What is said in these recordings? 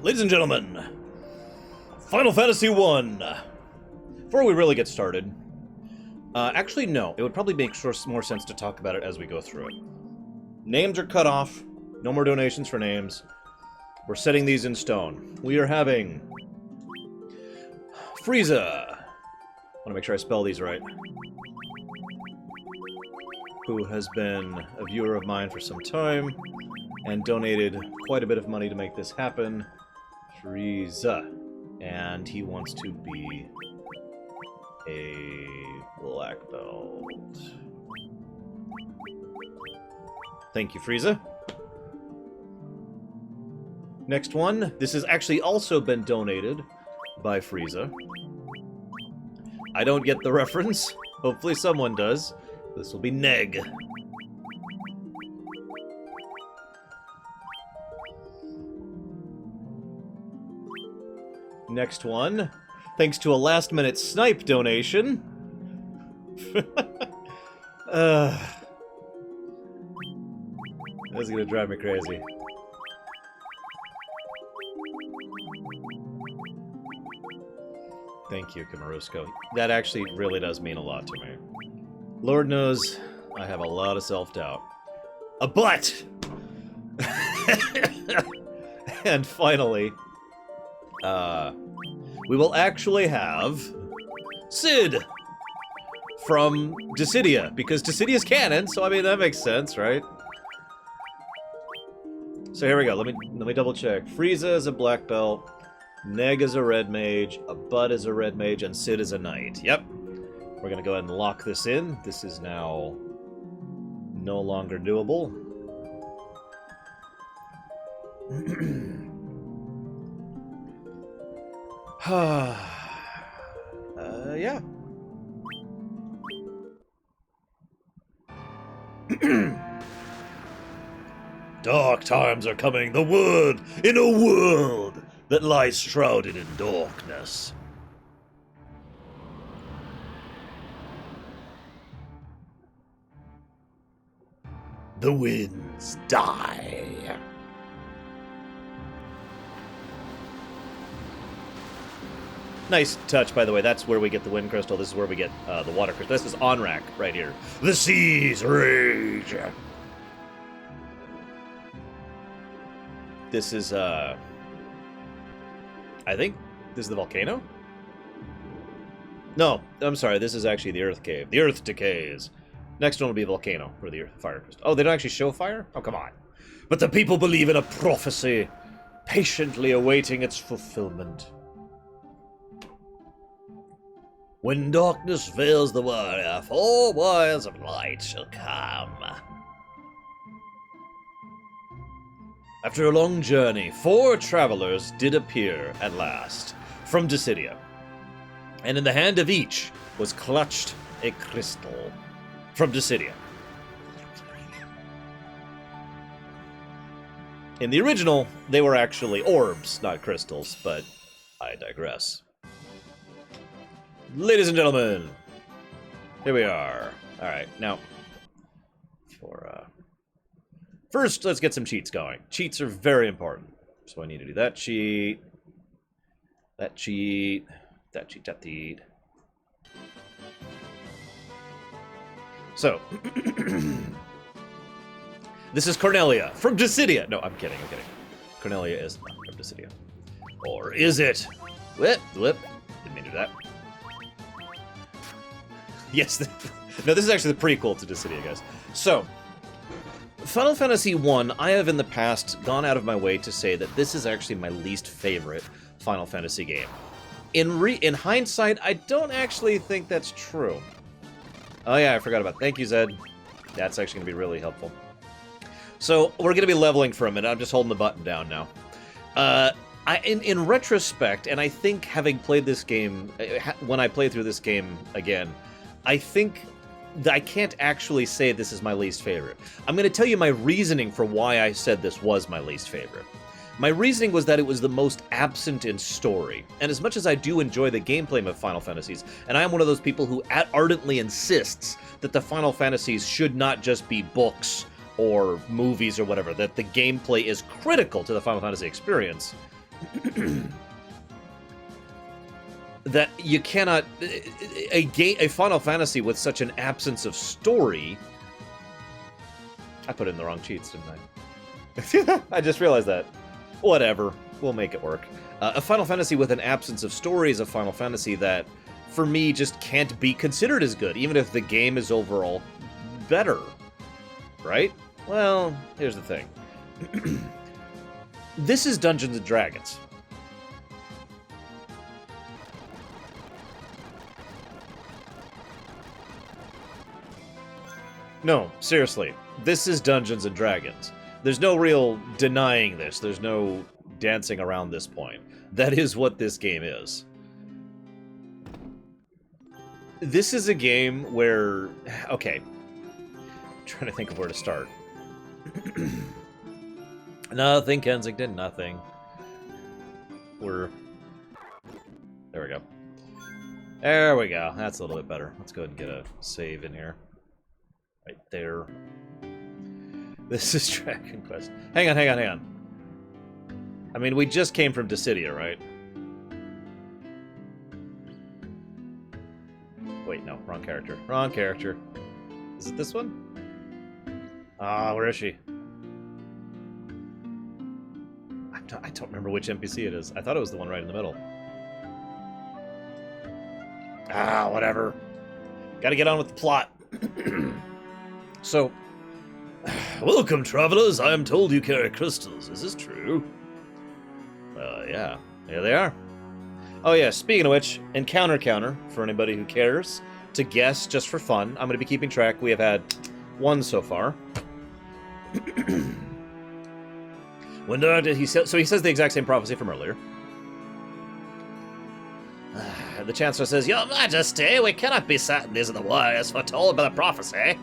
Ladies and gentlemen, Final Fantasy I. Before we really get started, actually no, it would probably make more sense to talk about it as we go through it. Names are cut off, no more donations for names. We're setting these in stone. We are having Frieza. I want to make sure I spell these right. Who has been a viewer of mine for some time and donated quite a bit of money to make this happen. Frieza. And he wants to be a black belt. Thank you, Frieza. Next one. This has actually also been donated by Frieza. I don't get the reference. Hopefully someone does. This will be Neg. Next one. Thanks to a last-minute snipe donation. That's gonna drive me crazy. Thank you, Kamarusko. That actually really does mean a lot to me. Lord knows I have a lot of self-doubt. But! And finally, we will actually have Sid from Dissidia, because Dissidia's canon, so I mean that makes sense, right? So here we go. Let me double check. Frieza is a black belt, Neg is a red mage, Bud is a red mage, and Sid is a knight. Yep. We're gonna go ahead and lock this in. This is now no longer doable. Yeah. Dark times are coming, the word in a world that lies shrouded in darkness. The winds die. Nice touch, by the way. That's where we get the wind crystal. This is where we get the water crystal. This is Onrak right here. The seas rage. This is, I think this is the volcano? No, I'm sorry. This is actually the earth cave. The earth decays. Next one will be a volcano, or the fire crystal. Oh, they don't actually show fire? Oh, come on. But the people believe in a prophecy, patiently awaiting its fulfillment. When darkness veils the warrior, 4 warriors of light shall come. After a long journey, 4 travelers did appear at last from Dissidia, and in the hand of each was clutched a crystal from Dissidia. In the original, they were actually orbs, not crystals, but I digress. Ladies and gentlemen, here we are. Alright, now, first, let's get some cheats going. Cheats are very important. So I need to do that cheat, that cheat, that cheat, that cheat. So, this is Cornelia from Dissidia. No, I'm kidding. Cornelia is not from Dissidia. Or is it? Whip. Didn't mean to do that. Yes, no, this is actually the prequel to Dissidia, guys. So, Final Fantasy I have in the past gone out of my way to say that this is actually my least favorite Final Fantasy game. In hindsight, I don't actually think that's true. Oh yeah, I forgot about that. Thank you, Zed. That's actually going to be really helpful. So, we're going to be leveling for a minute. I'm just holding the button down now. In retrospect, and I think having played this game, when I play through this game again, I think that I can't actually say this is my least favorite. I'm going to tell you my reasoning for why I said this was my least favorite. My reasoning was that it was the most absent in story. And as much as I do enjoy the gameplay of Final Fantasies, and I am one of those people who ardently insists that the Final Fantasies should not just be books or movies or whatever, that the gameplay is critical to the Final Fantasy experience, that you cannot... A Final Fantasy with such an absence of story... I put in the wrong cheats, didn't I? I just realized that. Whatever. We'll make it work. A Final Fantasy with an absence of story is a Final Fantasy that, for me, just can't be considered as good, even if the game is overall better. Right? Well, here's the thing. This is Dungeons & Dragons. No, seriously. This is Dungeons & Dragons. There's no real denying this. There's no dancing around this point. That is what this game is. This is a game where... Okay. I'm trying to think of where to start. Nothing, Kensington, nothing. There we go. There we go. That's a little bit better. Let's go ahead and get a save in here. Right there. This is Dragon Quest. Hang on. I mean, we just came from Dissidia, right? Wait, no. Wrong character. Wrong character. Is it this one? Ah, where is she? I don't remember which NPC it is. I thought it was the one right in the middle. Ah, whatever. Gotta get on with the plot. So, welcome, travelers. I am told you carry crystals. Is this true? Yeah. Here they are. Oh, yeah. Speaking of which, encounter counter, for anybody who cares to guess just for fun. I'm going to be keeping track. We have had one so far. So he says the exact same prophecy from earlier. The Chancellor says, Your Majesty, we cannot be certain these are the words foretold by the prophecy.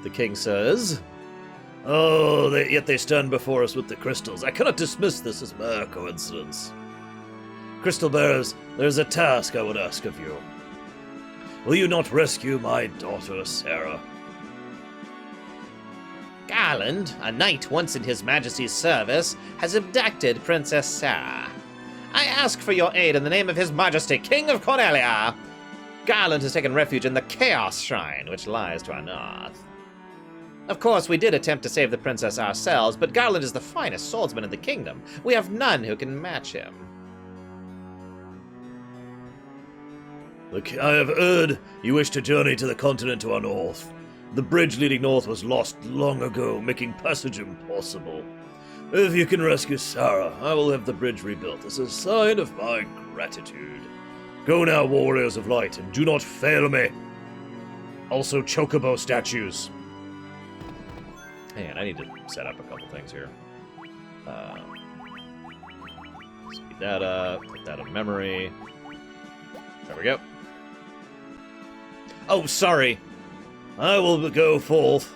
The King says, Oh, yet they stand before us with the crystals. I cannot dismiss this as mere coincidence. Crystal Bearers, there is a task I would ask of you. Will you not rescue my daughter, Sarah? Garland, a knight once in His Majesty's service, has abducted Princess Sarah. I ask for your aid in the name of His Majesty, King of Cornelia. Garland has taken refuge in the Chaos Shrine, which lies to our north. Of course, we did attempt to save the princess ourselves, but Garland is the finest swordsman in the kingdom. We have none who can match him. Look, I have heard you wish to journey to the continent to our north. The bridge leading north was lost long ago, making passage impossible. If you can rescue Sarah, I will have the bridge rebuilt as a sign of my gratitude. Go now, warriors of light, and do not fail me. Also, chocobo statues. Hang on, I need to set up a couple things here. Speed that up, put that in memory. There we go. Oh, sorry. I will go forth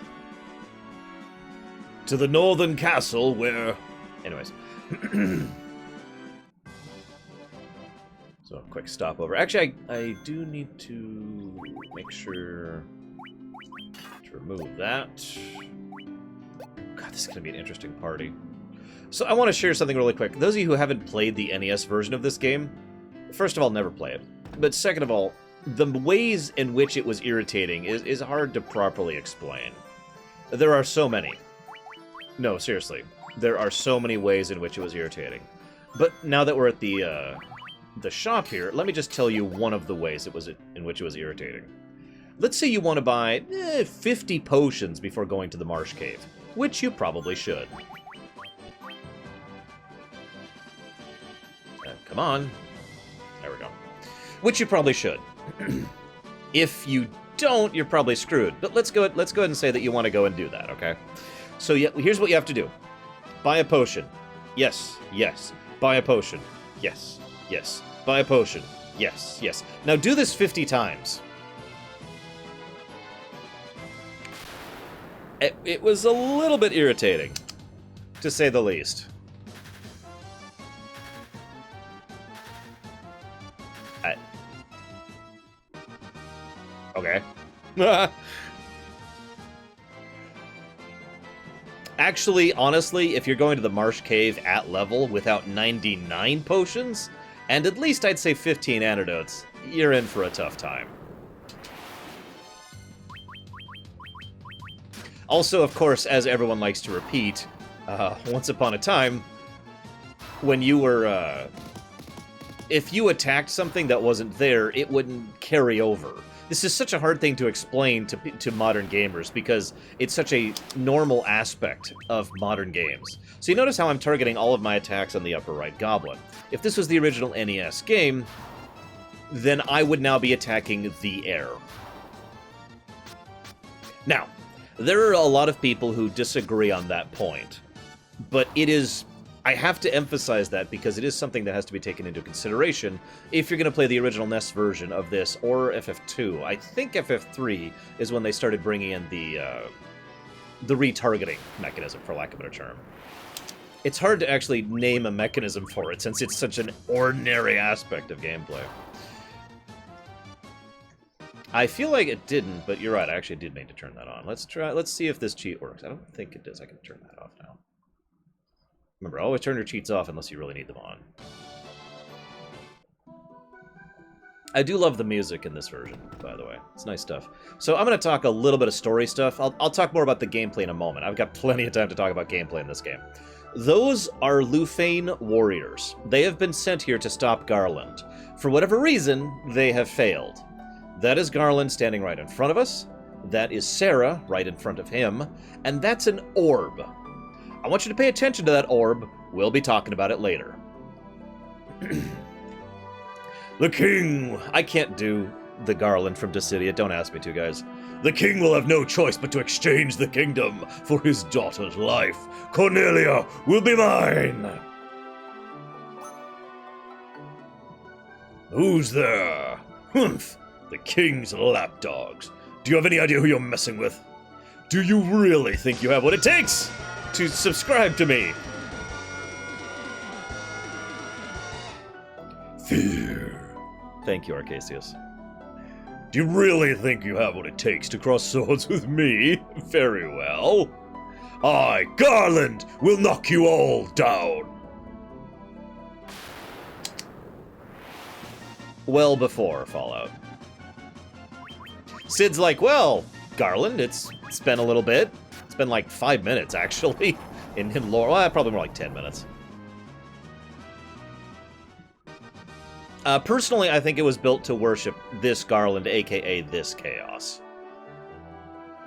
to the northern castle where... Anyways. So, quick stopover. Actually, I do need to make sure to remove that. God, this is going to be an interesting party. So, I want to share something really quick. Those of you who haven't played the NES version of this game, first of all, never play it. But second of all, the ways in which it was irritating is hard to properly explain. There are so many. No, seriously. There are so many ways in which it was irritating. But now that we're at the shop here, let me just tell you one of the ways in which it was irritating. Let's say you want to buy 50 potions before going to the Marsh Cave, which you probably should. Come on. There we go. Which you probably should. If you don't, you're probably screwed. But let's go ahead and say that you want to go and do that, okay? So here's what you have to do. Buy a potion. Yes, yes. Buy a potion. Yes, yes. Buy a potion. Yes, yes. Now do this 50 times. It was a little bit irritating, to say the least. Okay. Actually, honestly, if you're going to the Marsh Cave at level without 99 potions, and at least I'd say 15 antidotes, you're in for a tough time. Also, of course, as everyone likes to repeat, once upon a time, when you were, if you attacked something that wasn't there, it wouldn't carry over. This is such a hard thing to explain to modern gamers because it's such a normal aspect of modern games. So you notice how I'm targeting all of my attacks on the upper right goblin. If this was the original NES game, then I would now be attacking the air. Now, there are a lot of people who disagree on that point, but it is... I have to emphasize that because it is something that has to be taken into consideration if you're going to play the original NES version of this, or FF2. I think FF3 is when they started bringing in the retargeting mechanism, for lack of a better term. It's hard to actually name a mechanism for it, since it's such an ordinary aspect of gameplay. I feel like it didn't, but you're right, I actually did mean to turn that on. Let's see if this cheat works. I don't think it does. I can turn that off now. Remember, always turn your cheats off unless you really need them on. I do love the music in this version, by the way. It's nice stuff. So I'm going to talk a little bit of story stuff. I'll talk more about the gameplay in a moment. I've got plenty of time to talk about gameplay in this game. Those are Lufane warriors. They have been sent here to stop Garland. For whatever reason, they have failed. That is Garland standing right in front of us. That is Sarah right in front of him. And that's an orb. I want you to pay attention to that orb. We'll be talking about it later. The king! I can't do the Garland from Dissidia. Don't ask me to, guys. The king will have no choice but to exchange the kingdom for his daughter's life. Cornelia will be mine! Who's there? Humph! The king's lapdogs. Do you have any idea who you're messing with? Do you really think you have what it takes to subscribe to me? Fear. Thank you, Arcasius. Do you really think you have what it takes to cross swords with me? Very well. I, Garland, will knock you all down. Well before Fallout. Sid's like, well, Garland, it's been a little bit. It's been like 5 minutes, actually, in lore. Well, probably more like 10 minutes. Personally, I think it was built to worship this Garland, aka this Chaos.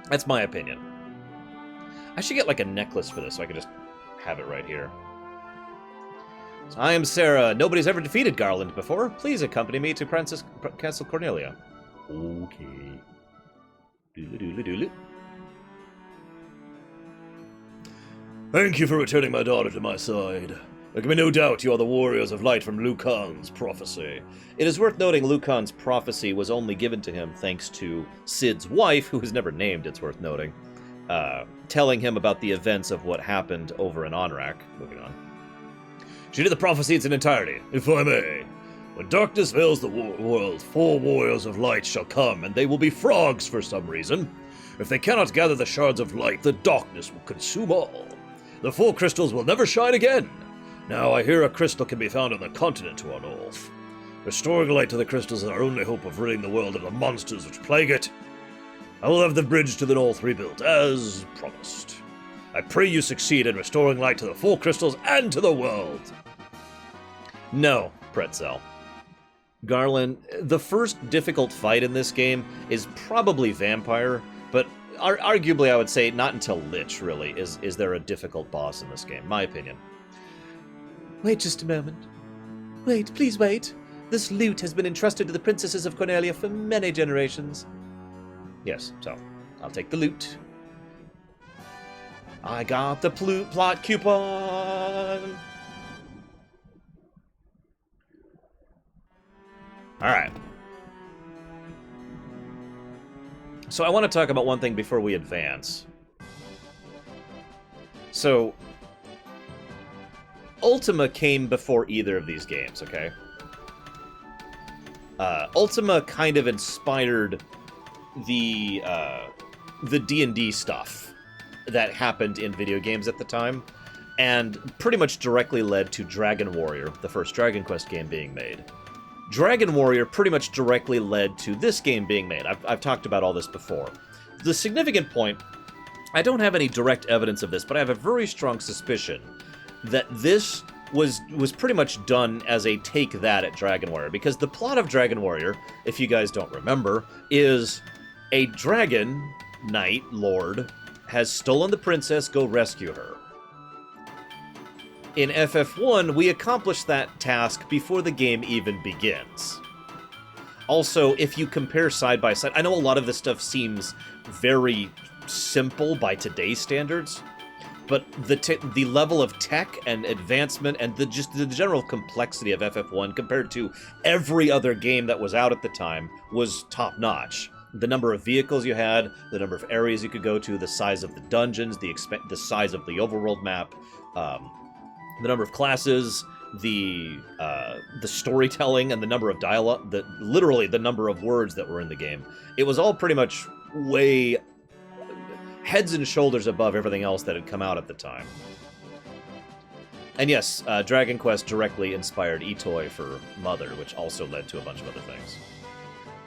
That's my opinion. I should get like a necklace for this so I can just have it right here. So, I am Sarah. Nobody's ever defeated Garland before. Please accompany me to Castle Cornelia. Okay. Doodle-doodle-doodle. Thank you for returning my daughter to my side. There can be no doubt you are the warriors of light from Lucan's prophecy. It is worth noting Lucan's prophecy was only given to him thanks to Sid's wife, who was never named, it's worth noting, telling him about the events of what happened over in Onrak. Moving on. She did the prophecy in its entirety, if I may. When darkness veils the world, 4 warriors of light shall come, and they will be frogs for some reason. If they cannot gather the shards of light, the darkness will consume all. The 4 crystals will never shine again. Now, I hear a crystal can be found on the continent to our north. Restoring light to the crystals is our only hope of ridding the world of the monsters which plague it. I will have the bridge to the north rebuilt, as promised. I pray you succeed in restoring light to the 4 crystals and to the world. No, Pretzel. Garland, the first difficult fight in this game is probably Vampire, but arguably I would say not until Lich, really, is there a difficult boss in this game, my opinion. Wait just a moment. Wait, please wait. This loot has been entrusted to the princesses of Cornelia for many generations. Yes, so, I'll take the loot. I got the plot coupon! Alright. So I want to talk about one thing before we advance. So, Ultima came before either of these games, okay? Ultima kind of inspired the D&D stuff that happened in video games at the time, and pretty much directly led to Dragon Warrior, the first Dragon Quest game being made. Dragon Warrior pretty much directly led to this game being made. I've talked about all this before. The significant point, I don't have any direct evidence of this, but I have a very strong suspicion that this was pretty much done as a take that at Dragon Warrior, because the plot of Dragon Warrior, if you guys don't remember, is a dragon knight lord has stolen the princess, go rescue her. In FF1, we accomplish that task before the game even begins. Also, if you compare side by side, I know a lot of this stuff seems very simple by today's standards, but the level of tech and advancement and the general complexity of FF1 compared to every other game that was out at the time was top-notch. The number of vehicles you had, the number of areas you could go to, the size of the dungeons, the size of the overworld map, the number of classes, the storytelling, and the number of dialogue, literally the number of words that were in the game. It was all pretty much way heads and shoulders above everything else that had come out at the time. And yes, Dragon Quest directly inspired Itoy for Mother, which also led to a bunch of other things.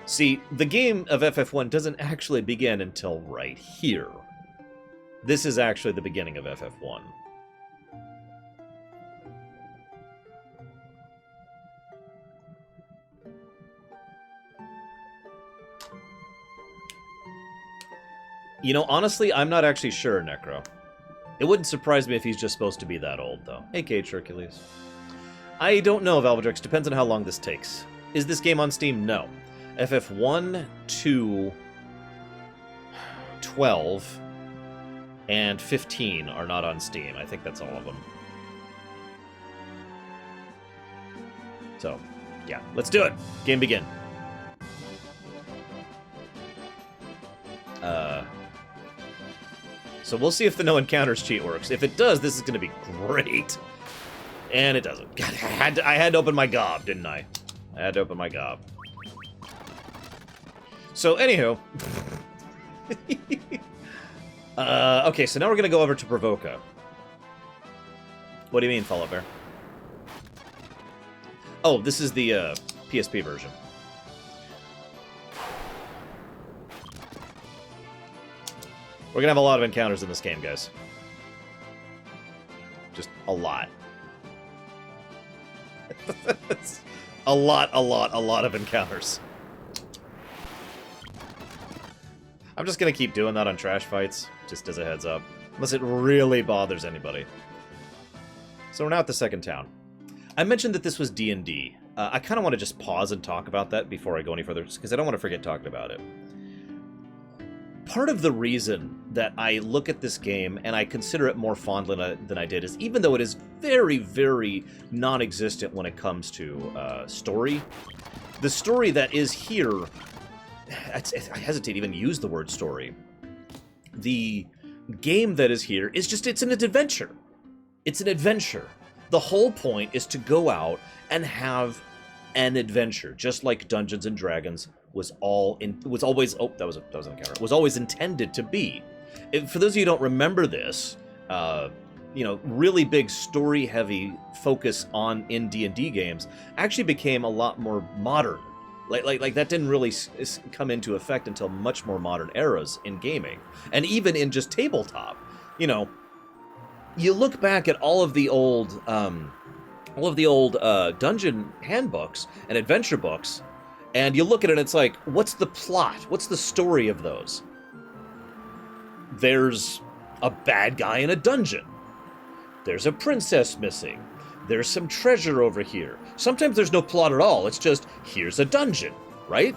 See, the game of FF1 doesn't actually begin until right here. This is actually the beginning of FF1. You know, honestly, I'm not actually sure, Necro. It wouldn't surprise me if he's just supposed to be that old, though. Hey, Cage Hercules. I don't know, Valvedrix. Depends on how long this takes. Is this game on Steam? No. FF1, 2, 12, and 15 are not on Steam. I think that's all of them. So, yeah. Let's do it! Game begin. So we'll see if the no encounters cheat works. If it does, this is going to be great. And it doesn't. God, I had to open my gob, didn't I? I had to open my gob. So, anywho. Okay, so now we're going to go over to Provoca. What do you mean, Fallout Bear? Oh, this is the PSP version. We're gonna have a lot of encounters in this game, guys. Just a lot. a lot of encounters. I'm just gonna keep doing that on trash fights, just as a heads up. Unless it really bothers anybody. So we're now at the second town. I mentioned that this was D&D. I kind of want to just pause and talk about that before I go any further, because I don't want to forget talking about it. Part of the reason that I look at this game and I consider it more fondly than I did is, even though it is very, very non-existent when it comes to story, the story that is here, I hesitate to even use the word story. The game that is here is just, it's an adventure. It's an adventure. The whole point is to go out and have an adventure, just like Dungeons and Dragons was always intended to be. For those of you who don't remember this, you know, really big story-heavy focus in D&D games actually became a lot more modern. Like that didn't really come into effect until much more modern eras in gaming, and even in just tabletop. You know, you look back at all of the old dungeon handbooks and adventure books, and you look at it and it's like, what's the plot? What's the story of those? There's a bad guy in a dungeon. There's a princess missing. There's some treasure over here. Sometimes there's no plot at all. It's just, here's a dungeon, right?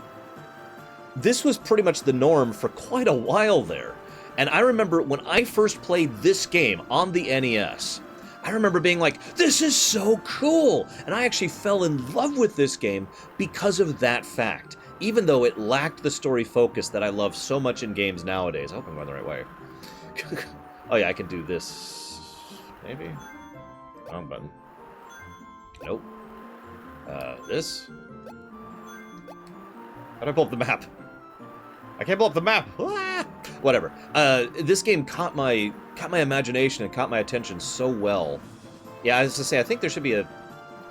This was pretty much the norm for quite a while there. And I remember when I first played this game on the NES, I remember being like, this is so cool! And I actually fell in love with this game because of that fact. Even though it lacked the story focus that I love so much in games nowadays. I hope I'm going the right way. Oh yeah, I can do this. Maybe? Wrong button. Nope. This? How do I pull up the map? I can't pull up the map! Ah! Whatever. This game caught my imagination and caught my attention so well. Yeah, I was to say, I think there should be a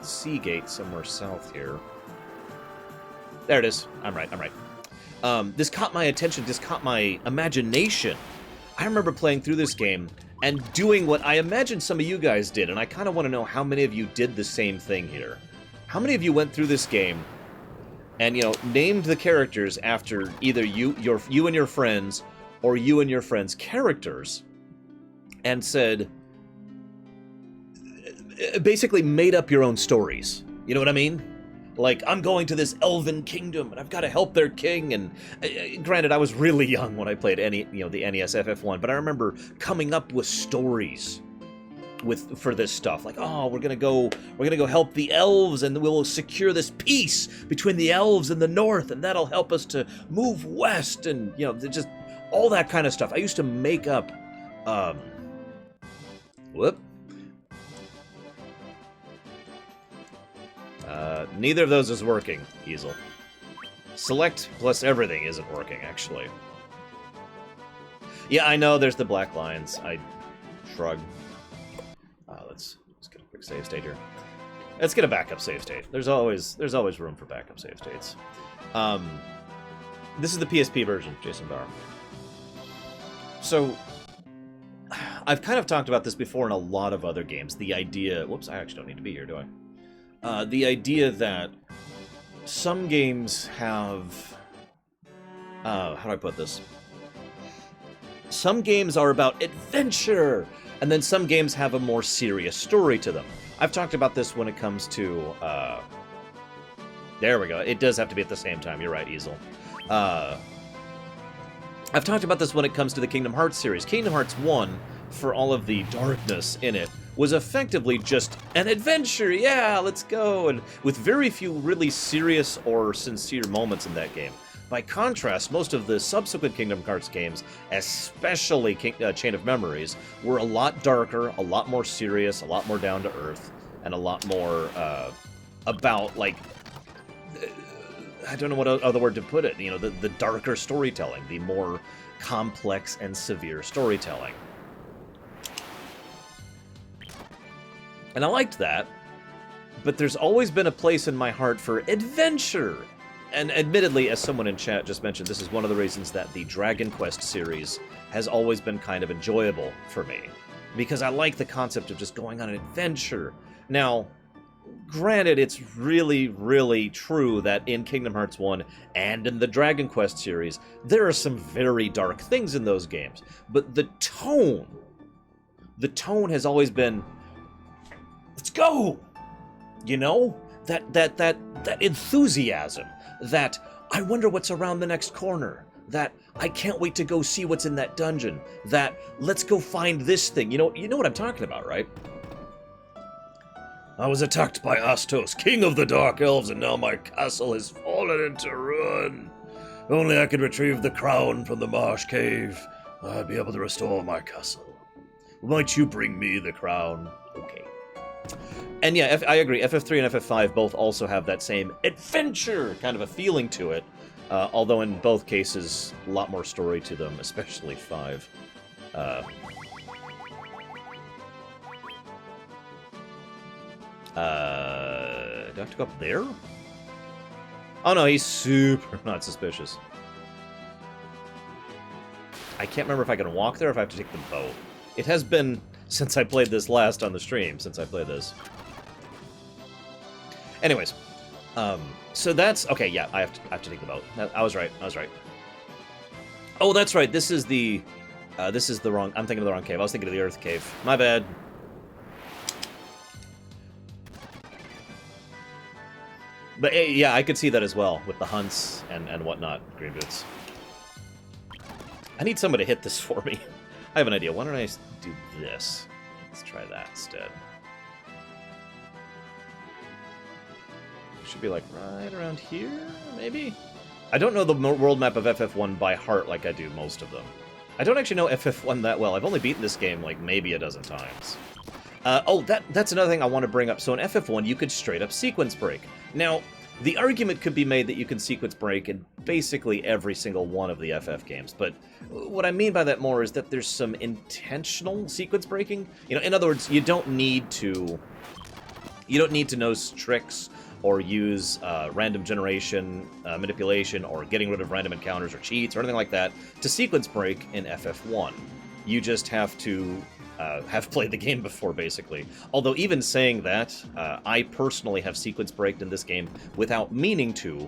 sea gate somewhere south here. There it is. I'm right. This caught my attention. This caught my imagination. I remember playing through this game and doing what I imagine some of you guys did, and I kind of want to know how many of you did the same thing here. How many of you went through this game and, you know, named the characters after either you and your friends, or you and your friends' characters, and said, basically made up your own stories. You know what I mean? Like, I'm going to this elven kingdom, and I've got to help their king, and granted, I was really young when I played the NES FF1, but I remember coming up with stories for this stuff. Like, oh, we're gonna go help the elves, and we'll secure this peace between the elves and the north, and that'll help us to move west, and, you know, just all that kind of stuff. I used to make up, neither of those is working, Easel. Select plus everything isn't working, actually. Yeah, I know, there's the black lines. I shrug. Let's get a quick save state here. Let's get a backup save state. There's always room for backup save states. This is the PSP version, Jason Barr. So, I've kind of talked about this before in a lot of other games. The idea... Whoops, I actually don't need to be here, do I? The idea that some games have... how do I put this? Some games are about adventure, and then some games have a more serious story to them. I've talked about this when it comes to... there we go. It does have to be at the same time. You're right, Easel. I've talked about this when it comes to the Kingdom Hearts series. Kingdom Hearts 1, for all of the darkness in it, was effectively just an adventure. Yeah, let's go. And with very few really serious or sincere moments in that game. By contrast, most of the subsequent Kingdom Hearts games, especially Chain of Memories, were a lot darker, a lot more serious, a lot more down to earth, and a lot more about, like, I don't know what other word to put it, you know, the darker storytelling, the more complex and severe storytelling. And I liked that, but there's always been a place in my heart for adventure. And admittedly, as someone in chat just mentioned, this is one of the reasons that the Dragon Quest series has always been kind of enjoyable for me. Because I like the concept of just going on an adventure. Now, granted, it's really, really true that in Kingdom Hearts 1 and in the Dragon Quest series, there are some very dark things in those games. But the tone has always been, let's go! You know? That enthusiasm. That I wonder what's around the next corner. That I can't wait to go see what's in that dungeon. That let's go find this thing. You know what I'm talking about, right? I was attacked by Astos, king of the Dark Elves, and now my castle has fallen into ruin. If only I could retrieve the crown from the marsh cave, I'd be able to restore my castle. Might you bring me the crown? Okay. And yeah, I agree. FF3 and FF5 both also have that same adventure kind of a feeling to it, although in both cases, a lot more story to them, especially 5. Do I have to go up there? Oh no, he's super not suspicious. I can't remember if I can walk there or if I have to take the boat. It has been since I played this last on the stream, since I played this. Anyways, so that's... Okay, yeah, I have to take the boat. I was right. Oh, that's right. This is the wrong... I'm thinking of the wrong cave. I was thinking of the Earth Cave. My bad. But yeah, I could see that as well, with the hunts and whatnot, Green Boots. I need somebody to hit this for me. I have an idea. Why don't I do this? Let's try that instead. Should be like right around here, maybe? I don't know the world map of FF1 by heart like I do most of them. I don't actually know FF1 that well. I've only beaten this game like maybe a dozen times. Oh, that's another thing I want to bring up. So in FF1, you could straight up sequence break. Now, The argument could be made that you can sequence break in basically every single one of the FF games, but what I mean by that more is that there's some intentional sequence breaking. You know, in other words, you don't need to know tricks or use random generation manipulation or getting rid of random encounters or cheats or anything like that to sequence break in FF1. You just have to have played the game before, basically. Although even saying that, I personally have sequence braked in this game without meaning to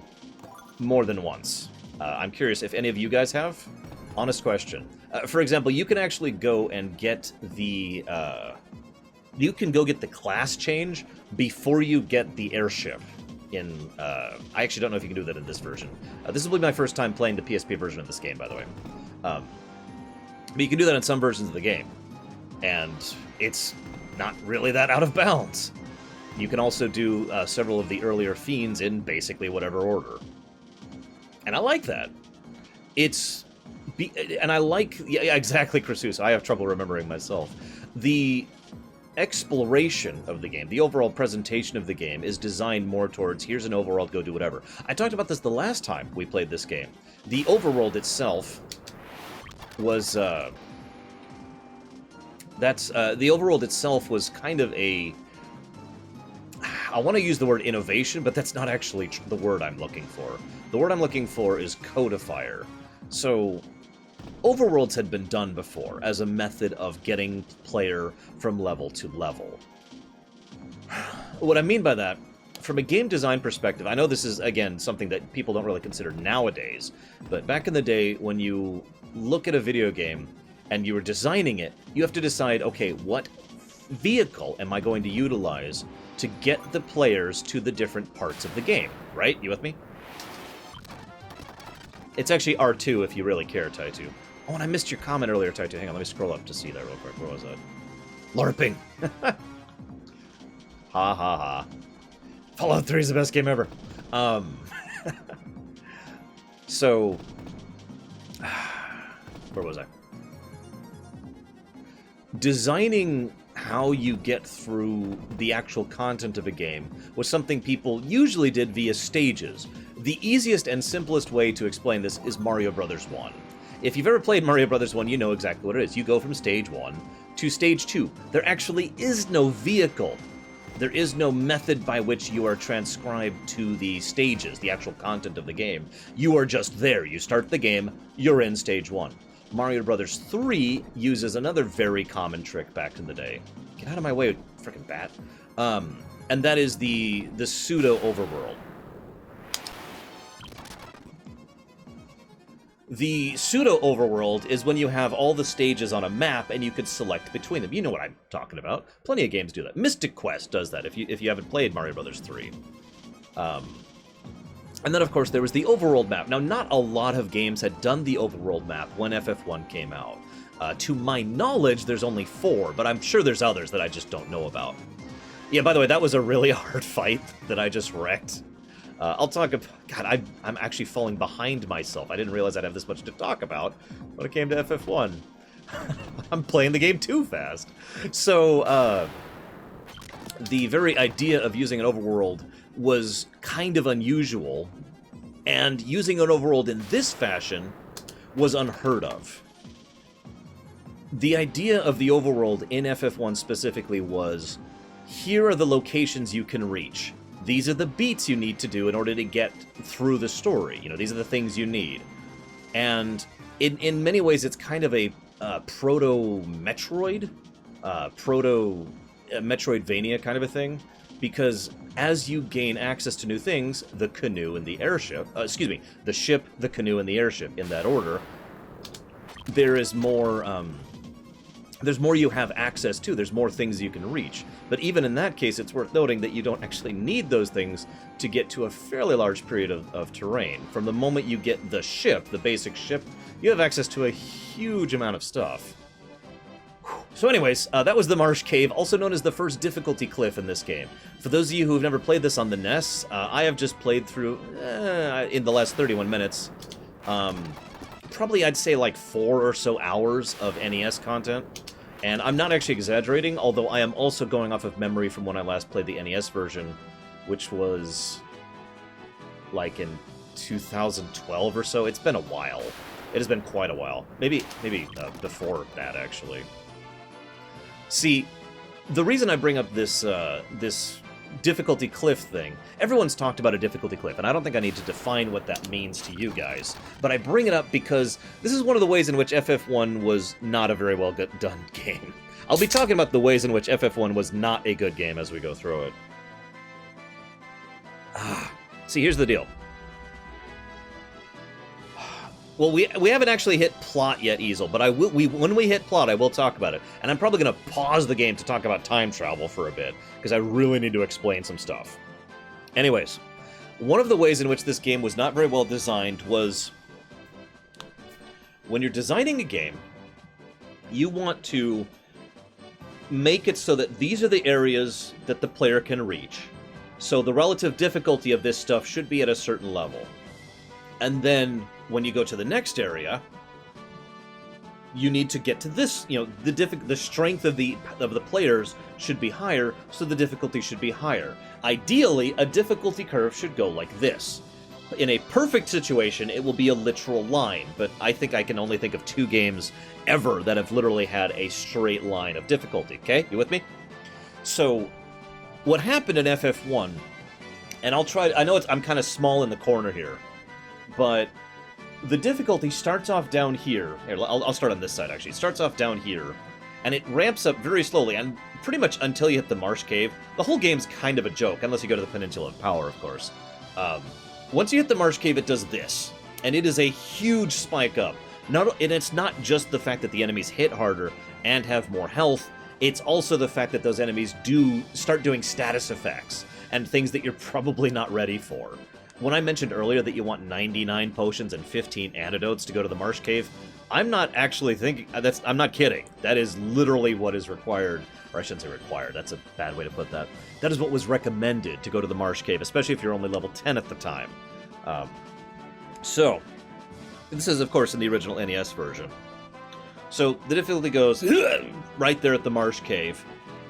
more than once. I'm curious if any of you guys have. Honest question. For example, you can actually go and get the class change before you get the airship. I actually don't know if you can do that in this version. This will be my first time playing the PSP version of this game, by the way. But you can do that in some versions of the game. And it's not really that out of bounds. You can also do several of the earlier Fiends in basically whatever order. And I like that. And I like... Yeah, exactly, Krasus. I have trouble remembering myself. The exploration of the game, the overall presentation of the game, is designed more towards, here's an overworld, go do whatever. I talked about this the last time we played this game. The overworld itself was... the overworld itself was kind of a... I want to use the word innovation, but that's not actually the word I'm looking for. The word I'm looking for is codifier. So, overworlds had been done before as a method of getting player from level to level. What I mean by that, from a game design perspective, I know this is, again, something that people don't really consider nowadays, but back in the day, when you look at a video game and you were designing it, you have to decide, okay, what vehicle am I going to utilize to get the players to the different parts of the game, right? You with me? It's actually R2 if you really care, Taitu. Oh, and I missed your comment earlier, Taitu. Hang on, let me scroll up to see that real quick. Where was that? LARPing! Ha ha ha. Fallout 3 is the best game ever. So... where was I? Designing how you get through the actual content of a game was something people usually did via stages. The easiest and simplest way to explain this is Mario Bros. 1. If you've ever played Mario Bros. 1, you know exactly what it is. You go from stage 1 to stage 2. There actually is no vehicle. There is no method by which you are transcribed to the stages, the actual content of the game. You are just there. You start the game, you're in stage 1. Mario Bros. 3 uses another very common trick back in the day. Get out of my way, frickin' bat. And that is the pseudo-overworld. The pseudo-overworld is when you have all the stages on a map and you could select between them. You know what I'm talking about. Plenty of games do that. Mystic Quest does that if you haven't played Mario Bros. 3. And then, of course, there was the overworld map. Now, not a lot of games had done the overworld map when FF1 came out. To my knowledge, there's only 4, but I'm sure there's others that I just don't know about. Yeah, by the way, that was a really hard fight that I just wrecked. I'll talk about... God, I'm actually falling behind myself. I didn't realize I'd have this much to talk about when it came to FF1. I'm playing the game too fast. So, the very idea of using an overworld was kind of unusual, and using an overworld in this fashion was unheard of. The idea of the overworld in FF1 specifically was, here are the locations you can reach. These are the beats you need to do in order to get through the story. You know, these are the things you need. And in many ways, it's kind of a proto-Metroid, Metroidvania kind of a thing, because as you gain access to new things, the canoe and the airship, the ship, the canoe, and the airship, in that order, there's more you have access to, there's more things you can reach. But even in that case, it's worth noting that you don't actually need those things to get to a fairly large period of terrain. From the moment you get the ship, the basic ship, you have access to a huge amount of stuff. So anyways, that was the Marsh Cave, also known as the first difficulty cliff in this game. For those of you who have never played this on the NES, I have just played through, in the last 31 minutes, probably I'd say like 4 or so hours of NES content. And I'm not actually exaggerating, although I am also going off of memory from when I last played the NES version, which was like in 2012 or so. It's been a while. It has been quite a while. Maybe before that, actually. See, the reason I bring up this this difficulty cliff thing, everyone's talked about a difficulty cliff, and I don't think I need to define what that means to you guys, but I bring it up because this is one of the ways in which FF1 was not a very well done game. I'll be talking about the ways in which FF1 was not a good game as we go through it. See, here's the deal. Well, we haven't actually hit plot yet, Easel, but when we hit plot, I will talk about it. And I'm probably going to pause the game to talk about time travel for a bit, because I really need to explain some stuff. Anyways, one of the ways in which this game was not very well designed was when you're designing a game, you want to make it so that these are the areas that the player can reach. So the relative difficulty of this stuff should be at a certain level. And then when you go to the next area, you need to get to this, the strength of the players should be higher, so the difficulty should be higher. Ideally, a difficulty curve should go like this. In a perfect situation, it will be a literal line, but I think I can only think of 2 games ever that have literally had a straight line of difficulty, okay? You with me? So, what happened in FF1, and I know I'm kind of small in the corner here, but the difficulty starts off down here. Here, I'll start on this side, actually. It starts off down here, and it ramps up very slowly, and pretty much until you hit the Marsh Cave. The whole game's kind of a joke, unless you go to the Peninsula of Power, of course. Once you hit the Marsh Cave, it does this, and it is a huge spike up. And it's not just the fact that the enemies hit harder and have more health, it's also the fact that those enemies do start doing status effects, and things that you're probably not ready for. When I mentioned earlier that you want 99 potions and 15 antidotes to go to the Marsh Cave, I'm not actually thinking... I'm not kidding. That is literally what is required. Or I shouldn't say required. That's a bad way to put that. That is what was recommended to go to the Marsh Cave, especially if you're only level 10 at the time. So, this is, of course, in the original NES version. So, the difficulty goes right there at the Marsh Cave,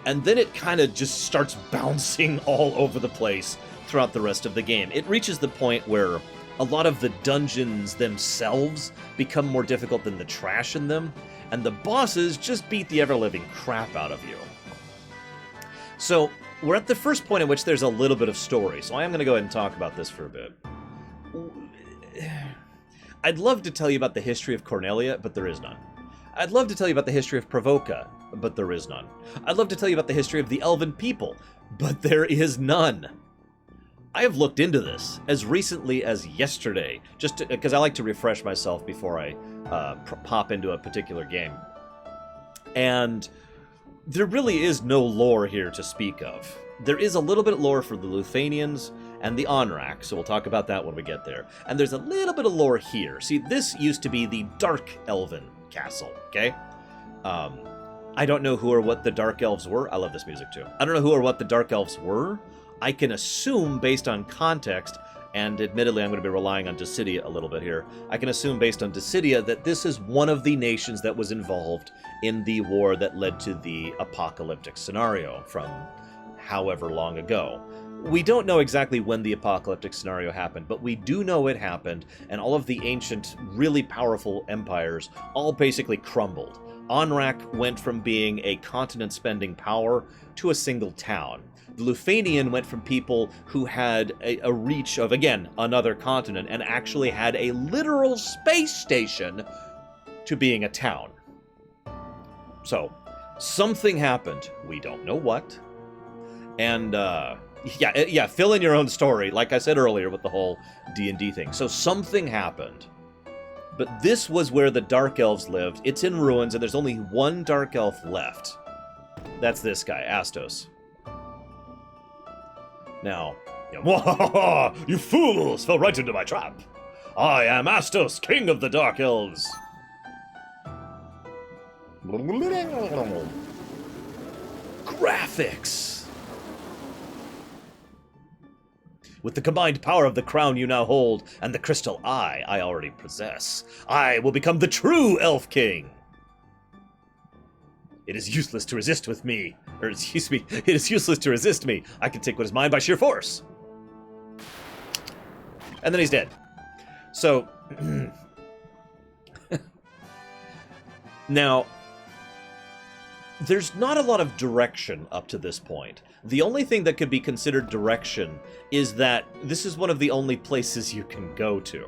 and then it kind of just starts bouncing all over the place throughout the rest of the game. It reaches the point where a lot of the dungeons themselves become more difficult than the trash in them, and the bosses just beat the ever-living crap out of you. So, we're at the first point at which there's a little bit of story, so I am going to go ahead and talk about this for a bit. I'd love to tell you about the history of Cornelia, but there is none. I'd love to tell you about the history of Provoca, but there is none. I'd love to tell you about the history of the Elven people, but there is none. I have looked into this as recently as yesterday, just because I like to refresh myself before I pop into a particular game. And there really is no lore here to speak of. There is a little bit of lore for the Luthanians and the Onrak, so we'll talk about that when we get there. And there's a little bit of lore here. See, this used to be the Dark Elven Castle, okay? I don't know who or what the Dark Elves were. I love this music, too. I don't know who or what the Dark Elves were. I can assume, based on context, and admittedly I'm going to be relying on Dissidia a little bit here, I can assume based on Dissidia that this is one of the nations that was involved in the war that led to the apocalyptic scenario from however long ago. We don't know exactly when the apocalyptic scenario happened, but we do know it happened, and all of the ancient, really powerful empires all basically crumbled. Onrak went from being a continent-spending power to a single town. The Luthanian went from people who had a reach of, again, another continent, and actually had a literal space station, to being a town. So, something happened. We don't know what. And, yeah, fill in your own story, like I said earlier with the whole D&D thing. So something happened. But this was where the Dark Elves lived. It's in ruins, and there's only one Dark Elf left. That's this guy, Astos. Now, you fools fell right into my trap. I am Astos, king of the Dark Elves. Graphics. With the combined power of the crown you now hold, and the crystal eye I already possess, I will become the true Elf King. It is useless to resist with me. Or, excuse me, it is useless to resist me. I can take what is mine by sheer force. And then he's dead. So, now, there's not a lot of direction up to this point. The only thing that could be considered direction is that this is one of the only places you can go to.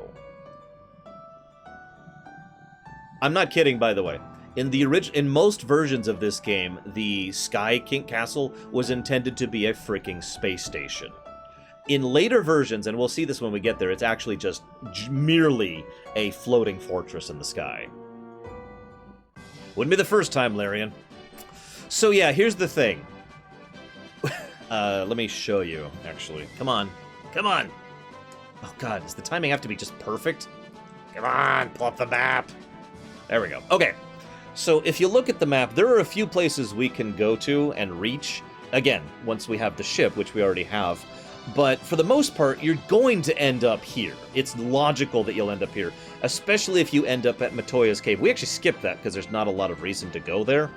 I'm not kidding, by the way. In most versions of this game, the Sky King Castle was intended to be a freaking space station. In later versions, and we'll see this when we get there, it's actually just merely a floating fortress in the sky. Wouldn't be the first time, Larian. So yeah, here's the thing. Let me show you, actually. Come on. Come on! Oh god, does the timing have to be just perfect? Come on, pull up the map! There we go. Okay. So if you look at the map, there are a few places we can go to and reach. Again, once we have the ship, which we already have. But for the most part, you're going to end up here. It's logical that you'll end up here, especially if you end up at Matoya's Cave. We actually skipped that because there's not a lot of reason to go there.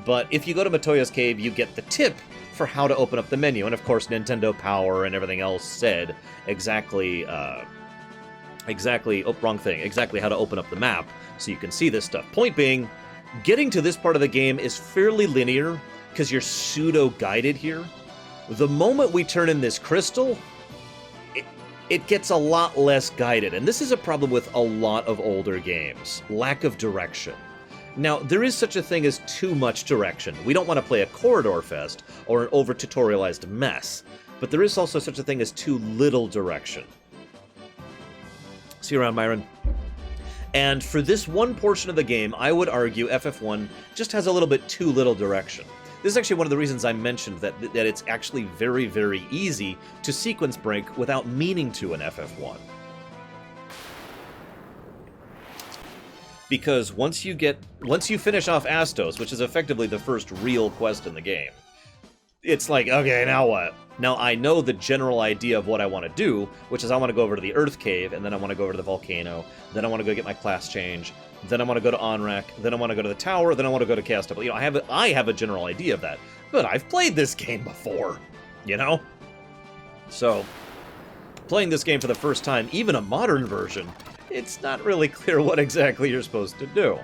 But if you go to Matoya's Cave, you get the tip for how to open up the menu. And of course, Nintendo Power and everything else said exactly how to open up the map so you can see this stuff. Point being, getting to this part of the game is fairly linear because you're pseudo-guided here. The moment we turn in this crystal, it gets a lot less guided. And this is a problem with a lot of older games. Lack of direction. Now, there is such a thing as too much direction. We don't want to play a corridor fest or an over-tutorialized mess. But there is also such a thing as too little direction. See you around, Myron. And for this one portion of the game, I would argue FF1 just has a little bit too little direction. This is actually one of the reasons I mentioned that it's actually very, very easy to sequence break without meaning to in FF1. Because once you finish off Astos, which is effectively the first real quest in the game, it's like, okay, now what? Now I know the general idea of what I want to do, which is I want to go over to the Earth Cave, and then I want to go over to the volcano, then I want to go get my class change, then I want to go to Onrak, then I want to go to the tower, then I want to go to Chaos Temple. You know, I have a general idea of that, but I've played this game before, you know? So, playing this game for the first time, even a modern version, it's not really clear what exactly you're supposed to do.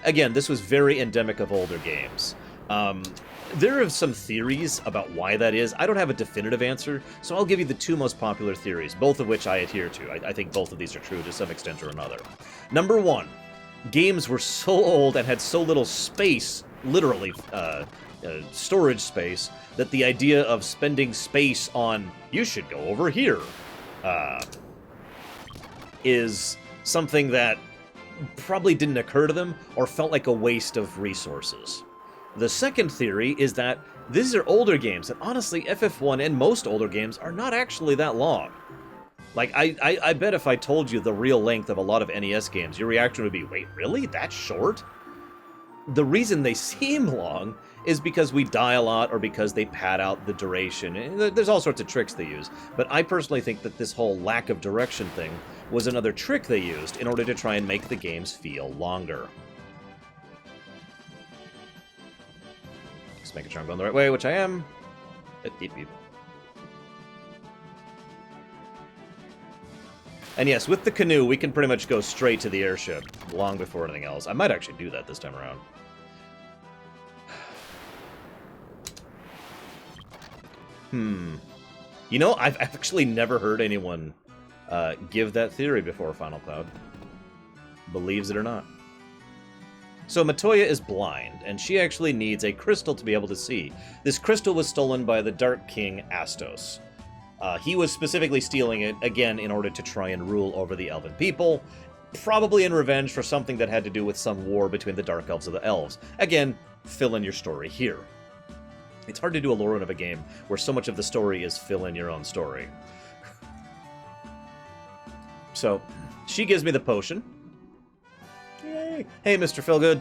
Again, this was very endemic of older games. There are some theories about why that is. I don't have a definitive answer, so I'll give you the two most popular theories, both of which I adhere to. I think both of these are true to some extent or another. Number one, games were so old and had so little space, literally storage space, that the idea of spending space on, you should go over here, is something that probably didn't occur to them or felt like a waste of resources. The second theory is that these are older games, and honestly, FF1 and most older games are not actually that long. Like, I bet if I told you the real length of a lot of NES games, your reaction would be, wait, really? That short? The reason they seem long is because we die a lot or because they pad out the duration. And there's all sorts of tricks they use. But I personally think that this whole lack of direction thing was another trick they used in order to try and make the games feel longer. Just making sure I'm going the right way, which I am. Beep, beep. And yes, with the canoe, we can pretty much go straight to the airship long before anything else. I might actually do that this time around. You know, I've actually never heard anyone give that theory before Final Cloud. Believes it or not. So Matoya is blind, and she actually needs a crystal to be able to see. This crystal was stolen by the Dark King Astos. He was specifically stealing it, again, in order to try and rule over the Elven people, probably in revenge for something that had to do with some war between the Dark Elves and the Elves. Again, fill in your story here. It's hard to do a lore run of a game where so much of the story is fill in your own story. So, she gives me the potion. Yay! Hey, Mr. Feelgood.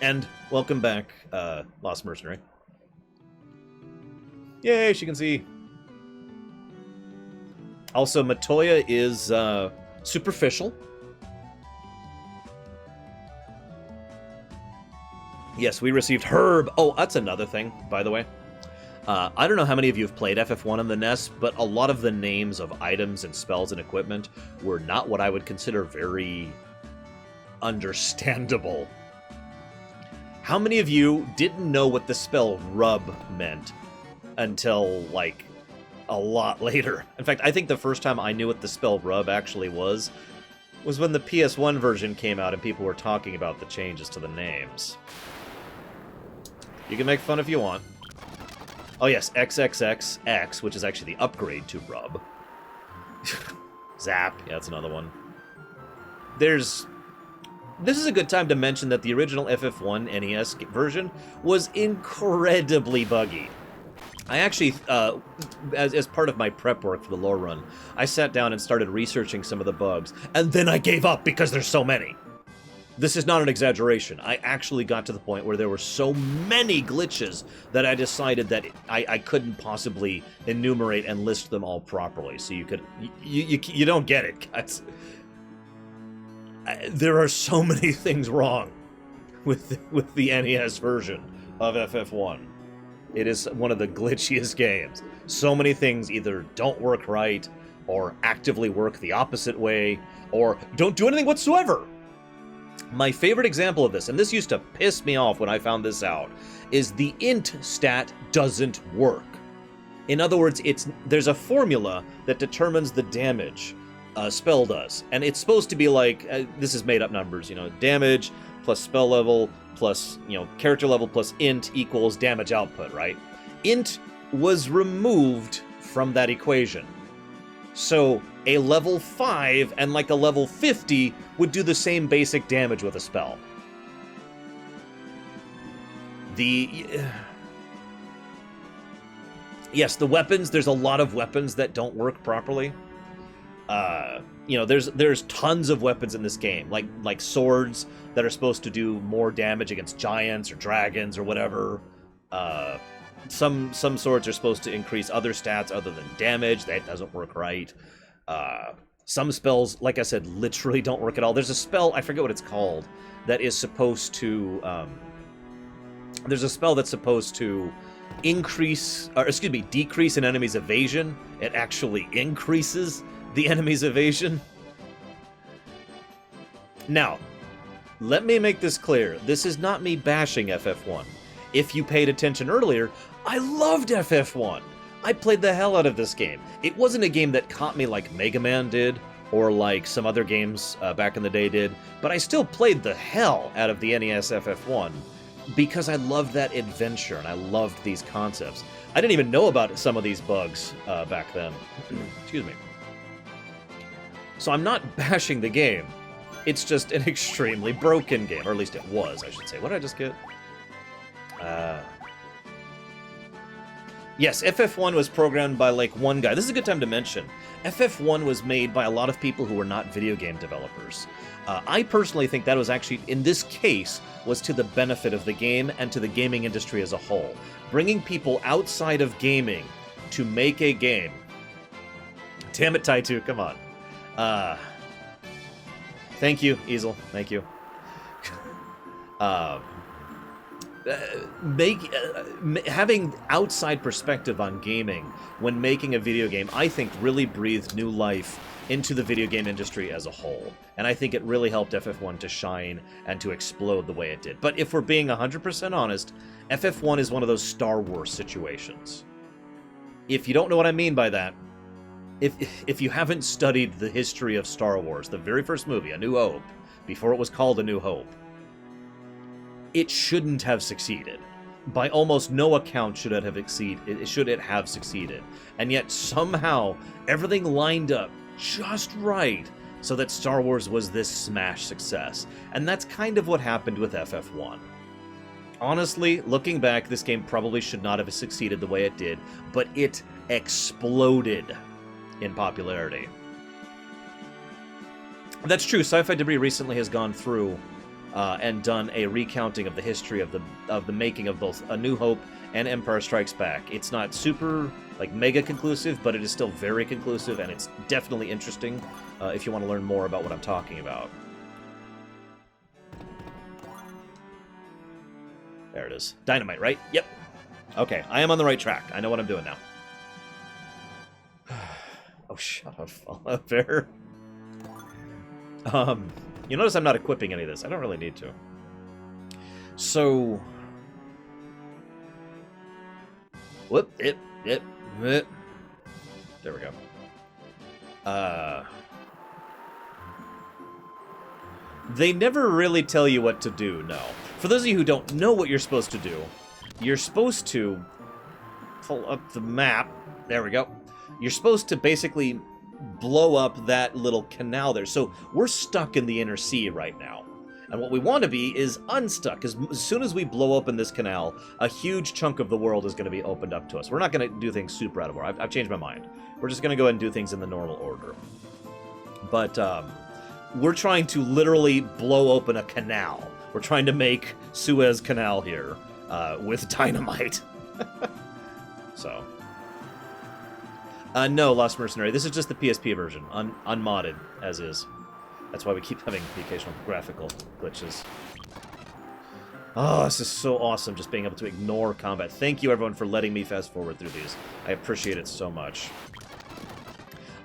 And welcome back, Lost Mercenary. Yay, she can see. Also, Matoya is superficial. Yes, we received herb. Oh, that's another thing, by the way. I don't know how many of you have played FF1 on the NES, but a lot of the names of items and spells and equipment were not what I would consider very understandable. How many of you didn't know what the spell rub meant until, like, a lot later? In fact, I think the first time I knew what the spell rub actually was when the PS1 version came out and people were talking about the changes to the names. You can make fun if you want. Oh yes, XXXX, which is actually the upgrade to rub. Zap, yeah, that's another one. This is a good time to mention that the original FF1 NES version was incredibly buggy. I actually, as part of my prep work for the Lorerun, I sat down and started researching some of the bugs, and then I gave up because there's so many. This is not an exaggeration. I actually got to the point where there were so many glitches that I decided that I couldn't possibly enumerate and list them all properly. So you don't get it, guys. There are so many things wrong with the NES version of FF1. It is one of the glitchiest games. So many things either don't work right, or actively work the opposite way, or don't do anything whatsoever. My favorite example of this, and this used to piss me off when I found this out, is the int stat doesn't work. In other words, there's a formula that determines the damage a spell does, and it's supposed to be like, this is made up numbers, damage plus spell level plus, character level plus int equals damage output, right? Int was removed from that equation. So a level 5 and like a level 50 would do the same basic damage with a spell. Yes, the weapons, there's a lot of weapons that don't work properly. There's tons of weapons in this game, like swords that are supposed to do more damage against giants or dragons or whatever. Some swords are supposed to increase other stats other than damage. That doesn't work right. Some spells, like I said, literally don't work at all. There's a spell, I forget what it's called, that is supposed to... there's a spell that's supposed to decrease an enemy's evasion. It actually increases the enemy's evasion. Now, let me make this clear. This is not me bashing FF1. If you paid attention earlier, I loved FF1. I played the hell out of this game. It wasn't a game that caught me like Mega Man did, or like some other games back in the day did, but I still played the hell out of the NES FF1 because I loved that adventure and I loved these concepts. I didn't even know about some of these bugs back then. Excuse me. So I'm not bashing the game. It's just an extremely broken game, or at least it was, I should say. What did I just get? Yes, FF1 was programmed by, like, one guy. This is a good time to mention. FF1 was made by a lot of people who were not video game developers. I personally think that was actually, in this case, was to the benefit of the game and to the gaming industry as a whole. Bringing people outside of gaming to make a game. Damn it, Taitu, come on. Thank you, Easel. Thank you. Having outside perspective on gaming when making a video game, I think really breathed new life into the video game industry as a whole. And I think it really helped FF1 to shine and to explode the way it did. But if we're being 100% honest, FF1 is one of those Star Wars situations. If you don't know what I mean by that, if you haven't studied the history of Star Wars, the very first movie, A New Hope, before it was called A New Hope, it shouldn't have succeeded. By almost no account should it have succeeded. And yet somehow everything lined up just right so that Star Wars was this smash success. And that's kind of what happened with FF1. Honestly, looking back, this game probably should not have succeeded the way it did, but it exploded in popularity. That's true. Sci-Fi Debris recently has gone through and done a recounting of the history of the making of both A New Hope and Empire Strikes Back. It's not super, like, mega conclusive, but it is still very conclusive, and it's definitely interesting if you want to learn more about what I'm talking about. There it is. Dynamite, right? Yep. Okay, I am on the right track. I know what I'm doing now. Oh, shut up, Fallout Bear. You notice I'm not equipping any of this. I don't really need to. So... Whoop, it. There we go. They never really tell you what to do, no. For those of you who don't know what you're supposed to do, you're supposed to pull up the map. There we go. You're supposed to basically blow up that little canal there. So we're stuck in the inner sea right now. And what we want to be is unstuck. As soon as we blow open this canal, a huge chunk of the world is going to be opened up to us. We're not going to do things super out of order. I've changed my mind. We're just going to go ahead and do things in the normal order. But we're trying to literally blow open a canal. We're trying to make Suez Canal here with dynamite. So... no, Lost Mercenary. This is just the PSP version, unmodded, as is. That's why we keep having the occasional graphical glitches. Oh, this is so awesome, just being able to ignore combat. Thank you, everyone, for letting me fast-forward through these. I appreciate it so much.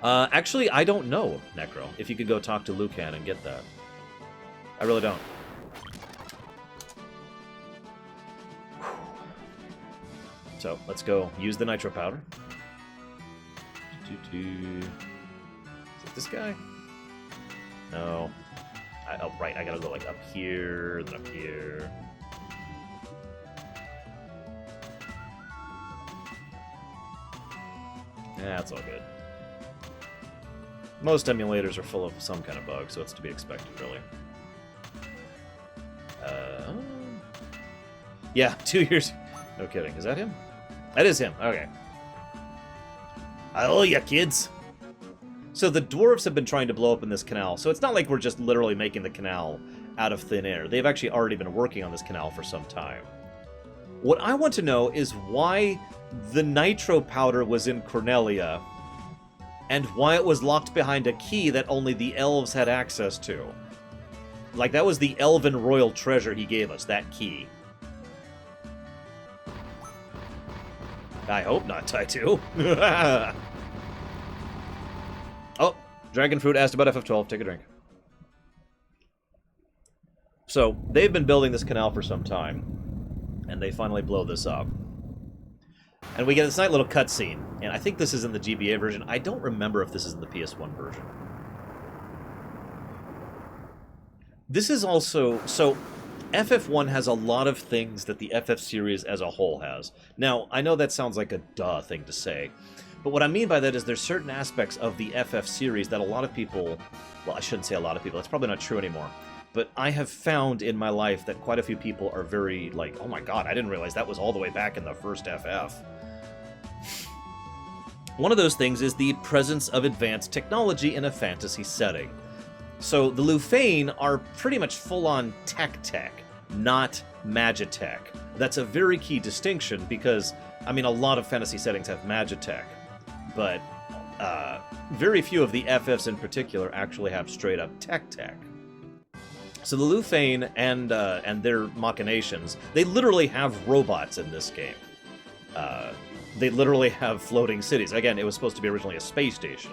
Actually, I don't know, Necro, if you could go talk to Lucan and get that. I really don't. So, let's go use the nitro powder. Is it this guy? No. Oh, right, I gotta go, like, up here, then up here. Yeah, that's all good. Most emulators are full of some kind of bug, so it's to be expected, really. Yeah, 2 years. No kidding. Is that him? That is him. Okay. I owe ya, kids. So the dwarves have been trying to blow open this canal, so it's not like we're just literally making the canal out of thin air. They've actually already been working on this canal for some time. What I want to know is why the nitro powder was in Cornelia, and why it was locked behind a key that only the elves had access to. Like, that was the elven royal treasure he gave us, that key. I hope not, Taitu. Oh, Dragon Fruit asked about FF12. Take a drink. So, they've been building this canal for some time, and they finally blow this up. And we get this nice little cutscene, and I think this is in the GBA version. I don't remember if this is in the PS1 version. This is also... So, FF1 has a lot of things that the FF series as a whole has. Now, I know that sounds like a duh thing to say, but what I mean by that is there's certain aspects of the FF series that a lot of people... Well, I shouldn't say a lot of people. That's probably not true anymore. But I have found in my life that quite a few people are very, like, oh my god, I didn't realize that was all the way back in the first FF. One of those things is the presence of advanced technology in a fantasy setting. So the Lufane are pretty much full-on tech, not magitech. That's a very key distinction because, I mean, a lot of fantasy settings have magitech, but very few of the FFs in particular actually have straight-up tech. So the Lufane and their machinations, they literally have robots in this game. They literally have floating cities. Again, it was supposed to be originally a space station.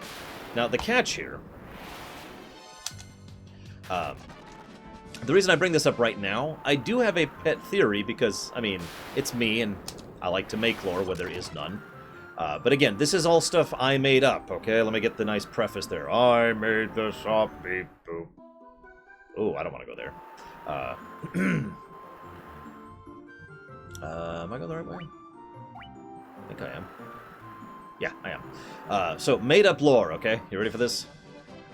Now, the catch here... the reason I bring this up right now, I do have a pet theory because, I mean, it's me and I like to make lore where there is none. But again, this is all stuff I made up, okay? Let me get the nice preface there. I made this up, beep boop. Oh, I don't want to go there. Am I going the right way? I think I am. Yeah, I am. So, made up lore, okay? You ready for this?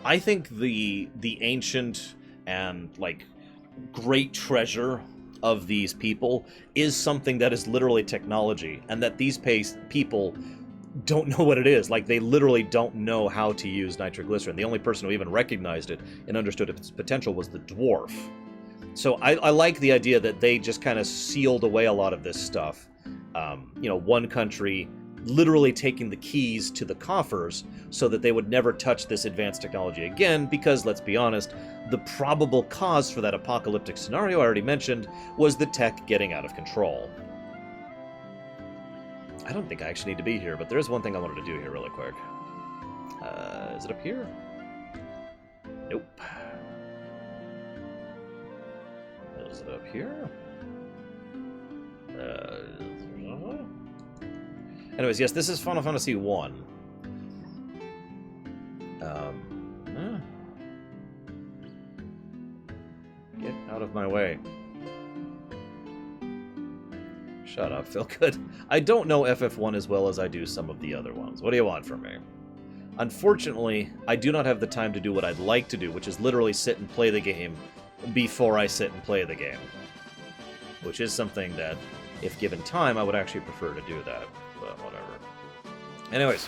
I think the ancient and, like, great treasure of these people is something that is literally technology, and that these people don't know what it is. Like, they literally don't know how to use nitroglycerin. The only person who even recognized it and understood its potential was the dwarf. So I like the idea that they just kind of sealed away a lot of this stuff. You know, one country literally taking the keys to the coffers so that they would never touch this advanced technology again, because, let's be honest, the probable cause for that apocalyptic scenario I already mentioned was the tech getting out of control. I don't think I actually need to be here, but there is one thing I wanted to do here really quick. Is it up here? Nope. Is it up here? Anyways, yes, this is Final Fantasy 1. Get out of my way. Shut up, feel good. I don't know FF1 as well as I do some of the other ones. What do you want from me? Unfortunately, I do not have the time to do what I'd like to do, which is literally sit and play the game before I sit and play the game. Which is something that, if given time, I would actually prefer to do that. But whatever. Anyways.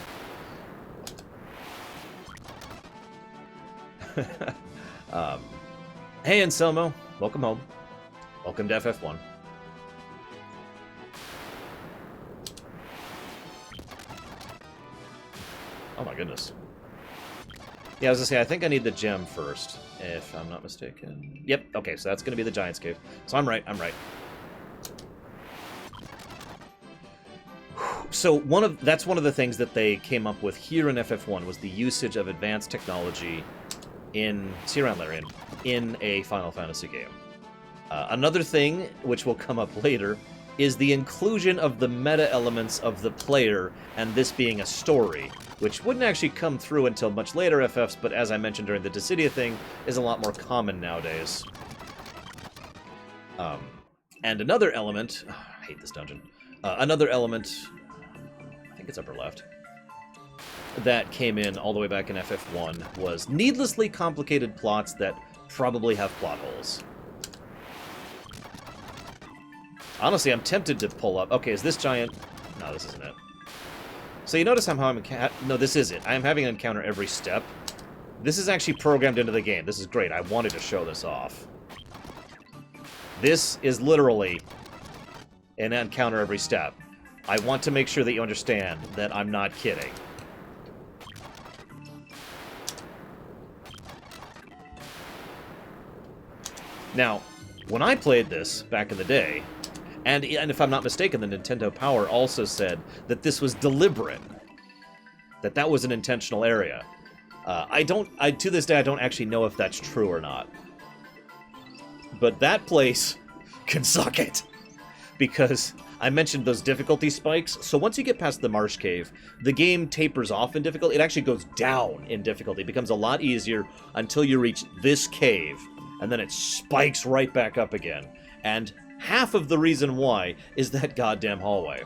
Hey, Anselmo. Welcome home. Welcome to FF1. Oh my goodness. Yeah, I was gonna say, I think I need the gem first, if I'm not mistaken. Yep, okay, so that's gonna be the Giant's Cave. So I'm right. So that's one of the things that they came up with here in FF1 was the usage of advanced technology in Lorerun in a Final Fantasy game. Another thing, which will come up later, is the inclusion of the meta elements of the player, and this being a story, which wouldn't actually come through until much later FFs, but as I mentioned during the Dissidia thing, is a lot more common nowadays. And another element... Oh, I hate this dungeon. Another element... I think it's upper left. That came in all the way back in FF1 was needlessly complicated plots that probably have plot holes. Honestly, I'm tempted to pull up... Okay, is this giant... No, this isn't it. So you notice how I'm... No, this is it. I am having an encounter every step. This is actually programmed into the game. This is great. I wanted to show this off. This is literally an encounter every step. I want to make sure that you understand that I'm not kidding. Now, when I played this back in the day... And if I'm not mistaken, the Nintendo Power also said that this was deliberate. That was an intentional area. To this day, I don't actually know if that's true or not. But that place can suck it. Because I mentioned those difficulty spikes. So once you get past the Marsh Cave, the game tapers off in difficulty. It actually goes down in difficulty. It becomes a lot easier until you reach this cave. And then it spikes right back up again. And... half of the reason why is that goddamn hallway.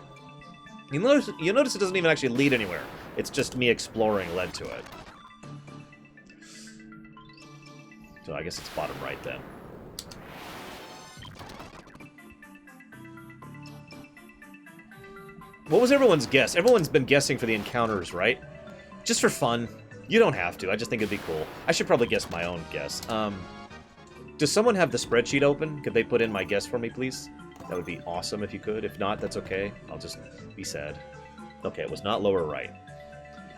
You notice it doesn't even actually lead anywhere. It's just me exploring led to it. So I guess it's bottom right then. What was everyone's guess? Everyone's been guessing for the encounters, right? Just for fun. You don't have to. I just think it'd be cool. I should probably guess my own guess. Does someone have the spreadsheet open? Could they put in my guess for me, please? That would be awesome if you could. If not, that's okay. I'll just be sad. Okay, it was not lower right.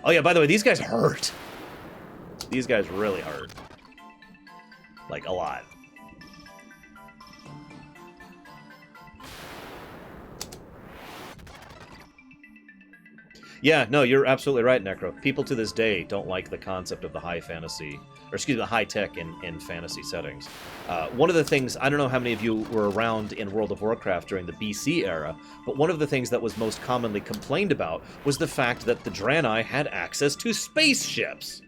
Oh yeah, by the way, these guys hurt. These guys really hurt. Like, a lot. Yeah, no, you're absolutely right, Necro. People to this day don't like the concept of the high fantasy... or excuse me, the high tech in fantasy settings. One of the things, I don't know how many of you were around in World of Warcraft during the BC era, but one of the things that was most commonly complained about was the fact that the Draenei had access to spaceships.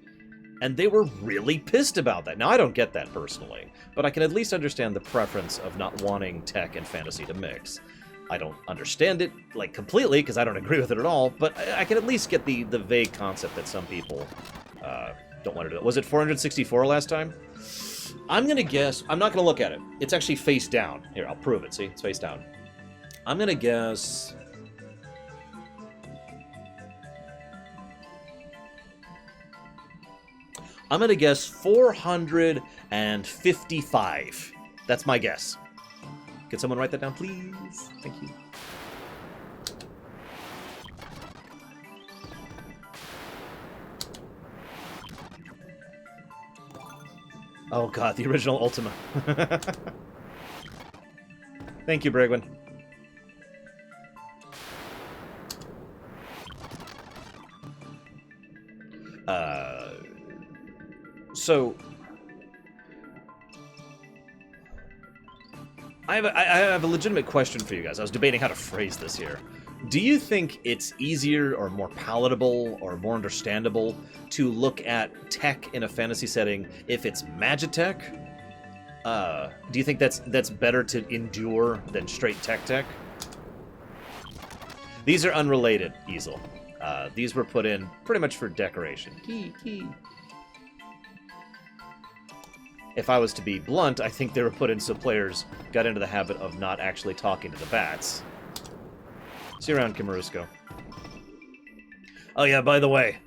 And they were really pissed about that. Now, I don't get that personally, but I can at least understand the preference of not wanting tech and fantasy to mix. I don't understand it, like, completely, because I don't agree with it at all, but I can at least get the vague concept that some people don't want to do it. Was it 464 last time? I'm going to guess... I'm not going to look at it. It's actually face down. Here, I'll prove it. See? It's face down. I'm going to guess... I'm going to guess 455. That's my guess. Can someone write that down, please? Thank you. Oh god, the original Ultima. Thank you, Bragwin. So, I have a legitimate question for you guys. I was debating how to phrase this here. Do you think it's easier or more palatable or more understandable to look at tech in a fantasy setting if it's Magitech? Do you think that's better to endure than straight tech? These are unrelated, Easel. These were put in pretty much for decoration. If I was to be blunt, I think they were put in so players got into the habit of not actually talking to the bats. See you around, Kimarusko. Oh yeah, by the way,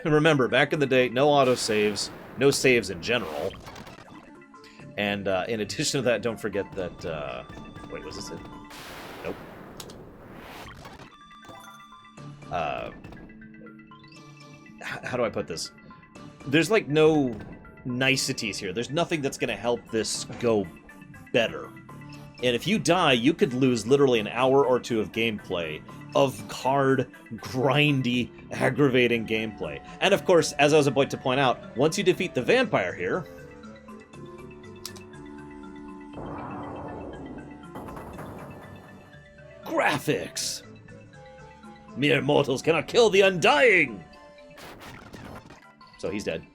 remember, back in the day, no autosaves, no saves in general. And in addition to that, don't forget that... wait, was this it? Nope. How do I put this? There's, like, no niceties here. There's nothing that's going to help this go better. And if you die, you could lose literally an hour or two of gameplay, of hard, grindy, aggravating gameplay. And of course, as I was about to point out, once you defeat the vampire here... graphics! Mere mortals cannot kill the undying! So he's dead.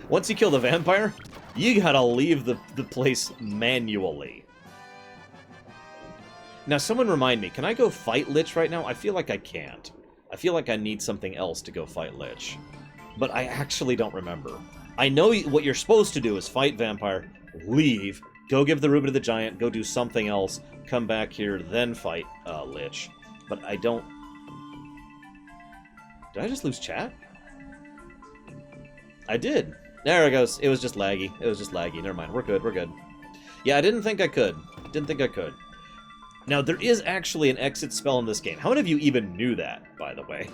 Once you kill the vampire, you gotta leave the place manually. Now, someone remind me, can I go fight Lich right now? I feel like I can't. I feel like I need something else to go fight Lich. But I actually don't remember. I know what you're supposed to do is fight vampire, leave, go give the ruby to the giant, go do something else, come back here, then fight Lich. But I don't... Did I just lose chat? I did. There it goes. It was just laggy. It was just laggy. Never mind. We're good. We're good. Yeah, I didn't think I could. Didn't think I could. Now, there is actually an exit spell in this game. How many of you even knew that, by the way?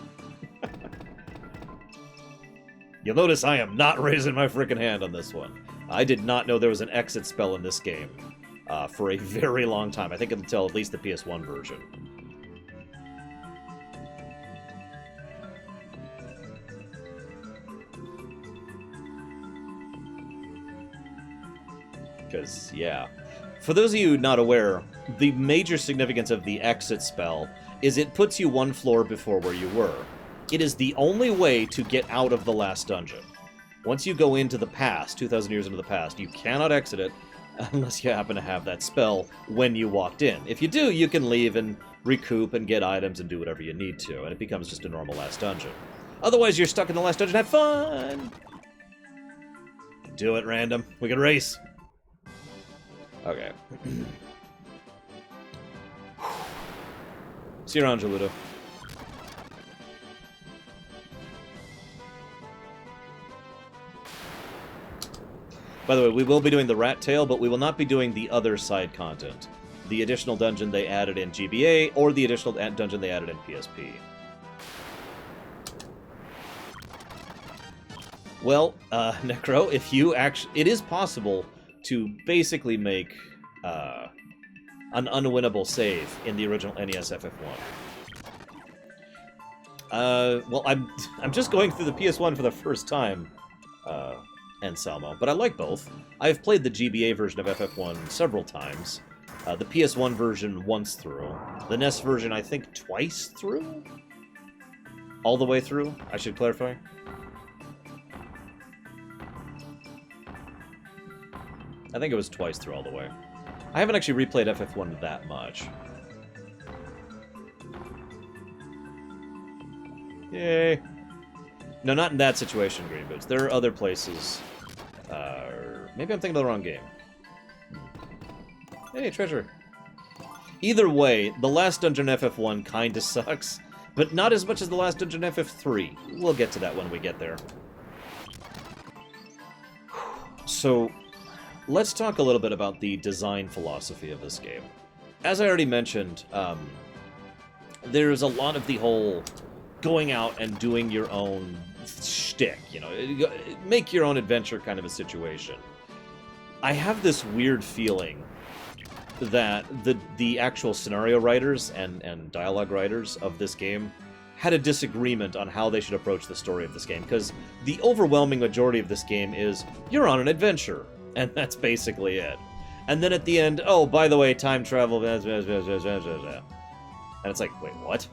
You'll notice I am not raising my frickin' hand on this one. I did not know there was an exit spell in this game for a very long time. I think until at least the PS1 version. Because, yeah. For those of you not aware, the major significance of the exit spell is it puts you one floor before where you were. It is the only way to get out of the last dungeon. Once you go into the past, 2,000 years into the past, you cannot exit it unless you happen to have that spell when you walked in. If you do, you can leave and recoup and get items and do whatever you need to, and it becomes just a normal last dungeon. Otherwise, you're stuck in the last dungeon. Have fun! Do it, random. We can race. Okay. See you around, Geludo. By the way, we will be doing the Rat Tail, but we will not be doing the other side content. The additional dungeon they added in GBA, or the additional dungeon they added in PSP. Well, Necro, if you actually... It is possible to basically make an unwinnable save in the original NES FF1. Well, I'm just going through the PS1 for the first time, Anselmo, but I like both. I've played the GBA version of FF1 several times. The PS1 version once through. The NES version, I think, twice through? All the way through, I should clarify. I think it was twice through all the way. I haven't actually replayed FF1 that much. Yay. No, not in that situation, Green Boots. There are other places. Maybe I'm thinking of the wrong game. Hey, treasure. Either way, the last dungeon FF1 kinda sucks, but not as much as the last dungeon FF3. We'll get to that when we get there. So, let's talk a little bit about the design philosophy of this game. As I already mentioned, there's a lot of the whole going out and doing your own shtick, you know, make your own adventure kind of a situation. I have this weird feeling that the actual scenario writers and dialogue writers of this game had a disagreement on how they should approach the story of this game, because the overwhelming majority of this game is, you're on an adventure, and that's basically it. And then at the end, oh, by the way, time travel, and it's like, wait, what?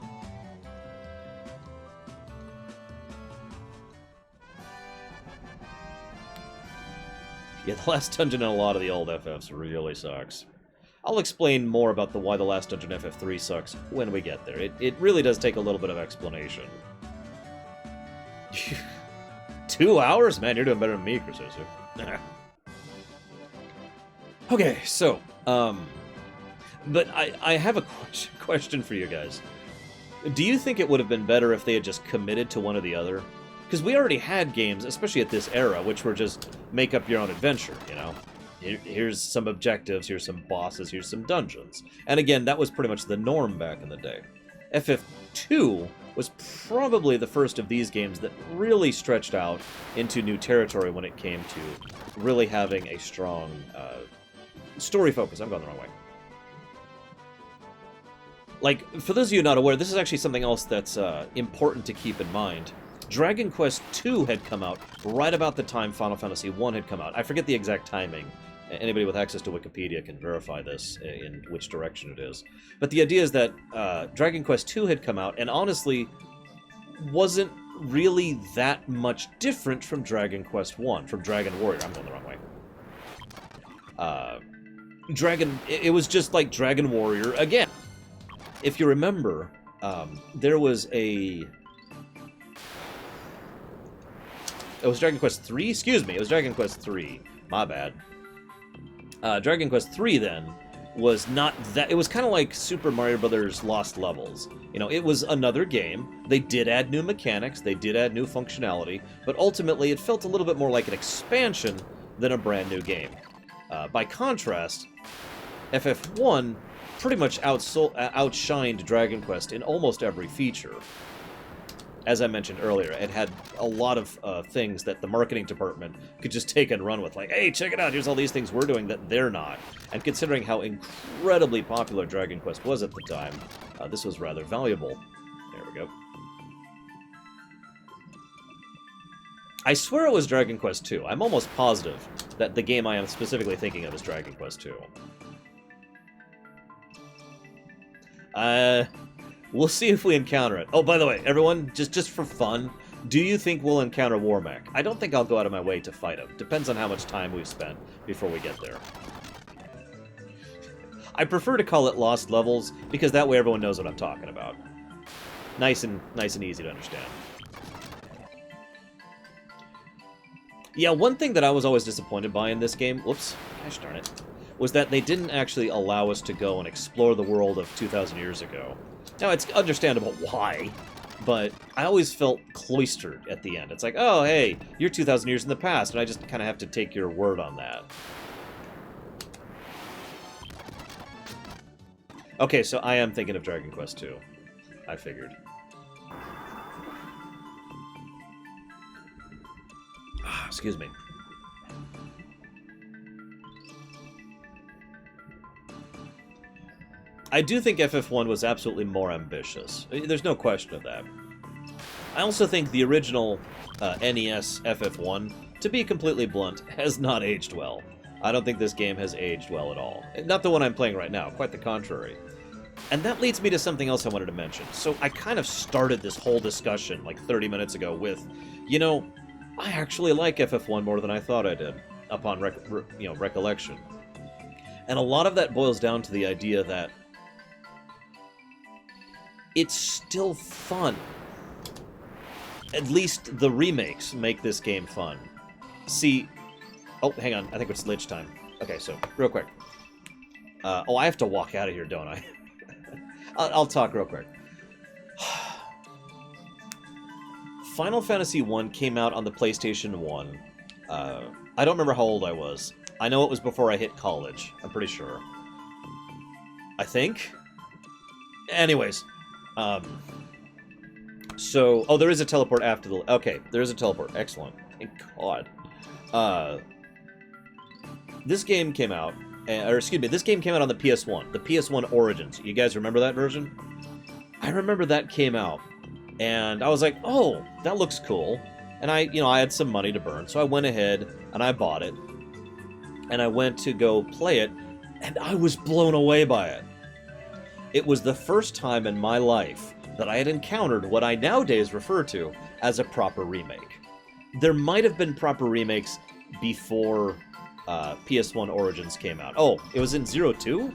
Yeah, the last dungeon in a lot of the old FFs really sucks. I'll explain more about why the last dungeon FF3 sucks when we get there. It really does take a little bit of explanation. 2 hours? Man, you're doing better than me, Crusader. Okay, so, but I have a question for you guys. Do you think it would have been better if they had just committed to one or the other? Because we already had games, especially at this era, which were just make up your own adventure, you know? Here's some objectives, here's some bosses, here's some dungeons. And again, that was pretty much the norm back in the day. FF2 was probably the first of these games that really stretched out into new territory when it came to really having a strong story focus. I'm going the wrong way. Like, for those of you not aware, this is actually something else that's important to keep in mind. Dragon Quest II had come out right about the time Final Fantasy I had come out. I forget the exact timing. Anybody with access to Wikipedia can verify this in which direction it is. But the idea is that Dragon Quest II had come out, and honestly, wasn't really that much different from Dragon Quest I, from Dragon Warrior. I'm going the wrong way. It was just like Dragon Warrior again. If you remember, there was a... It was Dragon Quest 3? Excuse me, it was Dragon Quest 3. My bad. Dragon Quest 3, then, was not that... It was kind of like Super Mario Bros. Lost Levels. You know, it was another game. They did add new mechanics, they did add new functionality, but ultimately it felt a little bit more like an expansion than a brand new game. By contrast, FF1 pretty much outshined Dragon Quest in almost every feature. As I mentioned earlier, it had a lot of things that the marketing department could just take and run with. Like, hey, check it out, here's all these things we're doing that they're not. And considering how incredibly popular Dragon Quest was at the time, this was rather valuable. There we go. I swear it was Dragon Quest II. I'm almost positive that the game I am specifically thinking of is Dragon Quest II. We'll see if we encounter it. Oh, by the way, everyone, just for fun, do you think we'll encounter Warmech? I don't think I'll go out of my way to fight him. Depends on how much time we've spent before we get there. I prefer to call it Lost Levels, because that way everyone knows what I'm talking about. Nice and easy to understand. Yeah, one thing that I was always disappointed by in this game, whoops, gosh darn it, was that they didn't actually allow us to go and explore the world of 2,000 years ago. Now, it's understandable why, but I always felt cloistered at the end. It's like, oh, hey, you're 2,000 years in the past, and I just kind of have to take your word on that. Okay, so I am thinking of Dragon Quest II. I figured. Excuse me. I do think FF1 was absolutely more ambitious. There's no question of that. I also think the original NES FF1, to be completely blunt, has not aged well. I don't think this game has aged well at all. Not the one I'm playing right now, quite the contrary. And that leads me to something else I wanted to mention. So I kind of started this whole discussion like 30 minutes ago with, you know, I actually like FF1 more than I thought I did, upon recollection. And a lot of that boils down to the idea that it's still fun. At least the remakes make this game fun. See... Oh, hang on. I think it's Lich time. Okay, so, real quick. Oh, I have to walk out of here, don't I? I'll talk real quick. Final Fantasy I came out on the PlayStation 1. I don't remember how old I was. I know it was before I hit college. I'm pretty sure. I think? Anyways. So... Oh, there is a teleport after the... Okay, there is a teleport. Excellent. Thank God. This game came out... Or, excuse me, this game came out on the PS1. The PS1 Origins. You guys remember that version? I remember that came out. And I was like, oh, that looks cool. And I had some money to burn, so I went ahead and I bought it. And I went to go play it, and I was blown away by it. It was the first time in my life that I had encountered what I nowadays refer to as a proper remake. There might have been proper remakes before PS1 Origins came out. Oh, it was in 02?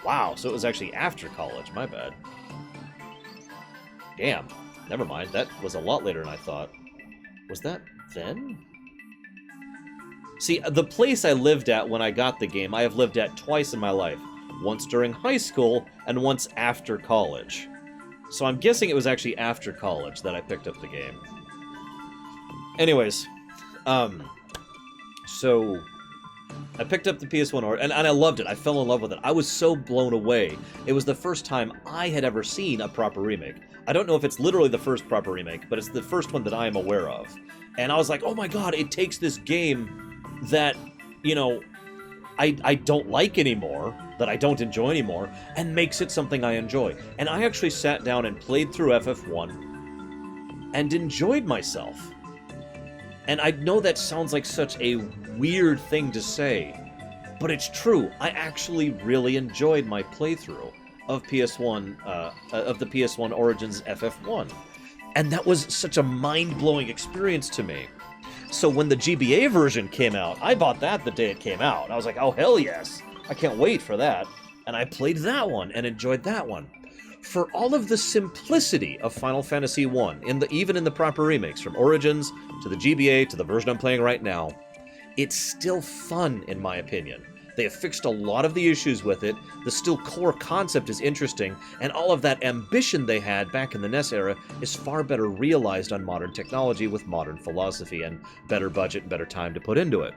Wow, so it was actually after college. My bad. Damn. Never mind. That was a lot later than I thought. Was that then? See, the place I lived at when I got the game, I have lived at twice in my life. Once during high school, and once after college. So I'm guessing it was actually after college that I picked up the game. Anyways, so I picked up the PS1 and I loved it. I fell in love with it. I was so blown away. It was the first time I had ever seen a proper remake. I don't know if it's literally the first proper remake, but it's the first one that I am aware of. And I was like, oh my god, it takes this game that, I don't like anymore, that I don't enjoy anymore, and makes it something I enjoy. And I actually sat down and played through FF1 and enjoyed myself. And I know that sounds like such a weird thing to say, but it's true. I actually really enjoyed my playthrough of PS1, of the PS1 Origins FF1. And that was such a mind-blowing experience to me. So when the GBA version came out, I bought that the day it came out. I was like, oh, hell yes. I can't wait for that. And I played that one and enjoyed that one. For all of the simplicity of Final Fantasy I, even in the proper remakes, from Origins to the GBA to the version I'm playing right now, it's still fun, in my opinion. They have fixed a lot of the issues with it, the still core concept is interesting, and all of that ambition they had back in the NES era is far better realized on modern technology with modern philosophy and better budget and better time to put into it.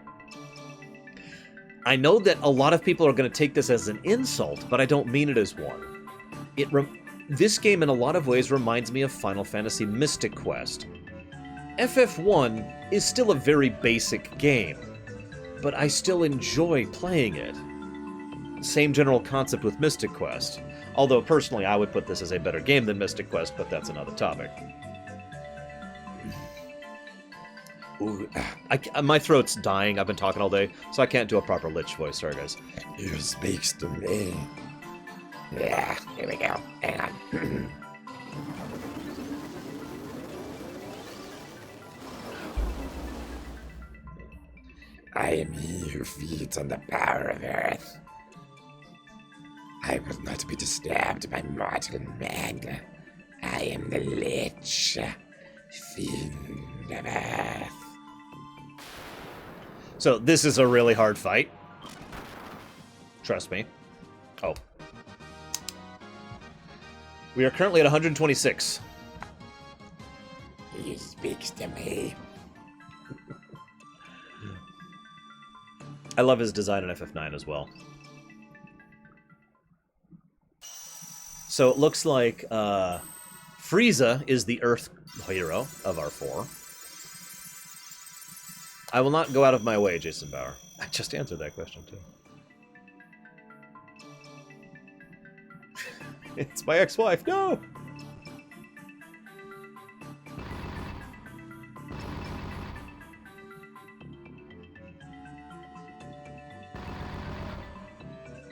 I know that a lot of people are going to take this as an insult, but I don't mean it as one. This game in a lot of ways reminds me of Final Fantasy Mystic Quest. FF1 is still a very basic game, but I still enjoy playing it. Same general concept with Mystic Quest, although personally I would put this as a better game than Mystic Quest, but that's another topic. Ooh, my throat's dying, I've been talking all day, so I can't do a proper Lich voice, sorry guys. You speaks to me. Yeah, here we go. Hang on. I am he who feeds on the power of earth. I will not be disturbed by mortal man. I am the Lich, fiend of earth. So this is a really hard fight. Trust me. Oh. We are currently at 126. He speaks to me. I love his design in FF9 as well. So it looks like Frieza is the Earth hero of our four. I will not go out of my way, Jason Bauer. I just answered that question, too. It's my ex-wife, no!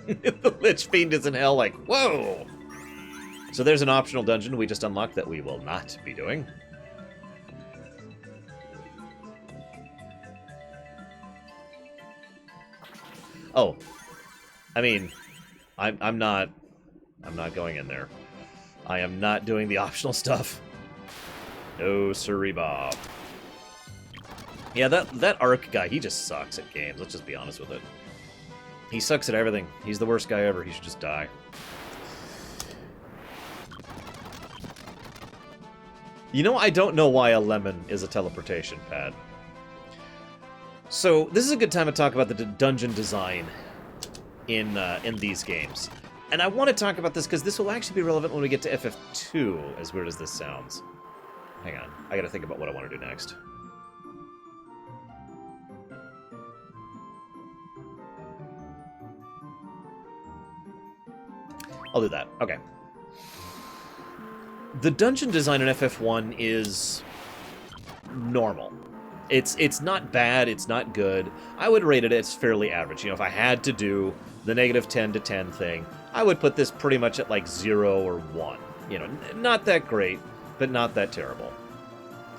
The Lich Fiend is in hell, like, whoa! So there's an optional dungeon we just unlocked that we will not be doing. Oh, I mean, I'm not going in there. I am not doing the optional stuff. No siree, Bob. Yeah, that Arc guy, he just sucks at games. Let's just be honest with it. He sucks at everything. He's the worst guy ever. He should just die. You know, I don't know why a lemon is a teleportation pad. So, this is a good time to talk about the dungeon design in these games. And I want to talk about this because this will actually be relevant when we get to FF2, as weird as this sounds. Hang on. I gotta think about what I want to do next. I'll do that. Okay. The dungeon design in FF1 is normal. It's not bad, it's not good. I would rate it as fairly average. You know, if I had to do the -10 to 10 thing, I would put this pretty much at like 0 or 1. You know, not that great, but not that terrible.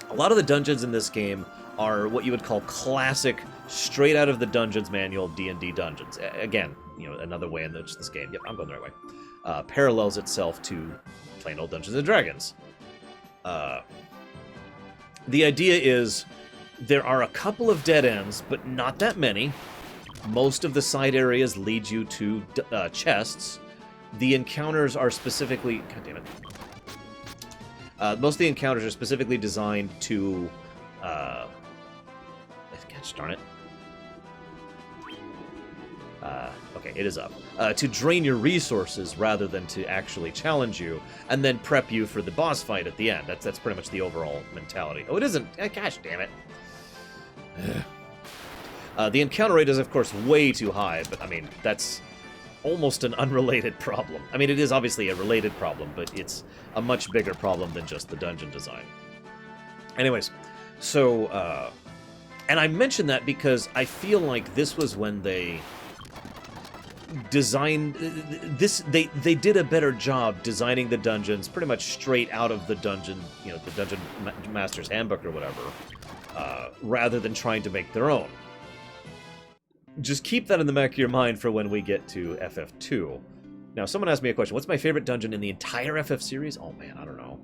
A lot of the dungeons in this game are what you would call classic, straight out of the Dungeons Manual D&D dungeons. Again, you know, another way in which this game, yep, I'm going the right way, parallels itself to plain old Dungeons & Dragons. The idea is there are a couple of dead ends, but not that many. Most of the side areas lead you to chests. The encounters are specifically... God damn it. Most of the encounters are specifically designed to... gosh darn it. Okay, it is up. To drain your resources rather than to actually challenge you, and then prep you for the boss fight at the end. That's pretty much the overall mentality. Oh, it isn't. Gosh damn it. The encounter rate is, of course, way too high, but, I mean, that's almost an unrelated problem. I mean, it is obviously a related problem, but it's a much bigger problem than just the dungeon design. Anyways, so, and I mention that because I feel like this was when they designed this. They did a better job designing the dungeons pretty much straight out of the dungeon, you know, the Dungeon Master's Handbook or whatever, rather than trying to make their own. Just keep that in the back of your mind for when we get to FF2. Now, someone asked me a question. What's my favorite dungeon in the entire FF series? Oh man, I don't know.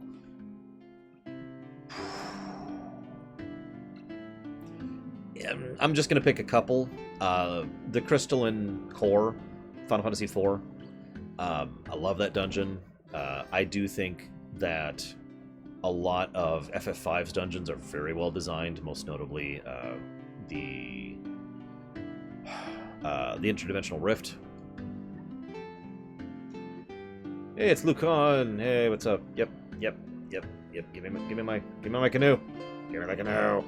I'm just going to pick a couple. The Crystalline Core, Final Fantasy IV. I love that dungeon. I do think that a lot of FF5's dungeons are very well designed, most notably the Interdimensional Rift. Hey, it's Lucan. Hey, what's up? Yep. Give me my canoe. Give me my canoe.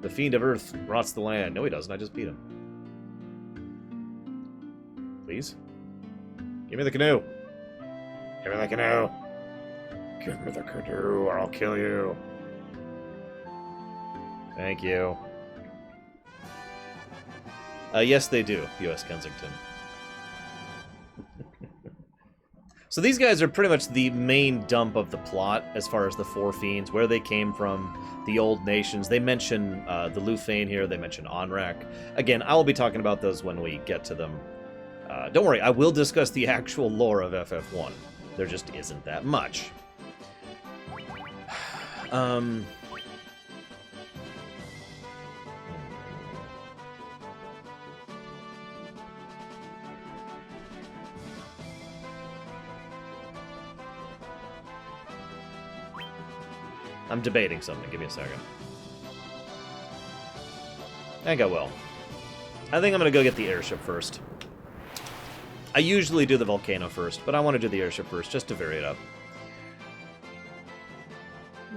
The Fiend of Earth rots the land. No, he doesn't. I just beat him. Please? Give me the canoe. Give me the canoe. Give me the canoe or I'll kill you. Thank you. Yes, they do, U.S. Kensington. So these guys are pretty much the main dump of the plot as far as the four fiends, where they came from, the old nations. They mention the Lufane here, they mention Onrak. Again, I will be talking about those when we get to them. Don't worry, I will discuss the actual lore of FF1. There just isn't that much. I'm debating something. Give me a second. I think I will. I think I'm going to go get the airship first. I usually do the volcano first, but I want to do the airship first, just to vary it up.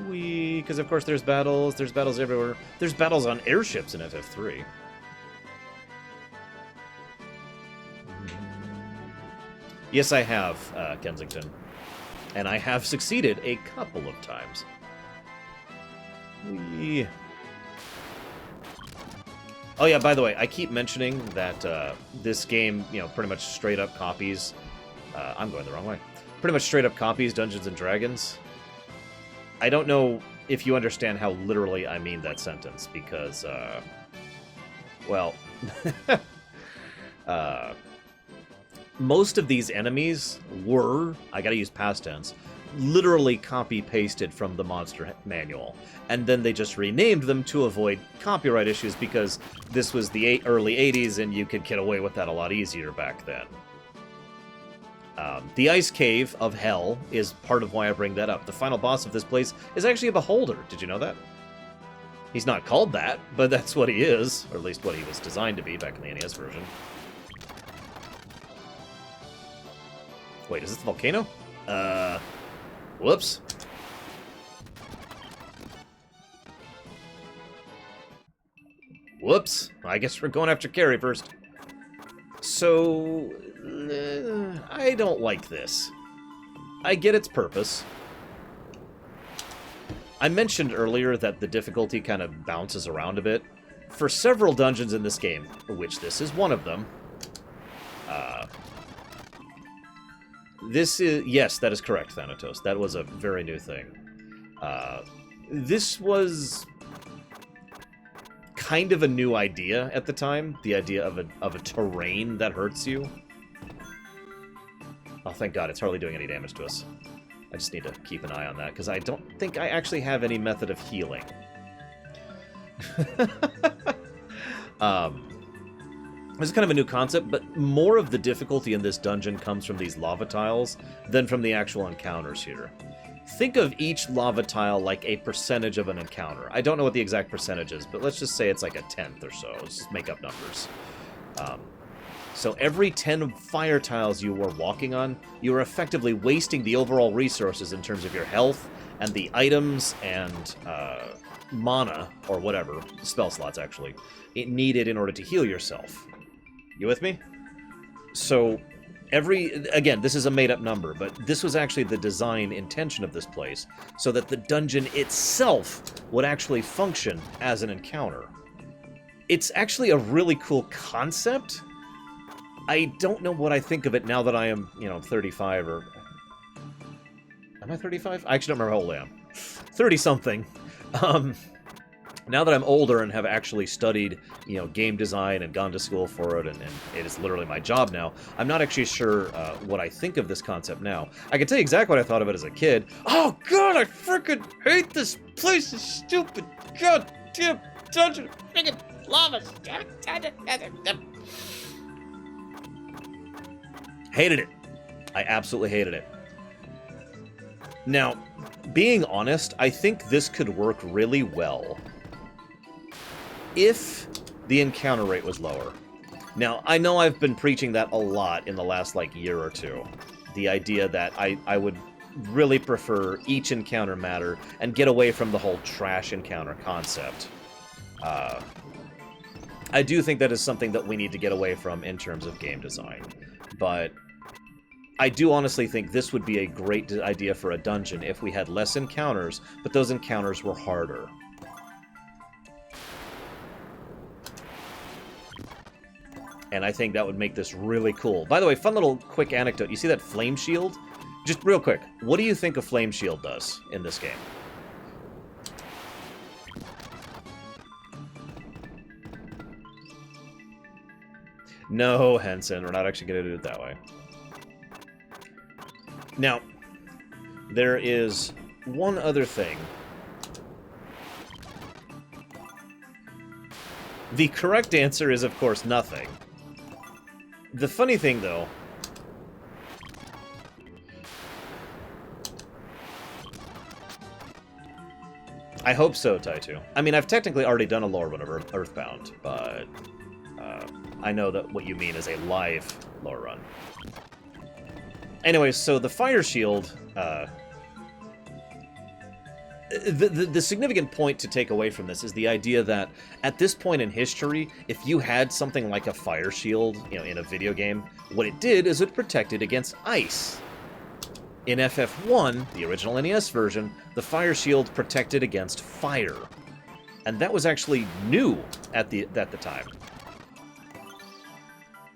Because of course there's battles everywhere. There's battles on airships in FF3. Yes, I have, Kensington. And I have succeeded a couple of times. Whee. Oh yeah, by the way, I keep mentioning that this game, you know, pretty much straight up copies... I'm going the wrong way. Pretty much straight up copies Dungeons & Dragons. I don't know if you understand how literally I mean that sentence, because, well... most of these enemies were, I gotta use past tense, literally copy-pasted from the Monster Manual. And then they just renamed them to avoid copyright issues, because this was the early 80s and you could get away with that a lot easier back then. The Ice Cave of Hell is part of why I bring that up. The final boss of this place is actually a beholder. Did you know that? He's not called that, but that's what he is, or at least what he was designed to be back in the NES version. Wait, is this the volcano? Whoops. Whoops. I guess we're going after Carrie first. So... I don't like this. I get its purpose. I mentioned earlier that the difficulty kind of bounces around a bit. For several dungeons in this game, which this is one of them, this is... Yes, that is correct, Thanatos. That was a very new thing. This was kind of a new idea at the time. The idea of a terrain that hurts you. Oh, thank God, it's hardly doing any damage to us. I just need to keep an eye on that, because I don't think I actually have any method of healing. This is kind of a new concept, but more of the difficulty in this dungeon comes from these lava tiles than from the actual encounters here. Think of each lava tile like a percentage of an encounter. I don't know what the exact percentage is, but let's just say it's like a tenth or so. Let's just make up numbers. So every 10 fire tiles you were walking on, you were effectively wasting the overall resources in terms of your health and the items and mana, or whatever, spell slots actually, it needed in order to heal yourself. You with me? So again, this is a made-up number, but this was actually the design intention of this place, so that the dungeon itself would actually function as an encounter. It's actually a really cool concept. I don't know what I think of it now that I am, 35 or... Am I 35? I actually don't remember how old I am. 30-something. Now that I'm older and have actually studied, game design and gone to school for it, and it is literally my job now, I'm not actually sure what I think of this concept now. I can tell you exactly what I thought of it as a kid. Oh, God, I freaking hate this place. This stupid, goddamn dungeon. Freaking lava. Hated it. I absolutely hated it. Now, being honest, I think this could work really well if the encounter rate was lower. Now, I know I've been preaching that a lot in the last, year or two. The idea that I would really prefer each encounter matter and get away from the whole trash encounter concept. I do think that is something that we need to get away from in terms of game design. But I do honestly think this would be a great idea for a dungeon if we had less encounters, but those encounters were harder. And I think that would make this really cool. By the way, fun little quick anecdote. You see that flame shield? Just real quick, what do you think a flame shield does in this game? No, Henson, we're not actually going to do it that way. Now, there is one other thing. The correct answer is, of course, nothing. The funny thing, though... I hope so, Taitu. I mean, I've technically already done a Lorerun of Earthbound, but... I know that what you mean is a live Lorerun. Anyways, so the fire shield... The significant point to take away from this is the idea that at this point in history, if you had something like a fire shield, in a video game, what it did is it protected against ice. In FF1, the original NES version, the fire shield protected against fire. And that was actually new at the time.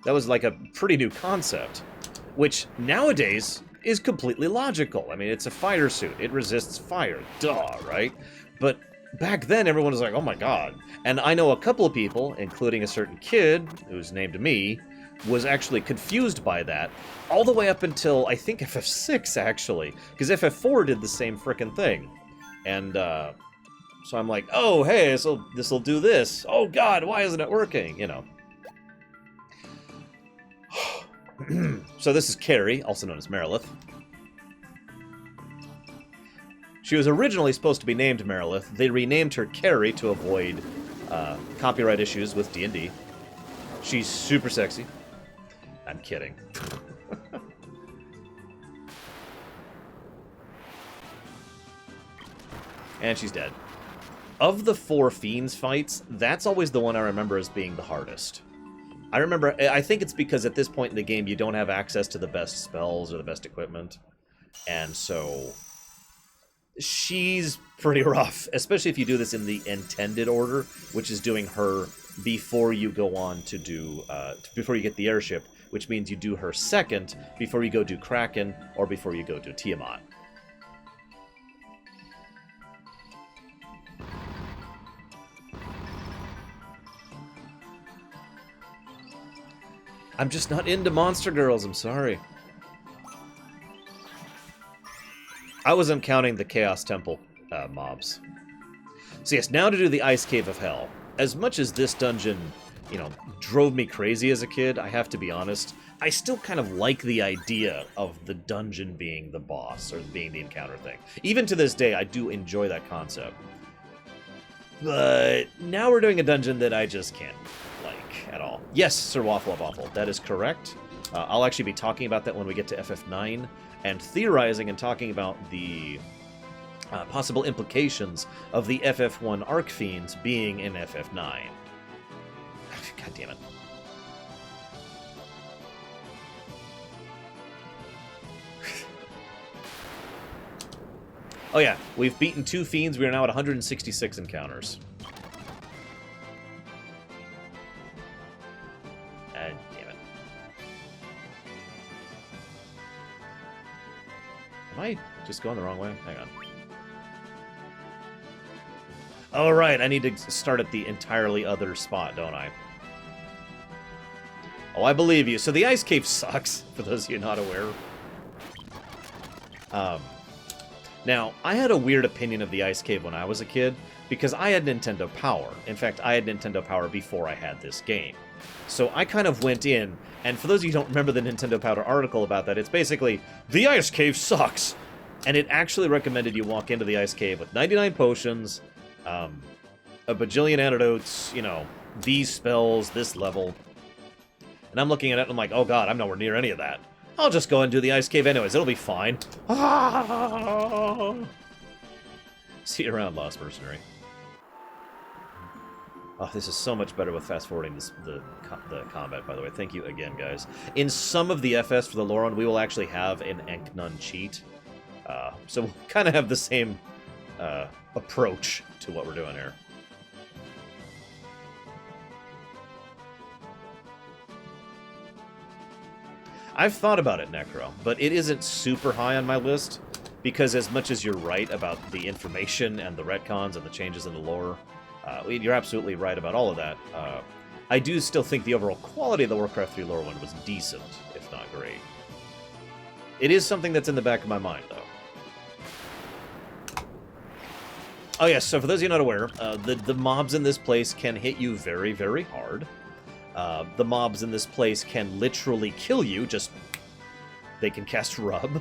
That was like a pretty new concept, which nowadays is completely logical. I mean, it's a fire suit. It resists fire. Duh, right? But back then, everyone was like, oh my god. And I know a couple of people, including a certain kid, who's named me, was actually confused by that, all the way up until, I think, FF6, actually. Because FF4 did the same frickin' thing. And, so I'm like, oh, hey, this'll do this. Oh god, why isn't it working? So this is Carrie, also known as Marilith. She was originally supposed to be named Marilith. They renamed her Carrie to avoid copyright issues with D&D. She's super sexy. I'm kidding. And she's dead. Of the 4 Fiends fights, that's always the one I remember as being the hardest. I think it's because at this point in the game you don't have access to the best spells or the best equipment. And so She's pretty rough, especially if you do this in the intended order, which is doing her before you go on to do, before you get the airship, which means you do her second before you go do Kraken or before you go do Tiamat. I'm just not into monster girls, I'm sorry. I wasn't counting the Chaos Temple mobs. So yes, now to do the Ice Cave of Hell. As much as this dungeon, you know, drove me crazy as a kid, I have to be honest, I still kind of like the idea of the dungeon being the boss, or being the encounter thing. Even to this day, I do enjoy that concept. But now we're doing a dungeon that I just can't like at all. Yes, Sir Waffle of Waffle, that is correct. I'll actually be talking about that when we get to FF9, and theorizing and talking about the possible implications of the FF1 Arc Fiends being in FF9. God damn it. Oh yeah, we've beaten 2 Fiends. We are now at 166 encounters. Damn it. Am I just going the wrong way? Hang on. Oh, right, I need to start at the entirely other spot, don't I? Oh, I believe you. So the Ice Cave sucks, for those of you not aware. Now, I had a weird opinion of the Ice Cave when I was a kid, because I had Nintendo Power. In fact, I had Nintendo Power before I had this game. So I kind of went in, and for those of you who don't remember the Nintendo Power article about that, it's basically, the Ice Cave sucks! And it actually recommended you walk into the Ice Cave with 99 potions, a bajillion antidotes, you know, these spells, this level. And I'm looking at it and I'm like, oh god, I'm nowhere near any of that. I'll just go and do the Ice Cave anyways, it'll be fine. See you around, Lost Mercenary. Oh, this is so much better with fast-forwarding the combat, by the way. Thank you again, guys. In some of the FS for the Lorerun, we will actually have an Enknun cheat. So we'll kind of have the same approach to what we're doing here. I've thought about it, Necro, but it isn't super high on my list, because as much as you're right about the information and the retcons and the changes in the lore, you're absolutely right about all of that. I do still think the overall quality of the Warcraft 3 lore one was decent, if not great. It is something that's in the back of my mind, though. Oh yes, so for those of you not aware, the mobs in this place can hit you very, very hard. The mobs in this place can literally kill you, just... they can cast Rub.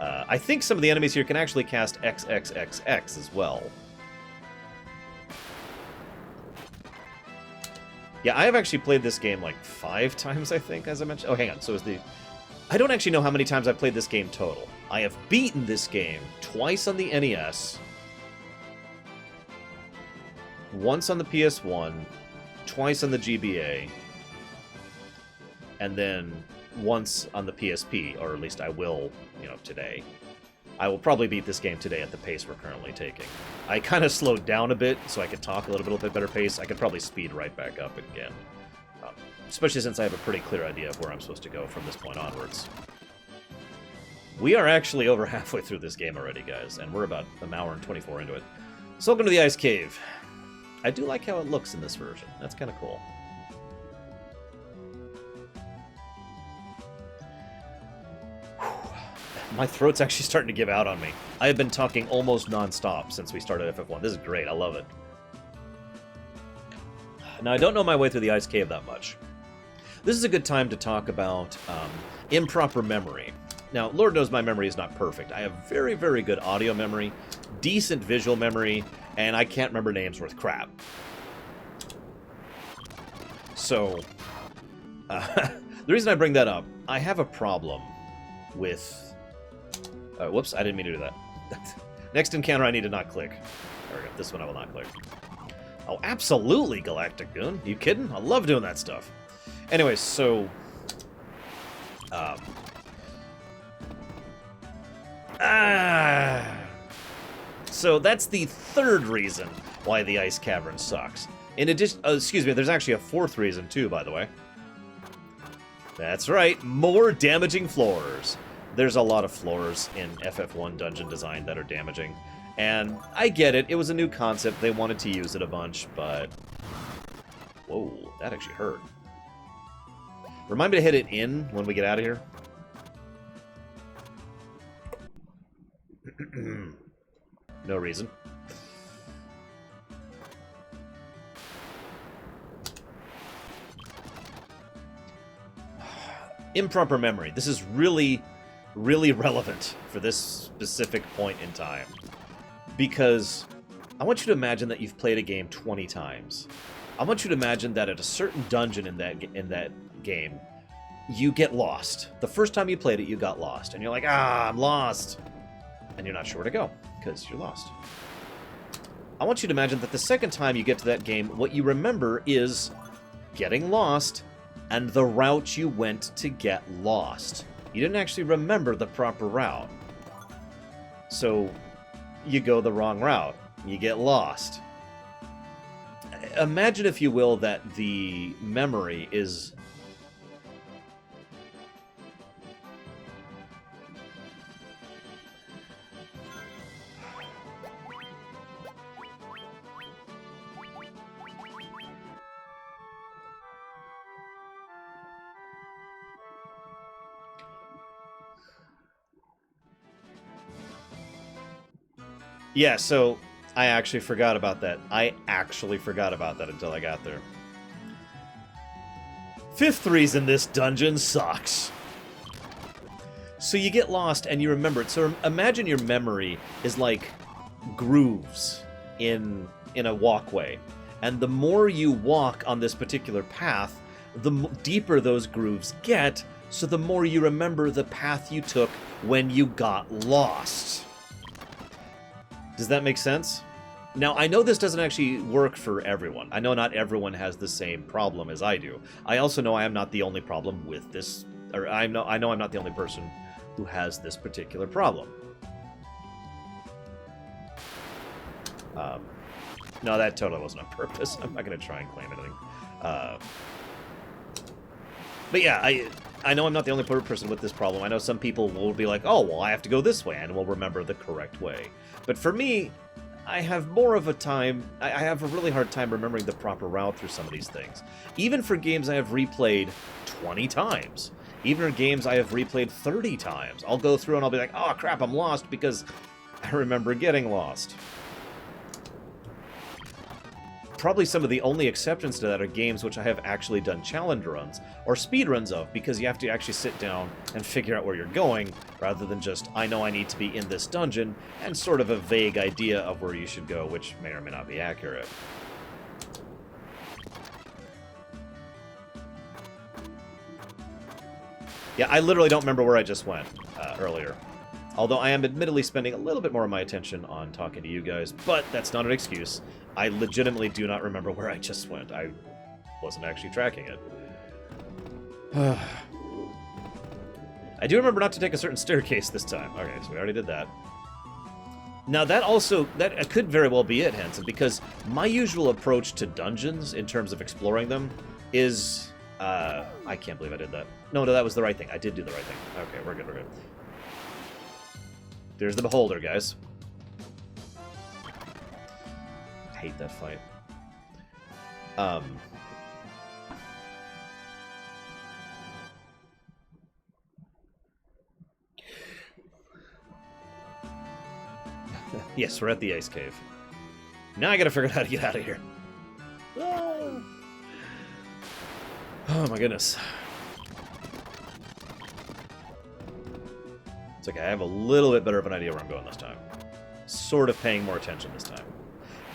I think some of the enemies here can actually cast XXXX as well. Yeah, I have actually played this game like 5 times, I think, as I mentioned. Oh, hang on, so is the... I don't actually know how many times I've played this game total. I have beaten this game twice on the NES, once on the PS1, twice on the GBA, and then once on the PSP, or at least I will, you know, today. I will probably beat this game today at the pace we're currently taking. I kind of slowed down a bit, so I could talk a little bit better pace. I could probably speed right back up again. Especially since I have a pretty clear idea of where I'm supposed to go from this point onwards. We are actually over halfway through this game already, guys, and we're about an hour and 24 into it. So welcome to the Ice Cave. I do like how it looks in this version. That's kind of cool. My throat's actually starting to give out on me. I have been talking almost non-stop since we started FF1. This is great. I love it. Now, I don't know my way through the Ice Cave that much. This is a good time to talk about improper memory. Now, Lord knows my memory is not perfect. I have very, very good audio memory, decent visual memory, and I can't remember names worth crap. So, the reason I bring that up, I have a problem with... whoops, I didn't mean to do that. Next encounter I need to not click. There we go, this one I will not click. Oh, absolutely, Galactic Goon. You kidding? I love doing that stuff. Anyways, so... So that's the third reason why the ice cavern sucks. In addition, excuse me, there's actually a fourth reason too, by the way. That's right, more damaging floors. There's a lot of floors in FF1 dungeon design that are damaging. And I get it, it was a new concept, they wanted to use it a bunch, but... Whoa, that actually hurt. Remind me to hit it in when we get out of here. No reason. Improper memory. This is really, really relevant for this specific point in time. Because I want you to imagine that you've played a game 20 times. I want you to imagine that at a certain dungeon in that game, you get lost. The first time you played it, you got lost. And you're like, I'm lost. And you're not sure where to go, because you're lost. I want you to imagine that the second time you get to that game, what you remember is getting lost and the route you went to get lost. You didn't actually remember the proper route. So you go the wrong route. You get lost. Imagine, if you will, that the memory is... Yeah, so I actually forgot about that. I actually forgot about that until I got there. Fifth reason this dungeon sucks. So you get lost and you remember it. So imagine your memory is like grooves in a walkway. And the more you walk on this particular path, the deeper those grooves get, so the more you remember the path you took when you got lost. Does that make sense? Now, I know this doesn't actually work for everyone. I know not everyone has the same problem as I do. I also know I am not the only problem with this, or I know I'm not the only person who has this particular problem. No, that totally wasn't on purpose. I'm not going to try and claim anything. But yeah, I know I'm not the only person with this problem. I know some people will be like, oh, well, I have to go this way, and will remember the correct way. But for me, I have more of a time... I have a really hard time remembering the proper route through some of these things. Even for games I have replayed 20 times. Even for games I have replayed 30 times. I'll go through and I'll be like, oh, crap, I'm lost because I remember getting lost. Probably some of the only exceptions to that are games which I have actually done challenge runs or speed runs of, because you have to actually sit down and figure out where you're going, rather than just, I know I need to be in this dungeon, and sort of a vague idea of where you should go, which may or may not be accurate. Yeah, I literally don't remember where I just went earlier. Although I am admittedly spending a little bit more of my attention on talking to you guys, but that's not an excuse. I legitimately do not remember where I just went. I wasn't actually tracking it. I do remember not to take a certain staircase this time. Okay, so we already did that. Now that could very well be it, Hanson, because my usual approach to dungeons in terms of exploring them is... I can't believe I did that. No, that was the right thing. I did do the right thing. Okay, we're good, we're good. There's the Beholder, guys. I hate that fight. Yes, we're at the ice cave. Now I gotta figure out how to get out of here. Oh, oh my goodness. It's okay, I have a little bit better of an idea where I'm going this time. Sort of paying more attention this time.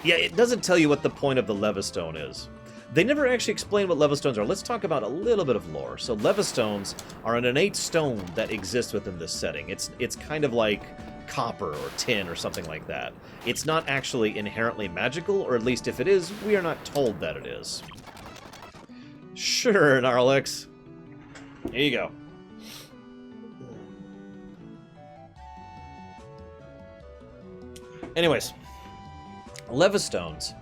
Yeah, it doesn't tell you what the point of the Levistone is. They never actually explain what Levistones are. Let's talk about a little bit of lore. So Levistones are an innate stone that exists within this setting. It's kind of like copper or tin or something like that. It's not actually inherently magical, or at least if it is, we are not told that it is. Sure, Gnarlex. Here you go. Anyways, Levistones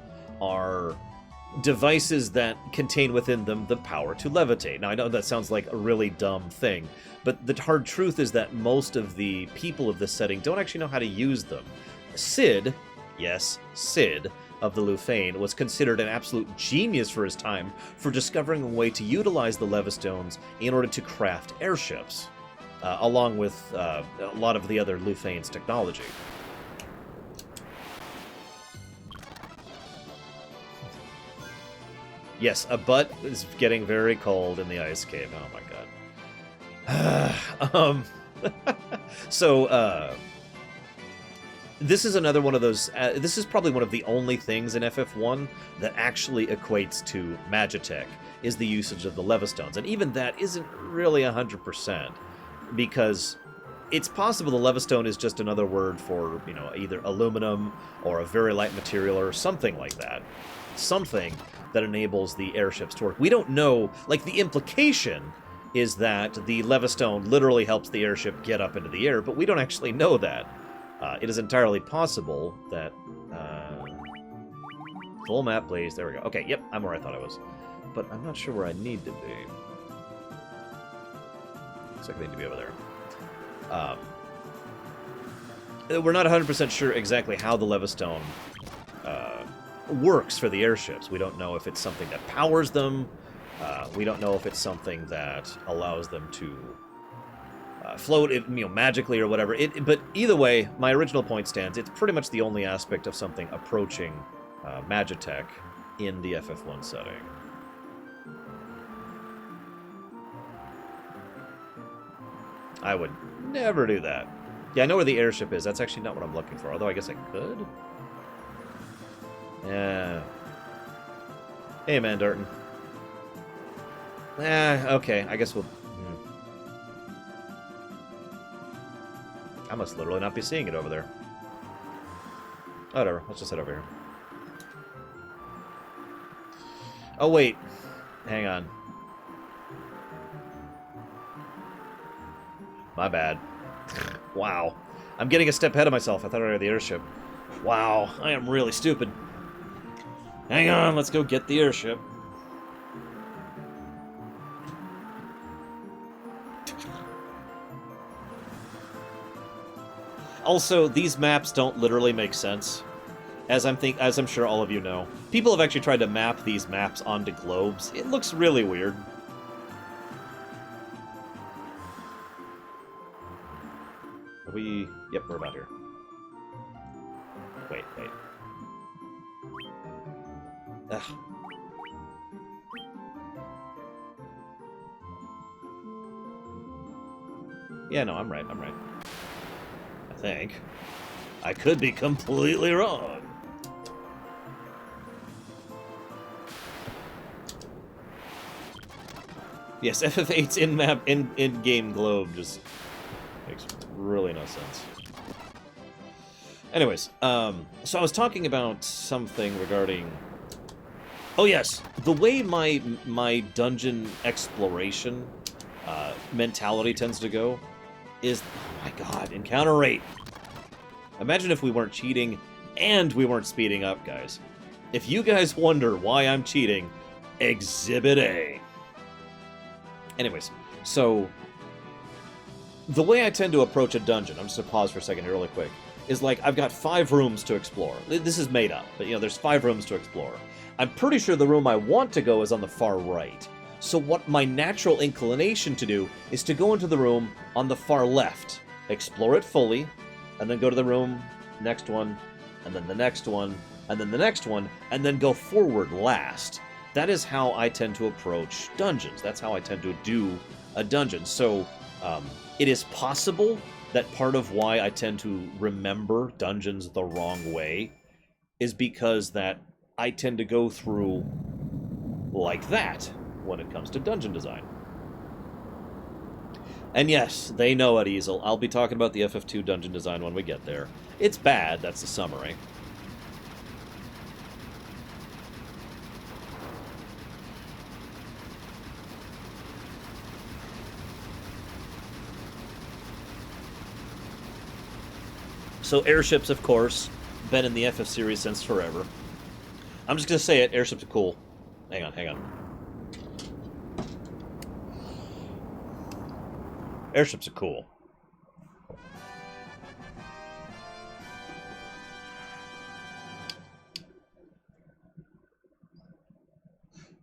are devices that contain within them the power to levitate. Now, I know that sounds like a really dumb thing, but the hard truth is that most of the people of this setting don't actually know how to use them. Sid, yes, Sid, of the Lufane, was considered an absolute genius for his time for discovering a way to utilize the Levistones in order to craft airships, along with a lot of the other Lufane's technology. Yes, a butt is getting very cold in the ice cave. Oh my god. So, this is another one of those... this is probably one of the only things in FF1 that actually equates to Magitech, is the usage of the Levistones. And even that isn't really 100%, because it's possible the Levistone is just another word for, you know, either aluminum or a very light material or something like that. Something that enables the airships to work. We don't know, like, the implication is that the Levistone literally helps the airship get up into the air, but we don't actually know that. It is entirely possible that... full map, please. There we go. Okay, yep, I'm where I thought I was. But I'm not sure where I need to be. Looks like I need to be over there. We're not 100% sure exactly how the Levistone works for the airships. We don't know if it's something that powers them. We don't know if it's something that allows them to float, you know, magically or whatever. But either way, my original point stands. It's pretty much the only aspect of something approaching Magitech in the FF1 setting. I would never do that. Yeah, I know where the airship is. That's actually not what I'm looking for, although I guess I could. Yeah. Hey, man, Darton. Okay, I guess we'll... I must literally not be seeing it over there. Whatever, let's just head over here. Oh, wait. Hang on. My bad. Wow. I'm getting a step ahead of myself. I thought I had the airship. Wow, I am really stupid. Hang on, let's go get the airship. Also, these maps don't literally make sense, as I'm sure all of you know. People have actually tried to map these maps onto globes. It looks really weird. Are we... Yep, we're about here. Wait. Ugh. Yeah, no, I'm right. I think. I could be completely wrong. Yes, FF8's in-map, in-game globe just makes really no sense. Anyways, so I was talking about something regarding... Oh yes, the way my dungeon exploration mentality tends to go is... Oh my god, encounter rate! Imagine if we weren't cheating and we weren't speeding up, guys. If you guys wonder why I'm cheating, Exhibit A. Anyways, so... The way I tend to approach a dungeon, I'm just going to pause for a second here really quick, is like, I've got 5 rooms to explore. This is made up, but, you know, there's 5 rooms to explore. I'm pretty sure the room I want to go is on the far right. So what my natural inclination to do is to go into the room on the far left, explore it fully, and then go to the room, next one, and then the next one, and then the next one, and then go forward last. That is how I tend to approach dungeons. That's how I tend to do a dungeon. So, it is possible that part of why I tend to remember dungeons the wrong way is because that I tend to go through like that when it comes to dungeon design. And yes, they know at Easel. I'll be talking about the FF2 dungeon design when we get there. It's bad, that's the summary. So airships, of course, Been in the FF series since forever. I'm just gonna say it, airships are cool. Hang on, hang on. Airships are cool.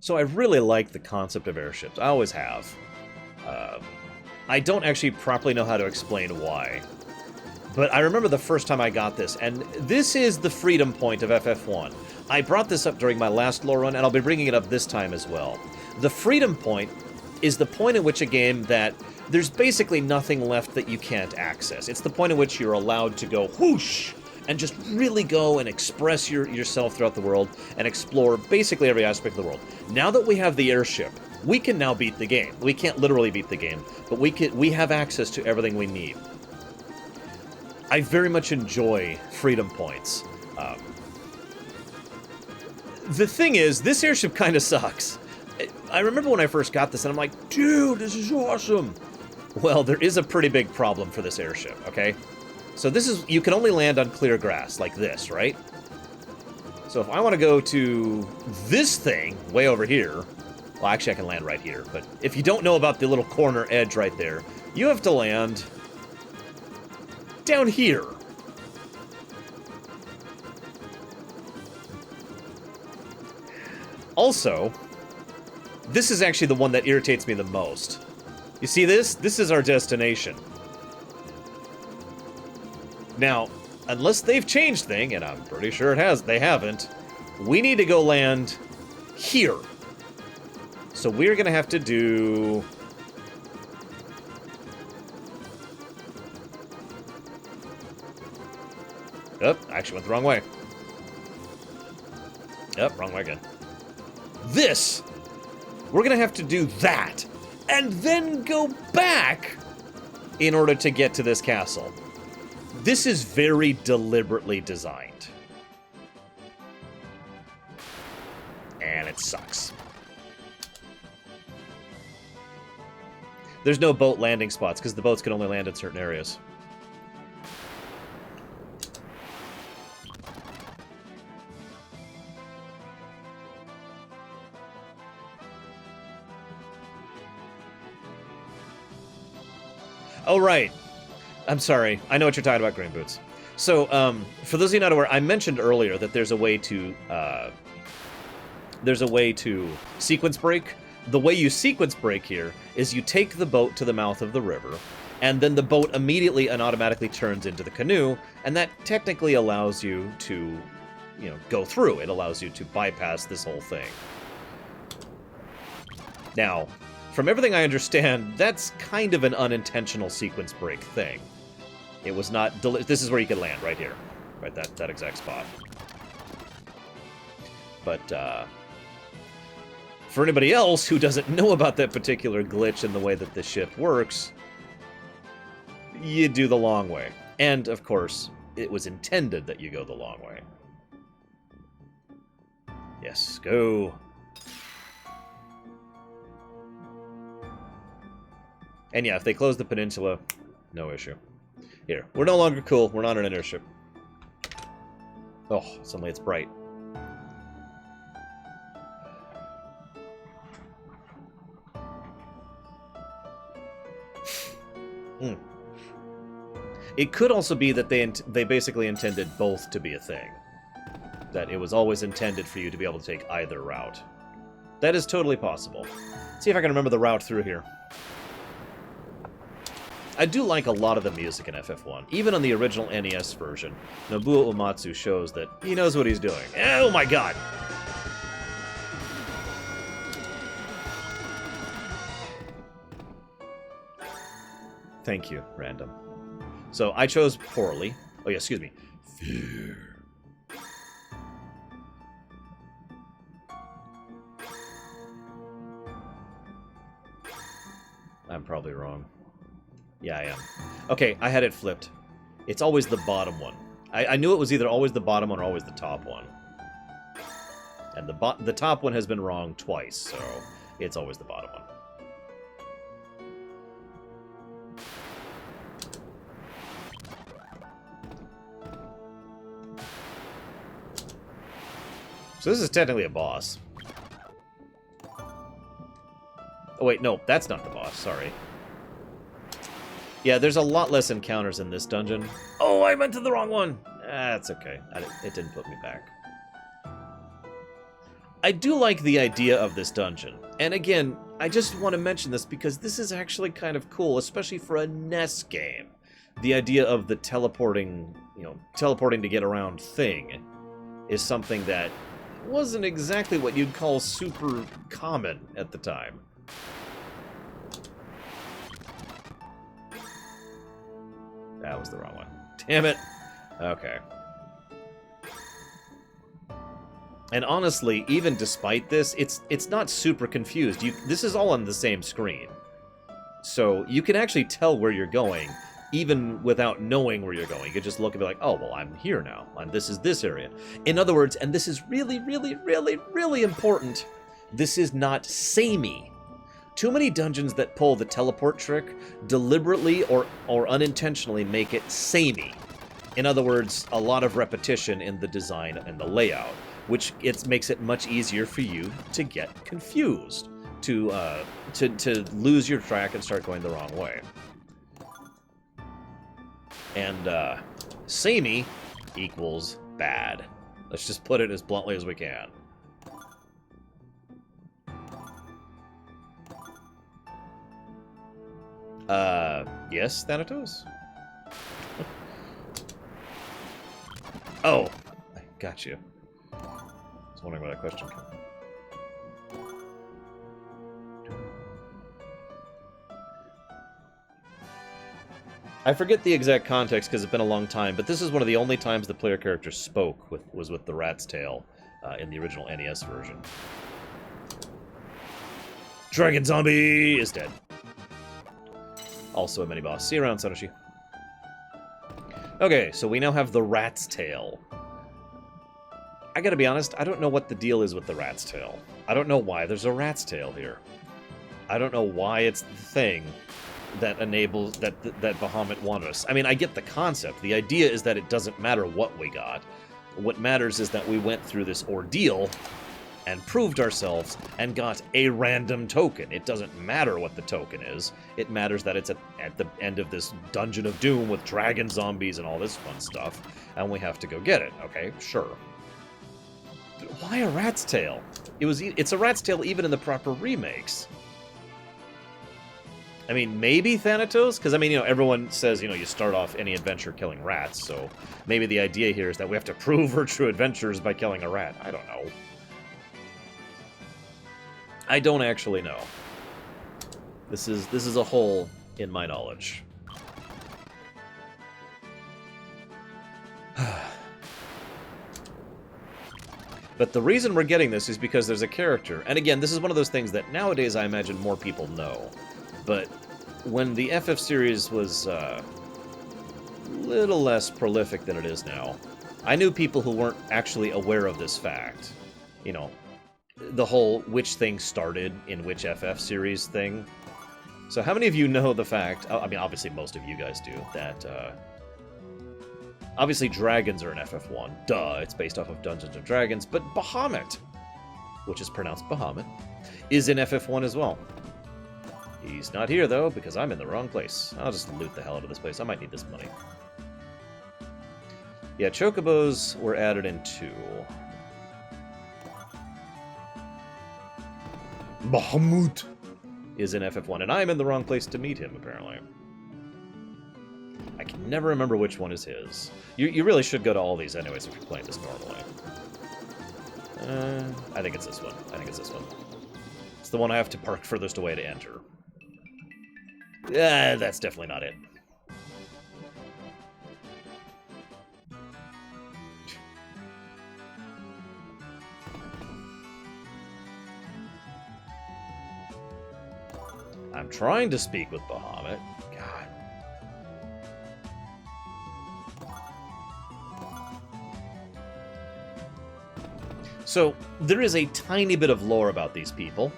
So I really like the concept of airships. I always have. I don't actually properly know how to explain why. But I remember the first time I got this, and this is the freedom point of FF1. I brought this up during my last Lorerun, and I'll be bringing it up this time as well. The freedom point is the point in which a game that there's basically nothing left that you can't access. It's the point in which you're allowed to go whoosh and just really go and express yourself throughout the world and explore basically every aspect of the world. Now that we have the airship, we can now beat the game. We can't literally beat the game, but we have access to everything we need. I very much enjoy freedom points. The thing is, this airship kind of sucks. I remember when I first got this, and I'm like, dude, this is awesome. Well, there is a pretty big problem for this airship, okay? So this is, you can only land on clear grass, like this, right? So if I want to go to this thing, way over here, well, actually I can land right here, but if you don't know about the little corner edge right there, you have to land down here. Also, this is actually the one that irritates me the most. You see this? This is our destination. Now, unless they've changed things, and I'm pretty sure they haven't, we need to go land here. So we're going to have to do... Oh, I actually went the wrong way. Yep, wrong way again. This! We're going to have to do that, and then go back in order to get to this castle. This is very deliberately designed. And it sucks. There's no boat landing spots, because the boats can only land in certain areas. Oh, right. I'm sorry. I know what you're talking about, Green Boots. So, for those of you not aware, I mentioned earlier that there's a way to sequence break. The way you sequence break here is you take the boat to the mouth of the river, and then the boat immediately and automatically turns into the canoe, and that technically allows you to, you know, go through. It allows you to bypass this whole thing. Now, from everything I understand, that's kind of an unintentional sequence break thing. It was not... This is where you can land, right here. Right, that exact spot. But, for anybody else who doesn't know about that particular glitch and the way that the ship works, you do the long way. And, of course, it was intended that you go the long way. Yes, go... And yeah, if they close the peninsula, no issue. Here, we're no longer cool. We're not on an airship. Oh, suddenly it's bright. It could also be that they basically intended both to be a thing. That it was always intended for you to be able to take either route. That is totally possible. Let's see if I can remember the route through here. I do like a lot of the music in FF1. Even on the original NES version, Nobuo Uematsu shows that he knows what he's doing. Oh my god! Thank you, random. So, I chose poorly. Oh yeah, excuse me. Fear. I'm probably wrong. Yeah, I am. Okay, I had it flipped. It's always the bottom one. I knew it was either always the bottom one or always the top one. And the top one has been wrong twice, so it's always the bottom one. So this is technically a boss. Oh wait, no, that's not the boss, sorry. Yeah, there's a lot less encounters in this dungeon. Oh, I went to the wrong one! That's okay. It didn't put me back. I do like the idea of this dungeon. And again, I just want to mention this because this is actually kind of cool, especially for a NES game. The idea of the teleporting, teleporting to get around thing is something that wasn't exactly what you'd call super common at the time. That was the wrong one. Damn it. Okay. And honestly, even despite this, it's not super confused. This is all on the same screen. So you can actually tell where you're going, even without knowing where you're going. You can just look and be like, oh, well, I'm here now. This is this area. In other words, and this is really, really, really, really important, this is not samey. Too many dungeons that pull the teleport trick deliberately or unintentionally make it samey. In other words, a lot of repetition in the design and the layout, which makes it much easier for you to get confused, to lose your track and start going the wrong way. And samey equals bad. Let's just put it as bluntly as we can. Yes, Thanatos? Oh, I got you. I was wondering where that question came from. I forget the exact context because it's been a long time, but this is one of the only times the player character spoke was with the rat's tail in the original NES version. Dragon Zombie is dead. Also a mini-boss. See you around, Satoshi. Okay, so we now have the rat's tail. I gotta be honest, I don't know what the deal is with the rat's tail. I don't know why there's a rat's tail here. I don't know why it's the thing that enables that Bahamut wanted us. I mean, I get the concept. The idea is that it doesn't matter what we got. What matters is that we went through this ordeal and proved ourselves and got a random token. It doesn't matter what the token is. It matters that it's at the end of this Dungeon of Doom with dragon zombies and all this fun stuff, and we have to go get it. Okay, sure. But why a rat's tail? It's a rat's tail even in the proper remakes. I mean, maybe Thanatos? Because, I mean, everyone says, you start off any adventure killing rats, so maybe the idea here is that we have to prove our true adventures by killing a rat. I don't know. I don't actually know. This is a hole in my knowledge. But the reason we're getting this is because there's a character. And again, this is one of those things that nowadays I imagine more people know. But when the FF series was a little less prolific than it is now, I knew people who weren't actually aware of this fact. The whole which thing started in which FF series thing. So how many of you know the fact, I mean, obviously most of you guys do, that, obviously dragons are in FF1. Duh, it's based off of Dungeons & Dragons, but Bahamut, which is pronounced Bahamut, is in FF1 as well. He's not here, though, because I'm in the wrong place. I'll just loot the hell out of this place. I might need this money. Yeah, chocobos were added in 2. Bahamut is in FF1, and I'm in the wrong place to meet him, apparently. I can never remember which one is his. You really should go to all these anyways if you're playing this normally. I think it's this one. It's the one I have to park furthest away to enter. That's definitely not it. I'm trying to speak with Bahamut. God. So, there is a tiny bit of lore about these people.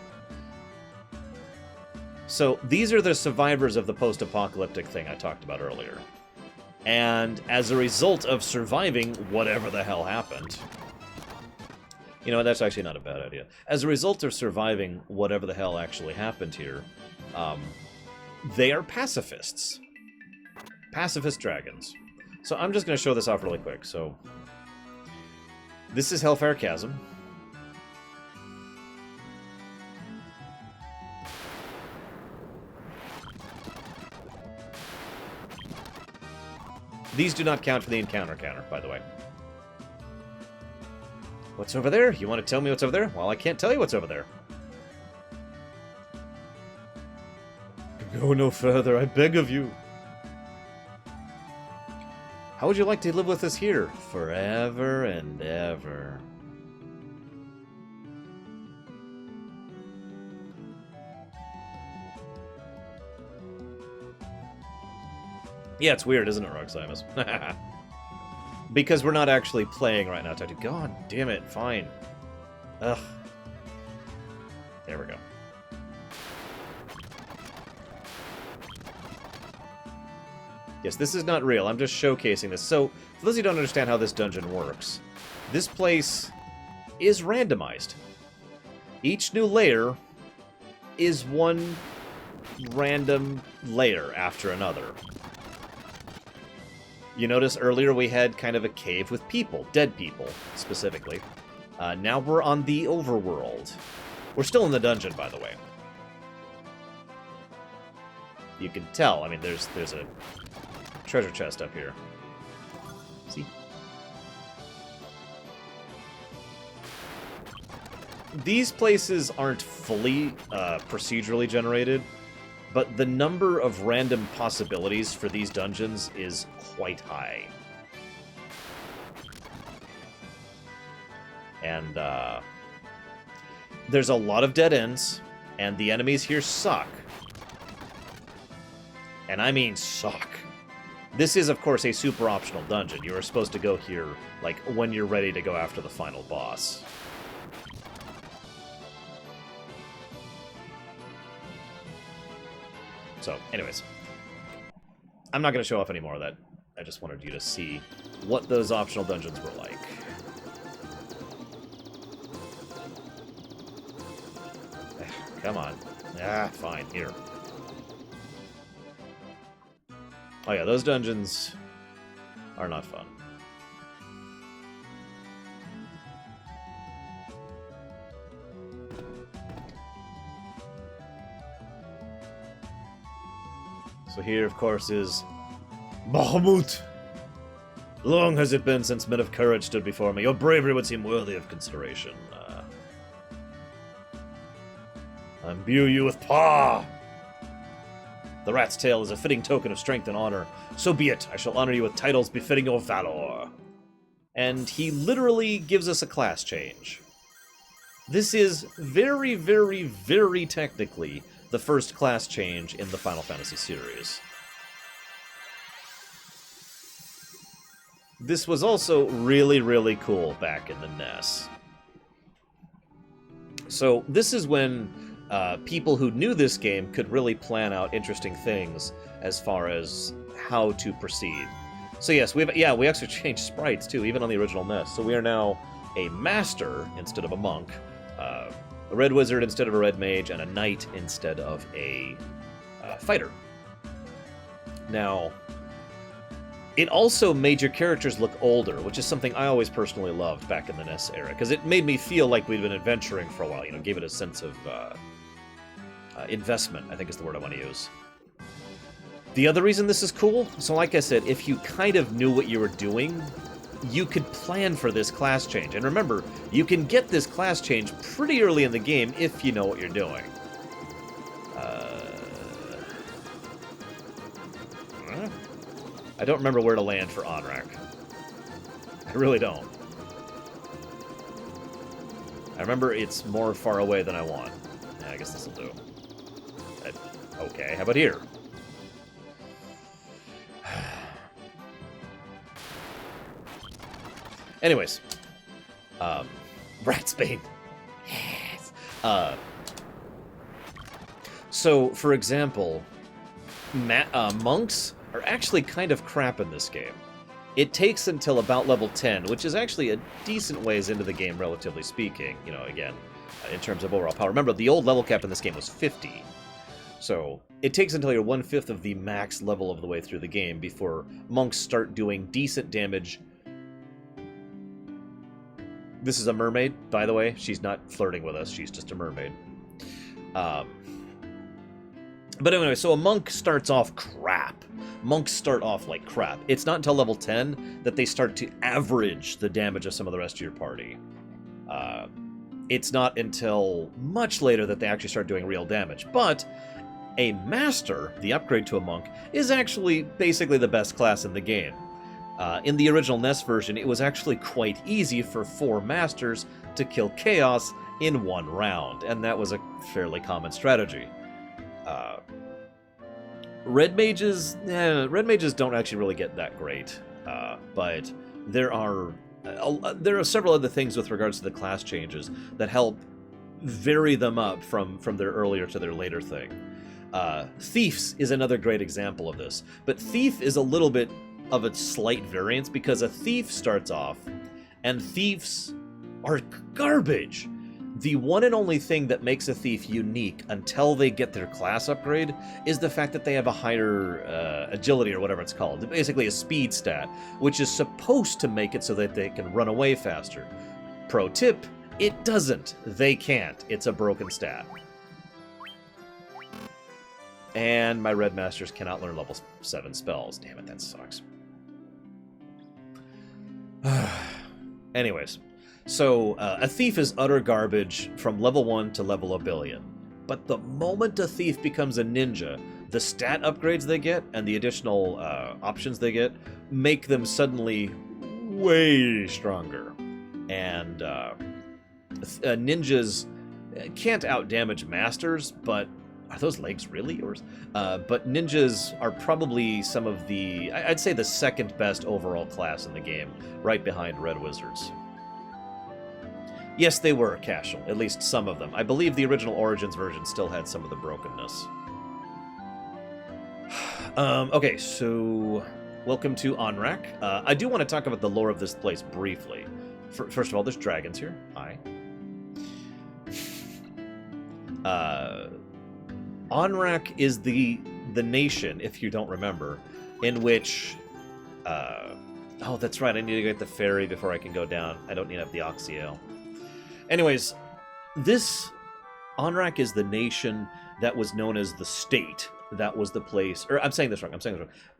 So, these are the survivors of the post-apocalyptic thing I talked about earlier. And as a result of surviving whatever the hell happened, You know, that's actually not a bad idea. As a result of surviving whatever the hell actually happened here, they are pacifists. Pacifist dragons. So I'm just going to show this off really quick. So this is Hellfire Chasm. These do not count for the encounter counter, by the way. What's over there? You want to tell me what's over there? Well, I can't tell you what's over there. Go no further, I beg of you. How would you like to live with us here? Forever and ever. Yeah, it's weird, isn't it, Roxymus? Because we're not actually playing right now, Tattoo. God damn it, fine. Ugh. There we go. Yes, this is not real. I'm just showcasing this. So, for those who don't understand how this dungeon works, this place is randomized. Each new layer is one random layer after another. You notice earlier we had kind of a cave with people, dead people, specifically. Now we're on the overworld. We're still in the dungeon, by the way. You can tell, I mean, there's a treasure chest up here. See? These places aren't fully procedurally generated, but the number of random possibilities for these dungeons is quite high. And there's a lot of dead ends, and the enemies here suck. And I mean suck. This is, of course, a super optional dungeon. You are supposed to go here, like, when you're ready to go after the final boss. So, anyways. I'm not going to show off any more of that. I just wanted you to see what those optional dungeons were like. Come on. Ah, fine. Here. Oh yeah, those dungeons are not fun. So here, of course, is Bahamut. Long has it been since men of courage stood before me. Your bravery would seem worthy of consideration. I imbue you with paw. The rat's tail is a fitting token of strength and honor. So be it. I shall honor you with titles befitting your valor. And he literally gives us a class change. This is very, very, very technically the first class change in the Final Fantasy series. This was also really, really cool back in the NES. So this is when people who knew this game could really plan out interesting things as far as how to proceed. So yes, we actually changed sprites too, even on the original NES. So we are now a master instead of a monk, a red wizard instead of a red mage, and a knight instead of a fighter. Now, it also made your characters look older, which is something I always personally loved back in the NES era, because it made me feel like we'd been adventuring for a while, gave it a sense of investment, I think is the word I want to use. The other reason this is cool, so like I said, if you kind of knew what you were doing, you could plan for this class change. And remember, you can get this class change pretty early in the game if you know what you're doing. I don't remember where to land for Onrak. I really don't. I remember it's more far away than I want. Yeah, I guess this'll do. Okay, how about here? Anyways. Ratsbane. Yes. So, for example, monks are actually kind of crap in this game. It takes until about level 10, which is actually a decent ways into the game, relatively speaking, you know, again, in terms of overall power. Remember, the old level cap in this game was 50. So it takes until you're 1/5 of the max level of the way through the game before monks start doing decent damage. This is a mermaid, by the way. She's not flirting with us. She's just a mermaid. But anyway, so a monk starts off crap. Monks start off like crap. It's not until level 10 that they start to average the damage of some of the rest of your party. It's not until much later that they actually start doing real damage. But a master, the upgrade to a monk, is actually basically the best class in the game. In the original NES version, it was actually quite easy for 4 masters to kill Chaos in 1 round, and that was a fairly common strategy. Red mages don't actually really get that great, but there are several other things with regards to the class changes that help vary them up from their earlier to their later thing. Thieves is another great example of this, but Thief is a little bit of a slight variance because a thief starts off, and thieves are garbage. The one and only thing that makes a thief unique until they get their class upgrade is the fact that they have a higher agility or whatever it's called. Basically a speed stat, which is supposed to make it so that they can run away faster. Pro tip, it doesn't. They can't. It's a broken stat. And my red masters cannot learn level 7 spells. Damn it, that sucks. Anyways. So, a thief is utter garbage from level 1 to level a billion. But the moment a thief becomes a ninja, the stat upgrades they get and the additional options they get make them way stronger. And ninjas can't outdamage masters, but are those legs really yours? But ninjas are probably some of the, I'd say the second best overall class in the game, right behind red wizards. Yes, they were casual, at least some of them. I believe the original Origins version still had some of the brokenness. Okay, so welcome to Onrak. I do want to talk about the lore of this place briefly. First of all, there's dragons here. Hi. Onrak is the nation, if you don't remember, in which... oh, that's right, I need to get the ferry before I can go down. I don't need to have the Oxyale. Anyways, this Onrak is the nation that was known as the state. That was the place, or I'm saying this wrong.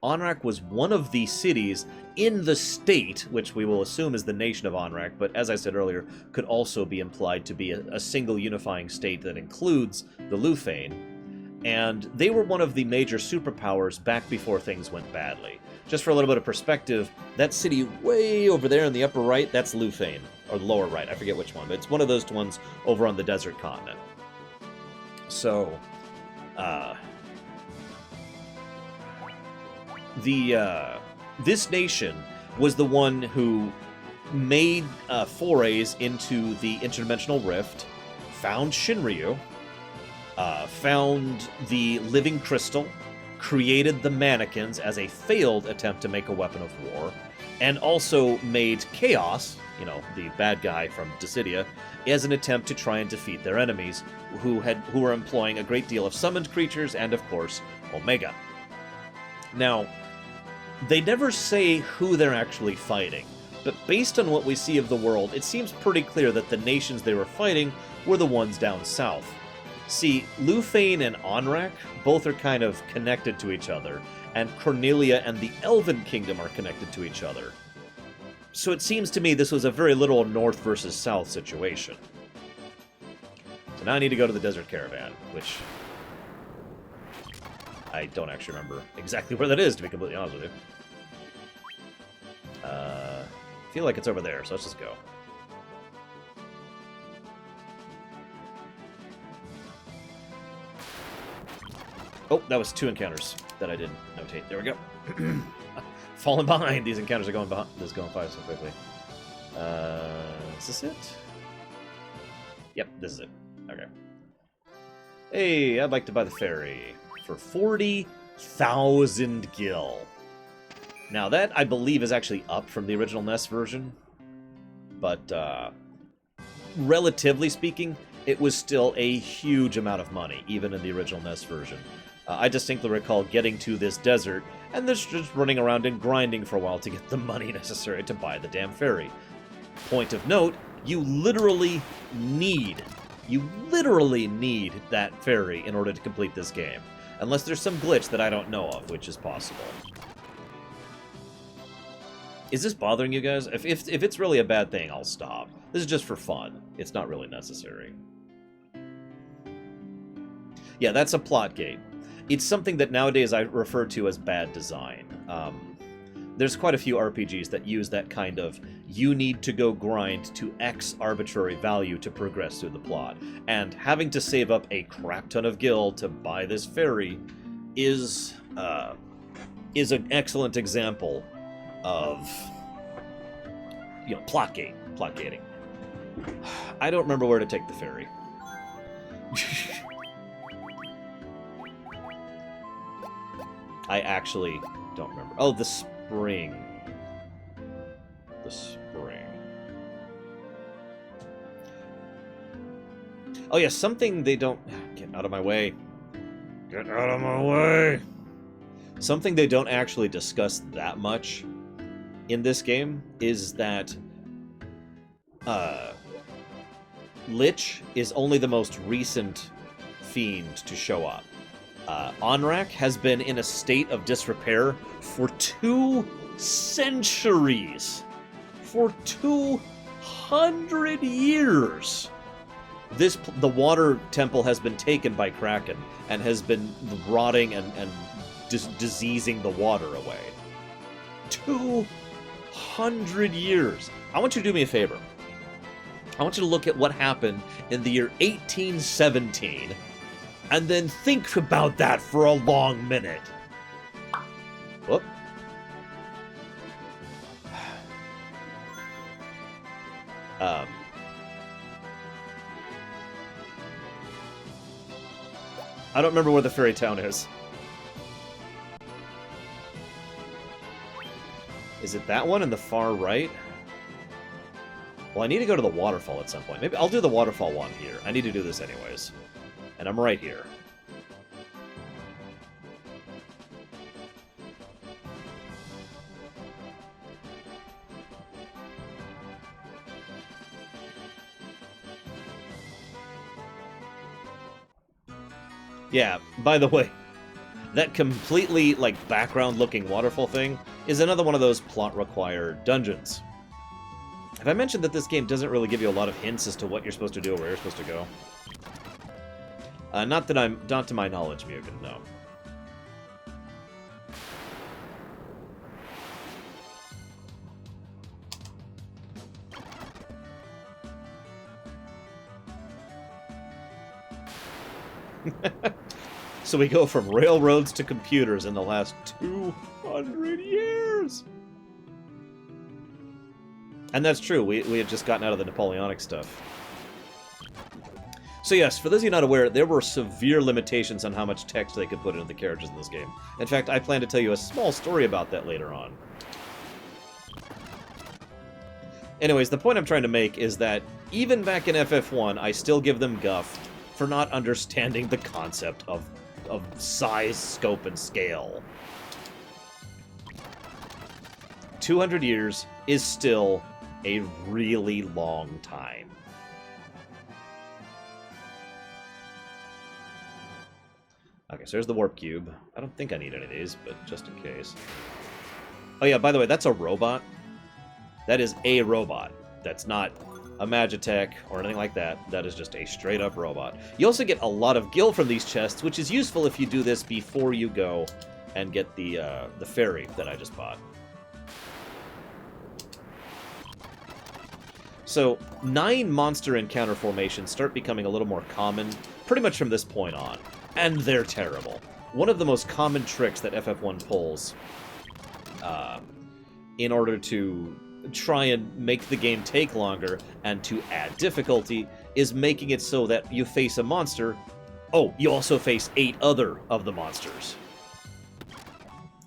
Onrak was one of the cities in the state, which we will assume is the nation of Onrak, but as I said earlier, could also be implied to be a single unifying state that includes the Lufane. And they were one of the major superpowers back before things went badly. Just for a little bit of perspective, that city way over there in the upper right, that's Lufane. Or the lower right, I forget which one, but it's one of those ones over on the desert continent. So, this nation was the one who made forays into the interdimensional rift, found Shinryu, found the living crystal, created the mannequins as a failed attempt to make a weapon of war, and also made Chaos, you know, the bad guy from Dissidia, as an attempt to try and defeat their enemies, who were employing a great deal of summoned creatures and, of course, Omega. Now, they never say who they're actually fighting, but based on what we see of the world, it seems pretty clear that the nations they were fighting were the ones down south. See, Lufane and Onrak both are kind of connected to each other, and Cornelia and the Elven Kingdom are connected to each other. So it seems to me this was a very literal north versus south situation. So now I need to go to the Desert Caravan, which I don't actually remember exactly where that is, to be completely honest with you. I feel like it's over there, so let's just go. Oh, that was 2 encounters that I didn't notate. There we go. Falling behind. These encounters are going behind. This is going by so quickly. Is this it? Yep, this is it. Okay. Hey, I'd like to buy the ferry for 40,000 gil. Now that, I believe, is actually up from the original NES version. But, relatively speaking, it was still a huge amount of money, even in the original NES version. I distinctly recall getting to this desert, and just running around and grinding for a while to get the money necessary to buy the damn ferry. Point of note, you literally need that ferry in order to complete this game. Unless there's some glitch that I don't know of, which is possible. Is this bothering you guys? If it's really a bad thing, I'll stop. This is just for fun. It's not really necessary. Yeah, that's a plot gate. It's something that nowadays I refer to as bad design. There's quite a few RPGs that use that kind of, you need to go grind to X arbitrary value to progress through the plot. And having to save up a crap ton of gil to buy this ferry is an excellent example of, plot gating. I don't remember where to take the ferry. I actually don't remember. Oh, the spring. The spring. Oh, yeah, something they don't... Get out of my way. Get out of my way! Something they don't actually discuss that much in this game is that Lich is only the most recent fiend to show up. Onrak has been in a state of disrepair for 2 centuries. For 200 years. The water temple has been taken by Kraken and has been rotting and diseasing the water away. 200 years. I want you to do me a favor. I want you to look at what happened in the year 1817 and then think about that for a long minute. Whoop. I don't remember where the fairy town is. Is it that one in the far right? Well, I need to go to the waterfall at some point. Maybe I'll do the waterfall one here. I need to do this anyways. And I'm right here. Yeah, by the way, that completely, background-looking waterfall thing is another one of those plot-required dungeons. Have I mentioned that this game doesn't really give you a lot of hints as to what you're supposed to do or where you're supposed to go? Not to my knowledge, Mugen, no. So we go from railroads to computers in the last 200 years! And that's true, we had just gotten out of the Napoleonic stuff. So yes, for those of you not aware, there were severe limitations on how much text they could put into the characters in this game. In fact, I plan to tell you a small story about that later on. Anyways, the point I'm trying to make is that even back in FF1, I still give them guff for not understanding the concept of size, scope, and scale. 200 years is still a really long time. Okay, so there's the warp cube. I don't think I need any of these, but just in case. Oh yeah, by the way, that's a robot. That is a robot. That's not a Magitech or anything like that. That is just a straight-up robot. You also get a lot of gil from these chests, which is useful if you do this before you go and get the ferry that I just bought. So, 9 monster encounter formations start becoming a little more common pretty much from this point on. And they're terrible. One of the most common tricks that FF1 pulls in order to try and make the game take longer and to add difficulty is making it so that you face a monster. Oh, you also face 8 other of the monsters.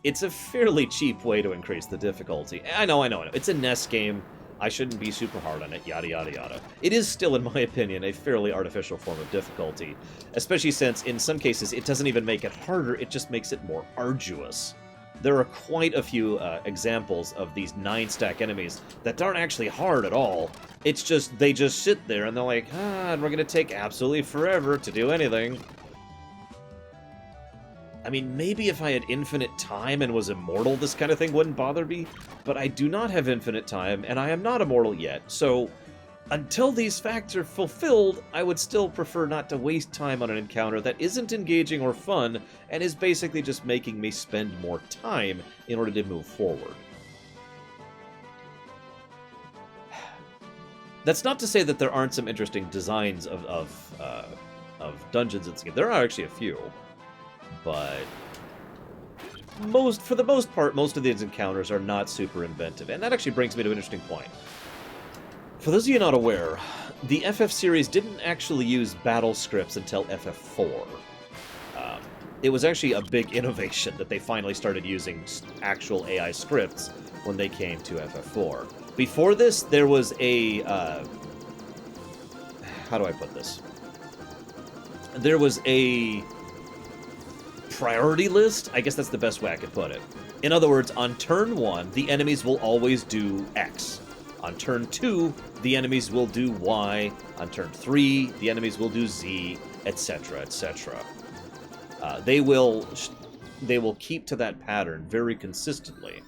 it's a fairly cheap way to increase the difficulty. I know. It's a NES game. I shouldn't be super hard on it, yada yada yada. It is still, in my opinion, a fairly artificial form of difficulty, especially since, in some cases, it doesn't even make it harder, it just makes it more arduous. There are quite a few examples of these 9-stack enemies that aren't actually hard at all. It's just, they just sit there and they're like, and we're gonna take absolutely forever to do anything. I mean, maybe if I had infinite time and was immortal, this kind of thing wouldn't bother me, but I do not have infinite time, and I am not immortal yet, so until these facts are fulfilled, I would still prefer not to waste time on an encounter that isn't engaging or fun, and is basically just making me spend more time in order to move forward. That's not to say that there aren't some interesting designs of dungeons in this game. There are actually a few. But for the most part, most of these encounters are not super inventive. And that actually brings me to an interesting point. For those of you not aware, the FF series didn't actually use battle scripts until FF4. It was actually a big innovation that they finally started using actual AI scripts when they came to FF4. Before this, there was a... how do I put this? There was a priority list? I guess that's the best way I could put it. In other words, on turn 1, the enemies will always do X. On turn 2, the enemies will do Y. On turn 3, the enemies will do Z, etc., etc. They will keep to that pattern very consistently.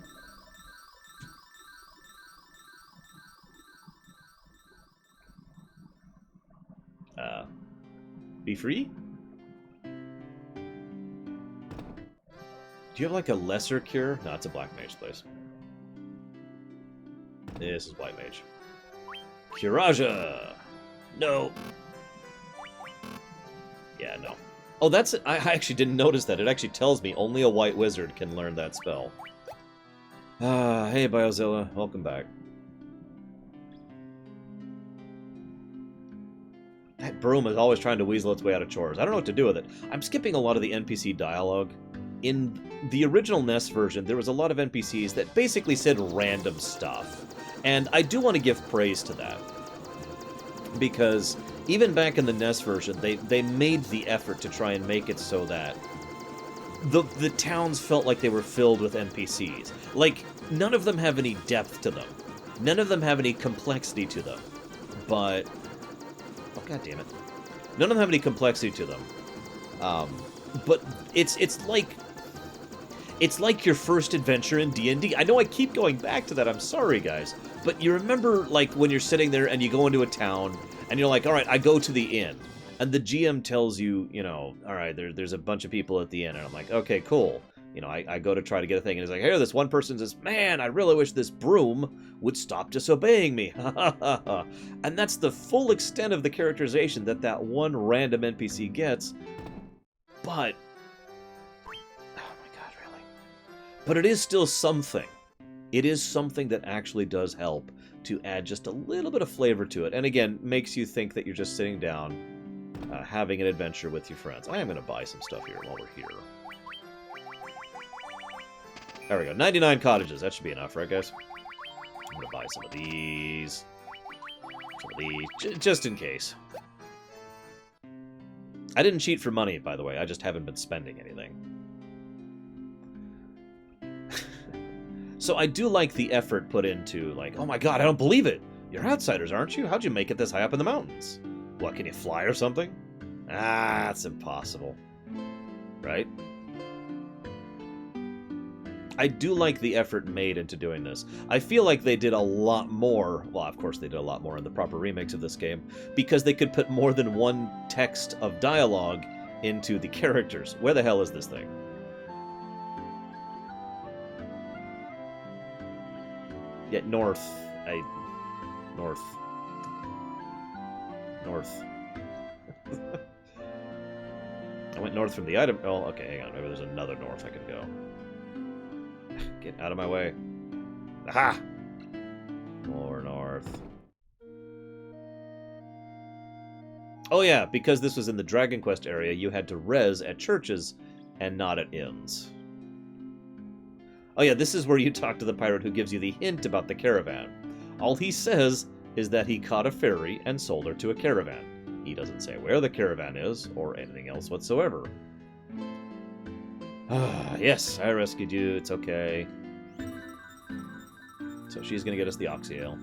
Be free? Do you have, like, a lesser cure? No, it's a black mage place. This is white mage. Curaja! No. Yeah, no. Oh, that's... I actually didn't notice that. It actually tells me only a white wizard can learn that spell. Hey, Biozilla. Welcome back. That broom is always trying to weasel its way out of chores. I don't know what to do with it. I'm skipping a lot of the NPC dialogue. In the original NES version, there was a lot of NPCs that basically said random stuff. And I do want to give praise to that. Because even back in the NES version, they made the effort to try and make it so that the towns felt like they were filled with NPCs. Like, none of them have any depth to them. None of them have any complexity to them. But... oh, God damn it. None of them have any complexity to them. But it's like... it's like your first adventure in D&D. I know I keep going back to that, I'm sorry, guys. But you remember, like, when you're sitting there and you go into a town, and you're like, alright, I go to the inn. And the GM tells you, you know, alright, there's a bunch of people at the inn. And I'm like, okay, cool. You know, I go to try to get a thing, and he's like, hey, this one person says, man, I really wish this broom would stop disobeying me. And that's the full extent of the characterization that one random NPC gets. But... but it is still something. It is something that actually does help to add just a little bit of flavor to it. And again, makes you think that you're just sitting down, having an adventure with your friends. I am going to buy some stuff here while we're here. There we go. 99 cottages. That should be enough, right, guys? I'm going to buy some of these. Some of these. Just in case. I didn't cheat for money, by the way. I just haven't been spending anything. So I do like the effort put into, like, oh my god, I don't believe it! You're outsiders, aren't you? How'd you make it this high up in the mountains? What, can you fly or something? Ah, that's impossible. Right? I do like the effort made into doing this. I feel like they did a lot more, well, of course they did a lot more in the proper remakes of this game, because they could put more than one text of dialogue into the characters. Where the hell is this thing? Yet north. North. I went north from the item. Oh, okay, hang on. Maybe there's another north I can go. Get out of my way. Aha! More north. Oh yeah, because this was in the Dragon Quest area, you had to res at churches and not at inns. Oh yeah, this is where you talk to the pirate who gives you the hint about the caravan. All he says is that he caught a ferry and sold her to a caravan. He doesn't say where the caravan is, or anything else whatsoever. Ah, yes, I rescued you, it's okay. So she's gonna get us the Oxy Ale.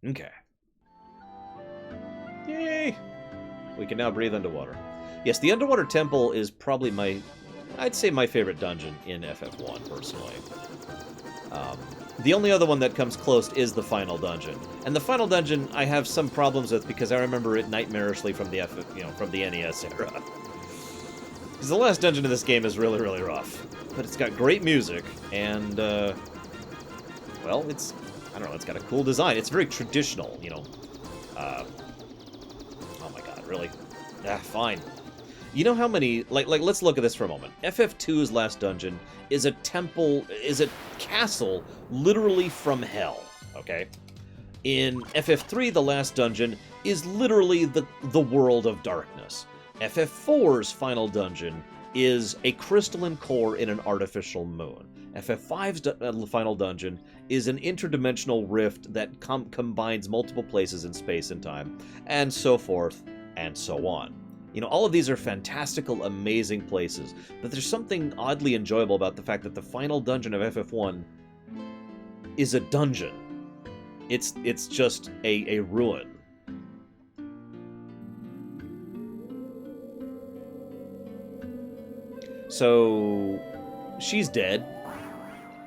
Okay. Yay! We can now breathe underwater. Yes, the underwater temple is probably I'd say my favorite dungeon in FF1, personally. The only other one that comes close is the final dungeon. And the final dungeon I have some problems with because I remember it nightmarishly from the from the NES era. Because the last dungeon in this game is really, really rough. But it's got great music, and, well, I don't know, it's got a cool design. It's very traditional, oh my god, really? Ah, fine. You know how many, like, let's look at this for a moment. FF2's last dungeon is a castle literally from hell, okay? In FF3, the last dungeon is literally the world of darkness. FF4's final dungeon is a crystalline core in an artificial moon. FF5's final dungeon is an interdimensional rift that combines multiple places in space and time, and so forth and so on. All of these are fantastical, amazing places, but there's something oddly enjoyable about the fact that the final dungeon of FF1 is a dungeon. It's just a ruin. So, she's dead.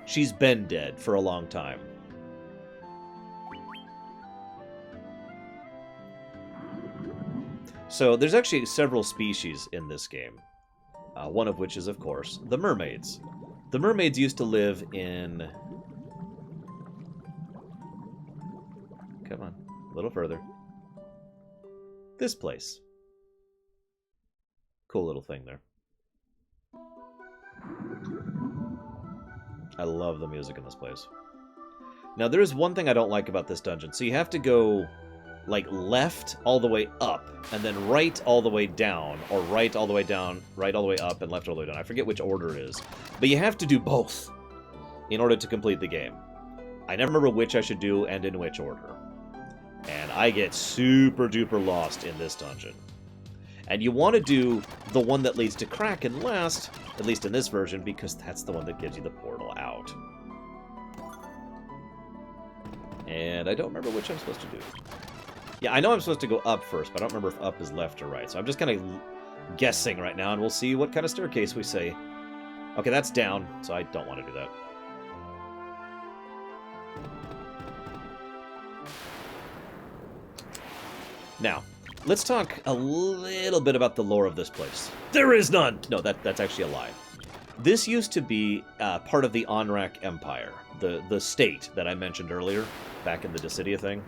She's been dead for a long time. So, there's actually several species in this game. One of which is, of course, the mermaids. The mermaids used to live in... Come on, a little further. This place. Cool little thing there. I love the music in this place. Now, there is one thing I don't like about this dungeon. So you have to go, like, left all the way up, and then right all the way down, or right all the way down, right all the way up, and left all the way down. I forget which order it is. But you have to do both in order to complete the game. I never remember which I should do and in which order. And I get super duper lost in this dungeon. And you want to do the one that leads to Kraken last, at least in this version, because that's the one that gives you the portal out. And I don't remember which I'm supposed to do. Yeah, I know I'm supposed to go up first, but I don't remember if up is left or right. So I'm just kind of guessing right now, and we'll see what kind of staircase we say. Okay, that's down, so I don't want to do that. Now, let's talk a little bit about the lore of this place. There is none! No, that's actually a lie. This used to be part of the Onrak Empire, the state that I mentioned earlier, back in the Dissidia thing.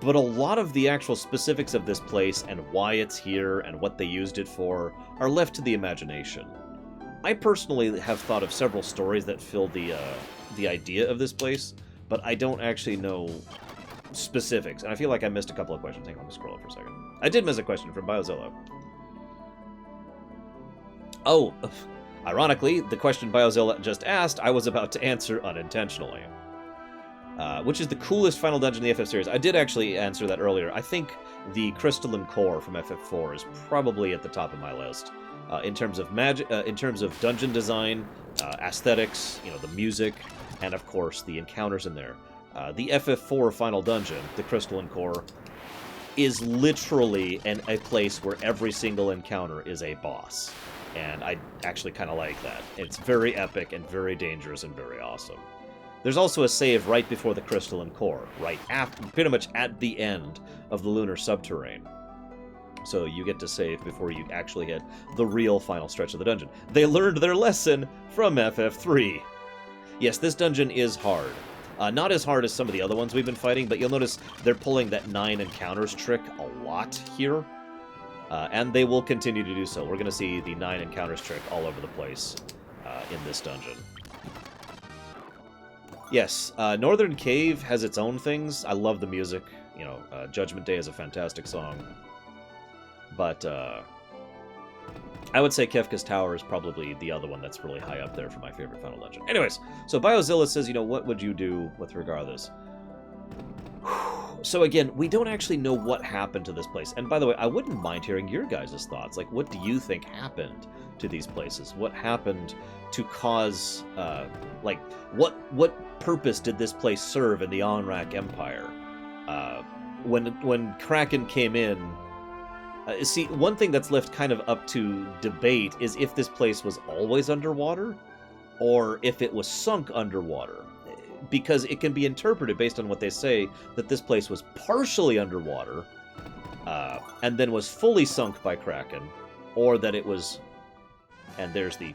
But a lot of the actual specifics of this place and why it's here and what they used it for are left to the imagination. I personally have thought of several stories that fill the idea of this place, but I don't actually know specifics, and I feel like I missed a couple of questions. Hang on, let me scroll up for a second. I did miss a question from Biozilla. Oh, ironically, the question Biozilla just asked, I was about to answer unintentionally. Which is the coolest final dungeon in the FF series? I did actually answer that earlier. I think the Crystalline Core from FF4 is probably at the top of my list. In terms of in terms of dungeon design, aesthetics, the music, and of course the encounters in there. The FF4 final dungeon, the Crystalline Core, is literally a place where every single encounter is a boss. And I actually kind of like that. It's very epic and very dangerous and very awesome. There's also a save right before the Crystalline Core, right after, pretty much at the end of the Lunar Subterrane. So you get to save before you actually hit the real final stretch of the dungeon. They learned their lesson from FF3. Yes, this dungeon is hard. Not as hard as some of the other ones we've been fighting, but you'll notice they're pulling that 9 encounters trick a lot here. And they will continue to do so. We're going to see the 9 encounters trick all over the place in this dungeon. Yes, Northern Cave has its own things. I love the music. You know, Judgment Day is a fantastic song. But I would say Kefka's Tower is probably the other one that's really high up there for my favorite Final Dungeon. Anyways, so Biozilla says, you know, what would you do with regard to this? So again, we don't actually know what happened to this place. And by the way, I wouldn't mind hearing your guys' thoughts. Like, what do you think happened to these places? What happened to cause, like, what purpose did this place serve in the Onrak Empire? When Kraken came in, see, one thing that's left kind of up to debate is if this place was always underwater, or if it was sunk underwater. Because it can be interpreted based on what they say that this place was partially underwater and then was fully sunk by Kraken, or that it was, and there's the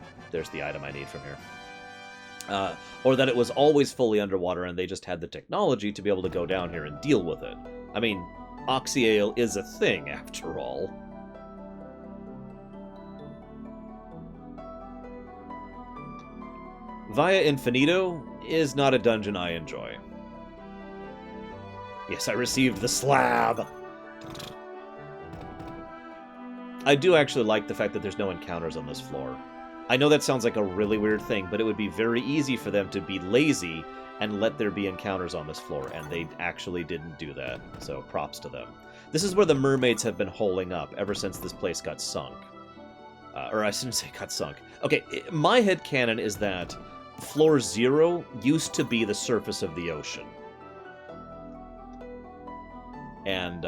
item I need from here, or that it was always fully underwater and they just had the technology to be able to go down here and deal with it. I mean, Oxyale is a thing after all. Via Infinito is not a dungeon I enjoy. Yes, I received the slab! I do actually like the fact that there's no encounters on this floor. I know that sounds like a really weird thing, but it would be very easy for them to be lazy and let there be encounters on this floor, and they actually didn't do that, so props to them. This is where the mermaids have been holing up ever since this place got sunk. Or I shouldn't say got sunk. Okay, my headcanon is that Floor 0 used to be the surface of the ocean. And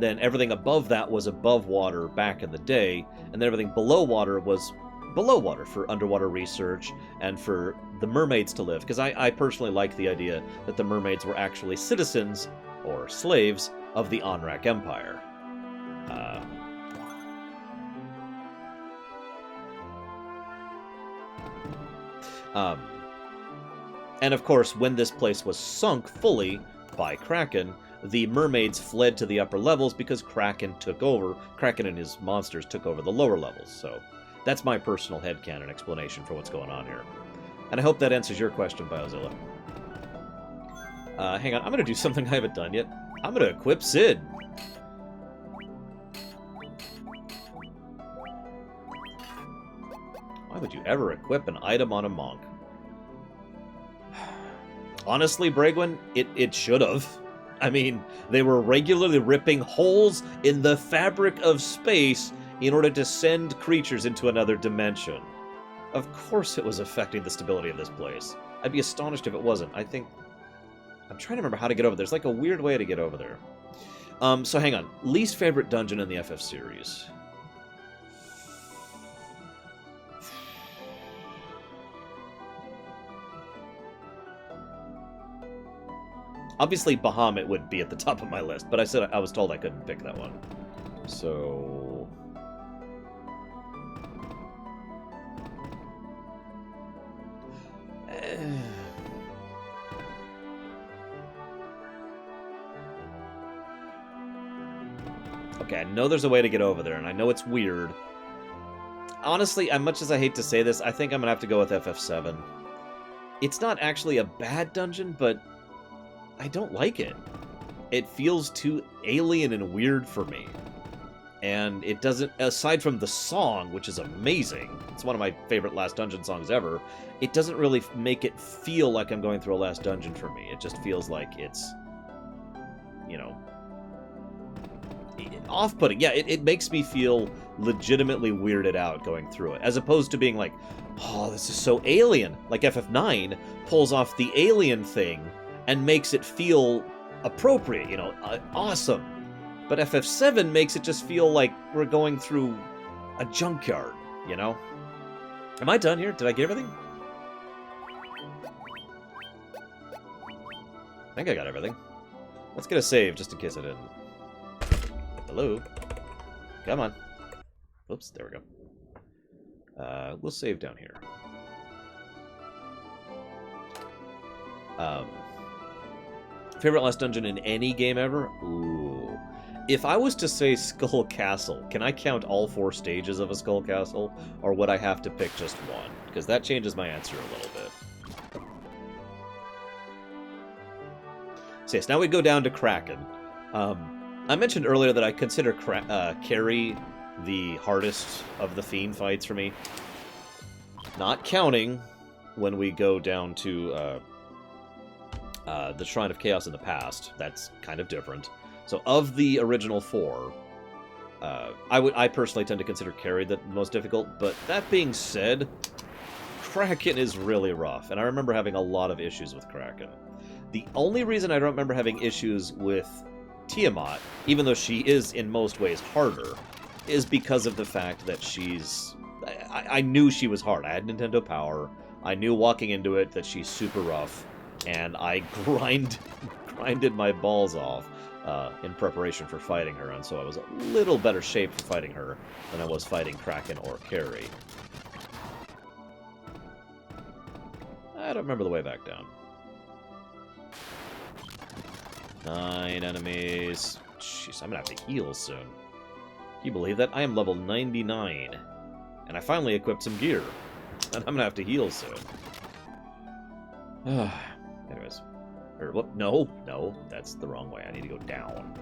then everything above that was above water back in the day, and then everything below water was below water for underwater research and for the mermaids to live. Because I personally like the idea that the mermaids were actually citizens, or slaves, of the Onrak Empire. And of course, when this place was sunk fully by Kraken, the mermaids fled to the upper levels because Kraken took over. Kraken and his monsters took over the lower levels. So that's my personal headcanon explanation for what's going on here. And I hope that answers your question, Biozilla. Hang on, I'm going to do something I haven't done yet. I'm going to equip Sid. Why would you ever equip an item on a monk? Honestly, Bregwin, it should have. I mean, they were regularly ripping holes in the fabric of space in order to send creatures into another dimension. Of course it was affecting the stability of this place. I'd be astonished if it wasn't. I'm trying to remember how to get over there. There's like a weird way to get over there. So hang on. Least favorite dungeon in the FF series. Obviously, Bahamut would be at the top of my list, but I was told I couldn't pick that one. So... Okay, I know there's a way to get over there, and I know it's weird. Honestly, as much as I hate to say this, I think I'm going to have to go with FF7. It's not actually a bad dungeon, but I don't like it. It feels too alien and weird for me. And it doesn't, aside from the song, which is amazing, it's one of my favorite Last Dungeon songs ever, it doesn't really make it feel like I'm going through a Last Dungeon for me. It just feels like it's, you know, off-putting. Yeah, it makes me feel legitimately weirded out going through it, as opposed to being like, oh, this is so alien. Like FF9 pulls off the alien thing and makes it feel appropriate, you know, awesome. But FF7 makes it just feel like we're going through a junkyard, you know? Am I done here? Did I get everything? I think I got everything. Let's get a save, just in case I didn't. Hello? Come on. Oops, there we go. We'll save down here. Favorite Last Dungeon in any game ever? Ooh. If I was to say Skull Castle, can I count all 4 stages of a Skull Castle, or would I have to pick just one? Because that changes my answer a little bit. So yes, now we go down to Kraken. I mentioned earlier that I consider Carry the hardest of the Fiend fights for me. Not counting when we go down to the Shrine of Chaos in the past. That's kind of different. So of the original 4, I personally tend to consider Carry the most difficult, but that being said, Kraken is really rough, and I remember having a lot of issues with Kraken. The only reason I don't remember having issues with Tiamat, even though she is in most ways harder, is because of the fact that she's... I knew she was hard. I had Nintendo Power. I knew walking into it that she's super rough, and I grinded my balls off in preparation for fighting her, and so I was a little better shape for fighting her than I was fighting Kraken or Carry. I don't remember the way back down. 9 enemies. Jeez, I'm gonna have to heal soon. Can you believe that? I am level 99. And I finally equipped some gear. And I'm gonna have to heal soon. Anyways. Or, whoop, no, that's the wrong way. I need to go down.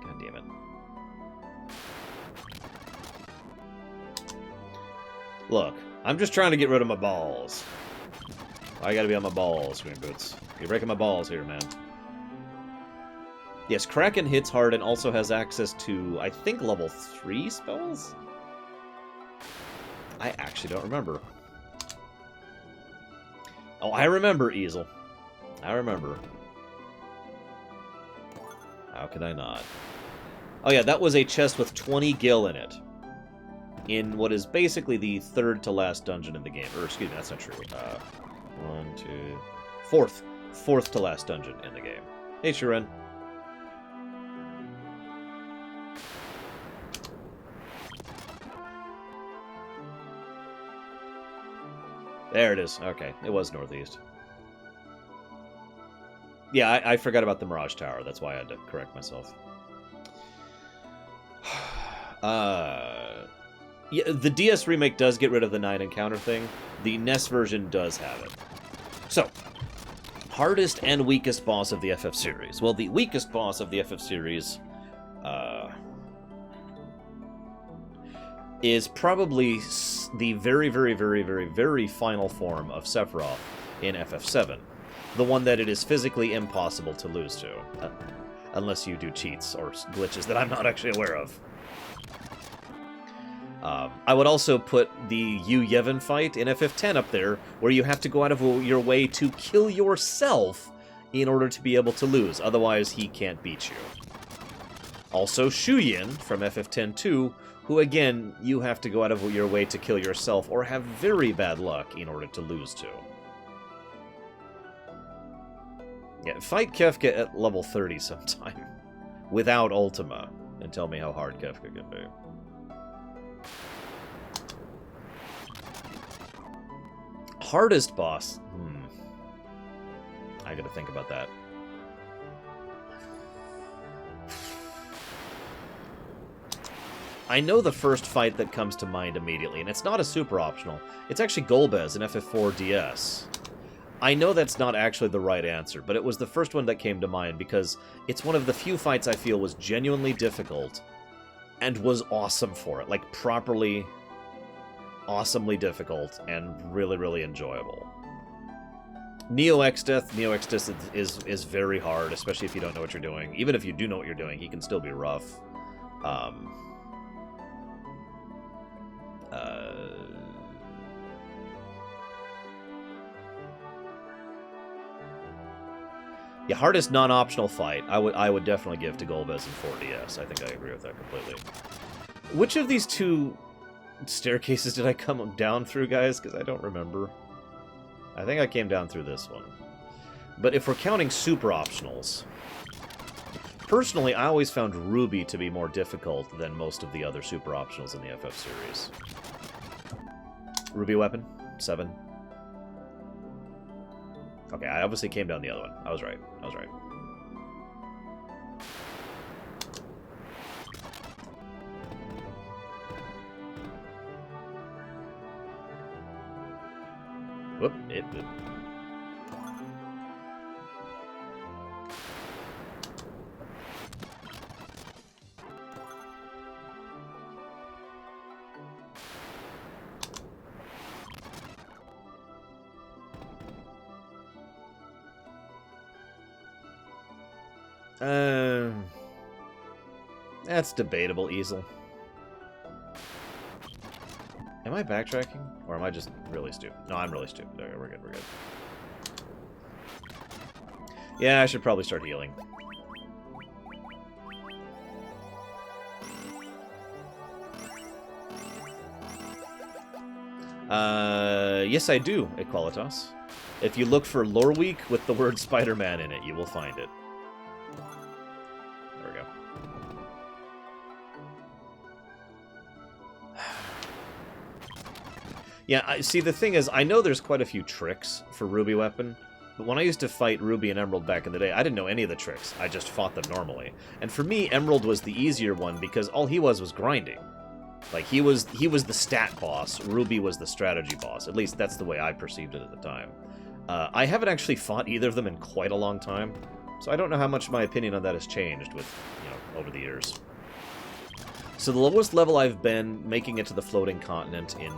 God damn it. Look, I'm just trying to get rid of my balls. I gotta be on my balls, Green Boots. You're breaking my balls here, man. Yes, Kraken hits hard and also has access to, I think, level 3 spells? I actually don't remember. Oh, I remember, Easel. I remember. How could I not? Oh yeah, that was a chest with 20 gil in it. In what is basically the 3rd to last dungeon in the game. Or, excuse me, that's not true. 1, 2... 4th to last dungeon in the game. Hey, Shiren. There it is. Okay, it was northeast. Yeah, I forgot about the Mirage Tower. That's why I had to correct myself. Yeah, the DS remake does get rid of the 9 encounter thing. The NES version does have it. So, hardest and weakest boss of the FF series. Well, the weakest boss of the FF series is probably the very, very, very, very, very final form of Sephiroth in FF7. The one that it is physically impossible to lose to. Unless you do cheats or glitches that I'm not actually aware of. I would also put the Yu Yevon fight in FF10 up there, where you have to go out of your way to kill yourself in order to be able to lose. Otherwise, he can't beat you. Also, Shuyin from FF10-2, who, again, you have to go out of your way to kill yourself or have very bad luck in order to lose to. Yeah, fight Kefka at level 30 sometime, without Ultima, and tell me how hard Kefka can be. Hardest boss? I gotta think about that. I know the first fight that comes to mind immediately, and it's not a super optional. It's actually Golbez in FF4 DS. I know that's not actually the right answer, but it was the first one that came to mind because it's one of the few fights I feel was genuinely difficult and was awesome for it. Like, properly, awesomely difficult and really, really enjoyable. Neo Exdeath is very hard, especially if you don't know what you're doing. Even if you do know what you're doing, he can still be rough. Yeah, hardest non-optional fight, I would definitely give to Golbez in 4DS. I think I agree with that completely. Which of these two staircases did I come down through, guys? Because I don't remember. I think I came down through this one. But if we're counting super optionals, personally, I always found Ruby to be more difficult than most of the other super optionals in the FF series. Ruby weapon, 7. Okay, I obviously came down the other one. I was right. Whoop, That's debatable, Easel. Am I backtracking? Or am I just really stupid? No, I'm really stupid. Okay, we're good, we're good. Yeah, I should probably start healing. Yes I do, Equalitas. If you look for Lore Week with the word Spider-Man in it, you will find it. There we go. Yeah, see, the thing is, I know there's quite a few tricks for Ruby Weapon, but when I used to fight Ruby and Emerald back in the day, I didn't know any of the tricks. I just fought them normally. And for me, Emerald was the easier one because all he was grinding. Like, he was the stat boss, Ruby was the strategy boss. At least that's the way I perceived it at the time. I haven't actually fought either of them in quite a long time, so I don't know how much my opinion on that has changed with, you know, over the years. So the lowest level I've been making it to the floating continent in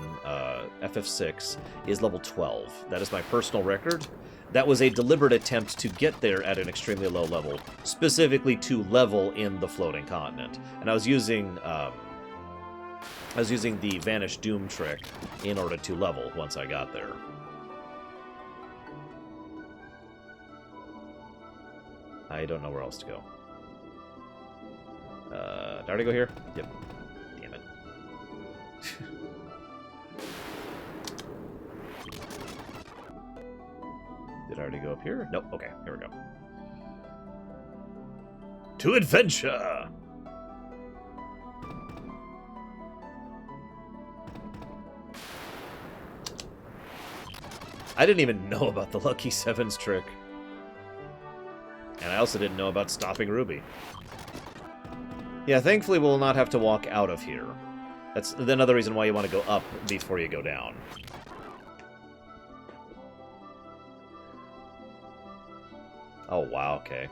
FF6 is level 12. That is my personal record. That was a deliberate attempt to get there at an extremely low level, specifically to level in the floating continent. And I was using the Vanish Doom trick in order to level once I got there. I don't know where else to go. Did I already go here? Yep. Damn it. Did I already go up here? Nope. Okay, here we go. To adventure! I didn't even know about the Lucky Sevens trick. And I also didn't know about stopping Ruby. Yeah, thankfully we'll not have to walk out of here. That's another reason why you want to go up before you go down. Oh, wow, okay.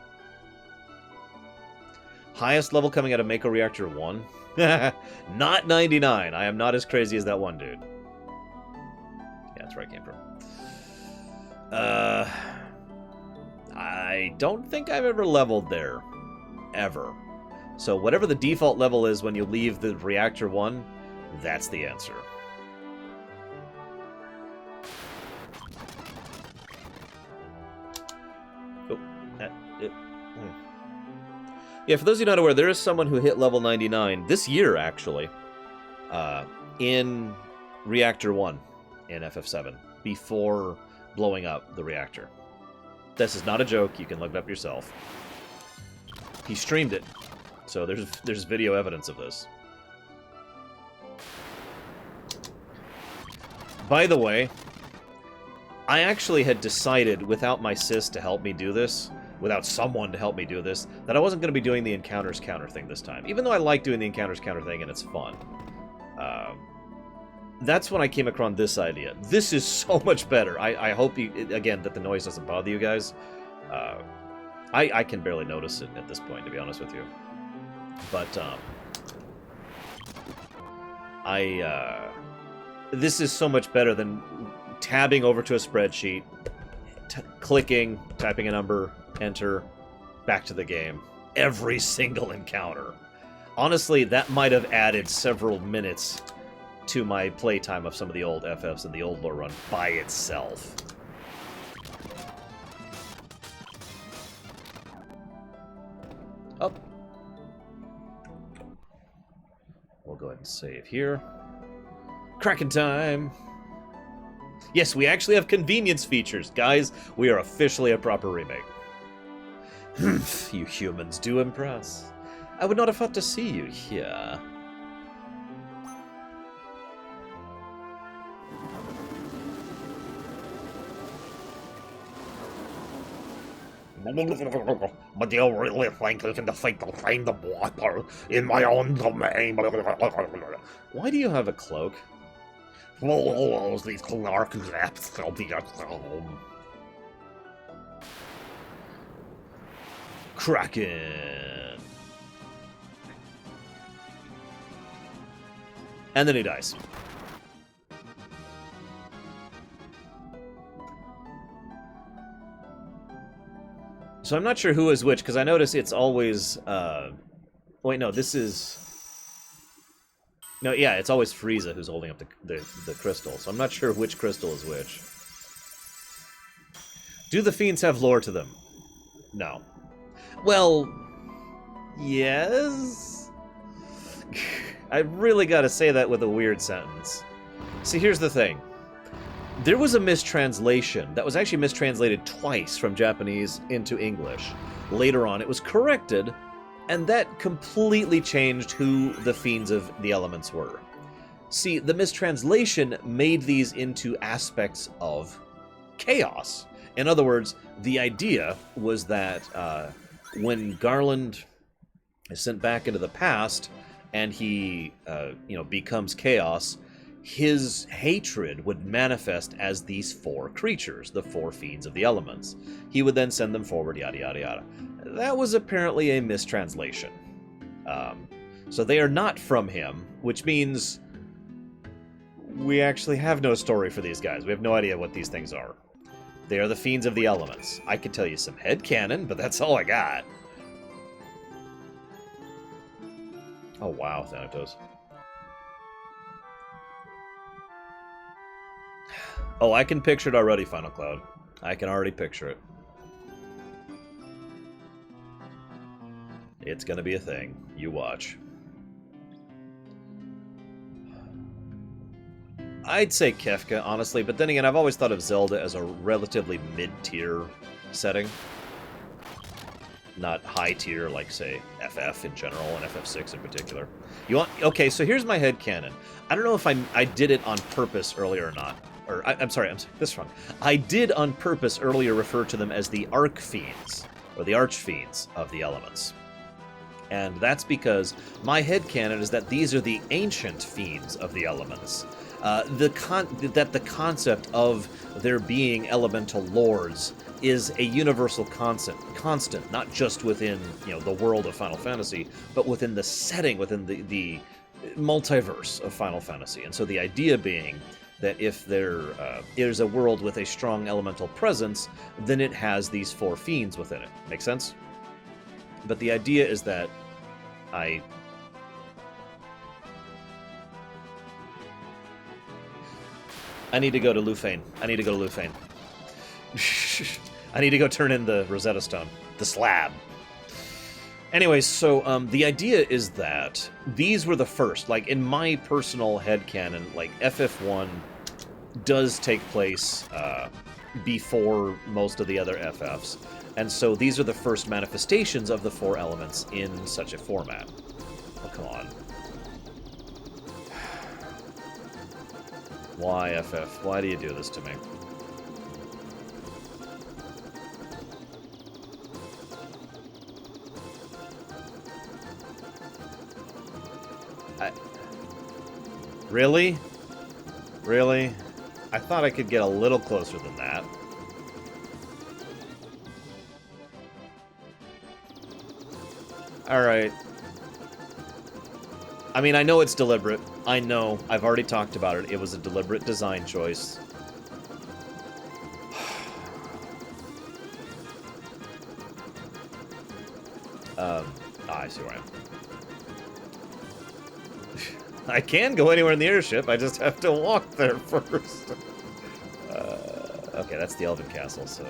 Highest level coming out of Mako Reactor 1? Not 99. I am not as crazy as that one dude. Yeah, that's where I came from. I don't think I've ever leveled there. Ever. So whatever the default level is when you leave the Reactor 1, that's the answer. Oh, Yeah, for those of you not aware, there is someone who hit level 99 this year, actually, in Reactor 1 in FF7, before blowing up the reactor. This is not a joke. You can look it up yourself. He streamed it, so there's video evidence of this. By the way, I actually had decided, without my sis to help me do this, without someone to help me do this, that I wasn't going to be doing the encounters counter thing this time. Even though I like doing the encounters counter thing and it's fun. That's when I came across this idea. This is so much better. I hope, again, that the noise doesn't bother you guys. I can barely notice it at this point, to be honest with you. But, this is so much better than tabbing over to a spreadsheet, clicking, typing a number, enter, back to the game. Every single encounter. Honestly, that might have added several minutes to my playtime of some of the old FFs and the old Lorerun by itself. Up. We'll go ahead and save here. Kraken time! Yes, we actually have convenience features, guys. We are officially a proper remake. You humans do impress. I would not have thought to see you here. But you really think you can defeat the Fiend of Water in my own domain? Why do you have a cloak? Oh, these Clark will be at home. Kraken. And then he dies. So I'm not sure who is which, because I notice it's always... wait, no, this is... No, yeah, it's always Frieza who's holding up the crystal, so I'm not sure which crystal is which. Do the Fiends have lore to them? No. Well, yes? I really gotta say that with a weird sentence. See, here's the thing. There was a mistranslation that was actually mistranslated twice from Japanese into English. Later on, it was corrected, and that completely changed who the Fiends of the Elements were. See, the mistranslation made these into aspects of chaos. In other words, the idea was that when Garland is sent back into the past and he, becomes chaos, his hatred would manifest as these four creatures, the four Fiends of the Elements. He would then send them forward, yada, yada, yada. That was apparently a mistranslation. So they are not from him, which means we actually have no story for these guys. We have no idea what these things are. They are the Fiends of the Elements. I could tell you some headcanon, but that's all I got. Oh, wow, Thanatos. Oh, I can picture it already, Final Cloud. I can already picture it. It's gonna be a thing. You watch. I'd say Kefka, honestly, but then again, I've always thought of Zelda as a relatively mid-tier setting. Not high-tier, like, say, FF in general, and FF6 in particular. Okay, so here's my headcanon. I don't know if I did it on purpose earlier or not. I'm sorry, this is wrong. I did on purpose earlier refer to them as the Archfiends, or the Archfiends of the Elements. And that's because my headcanon is that these are the ancient Fiends of the Elements. That the concept of there being elemental lords is a universal constant, not just within the world of Final Fantasy, but within the setting, within the multiverse of Final Fantasy. And so the idea being that if there is a world with a strong elemental presence, then it has these four Fiends within it. Make sense? But the idea is that I need to go to Lufane. I need to go turn in the Rosetta Stone. The slab. Anyways, so the idea is that these were the first. Like, in my personal headcanon, like, FF1 does take place before most of the other FFs. And so these are the first manifestations of the four elements in such a format. Oh, come on. Why, FF? Why do you do this to me? Really? Really? I thought I could get a little closer than that. Alright. I mean, I know it's deliberate. I know. I've already talked about it. It was a deliberate design choice. I see where I am. I can go anywhere in the airship. I just have to walk there first. Okay, that's the Elven Castle, so...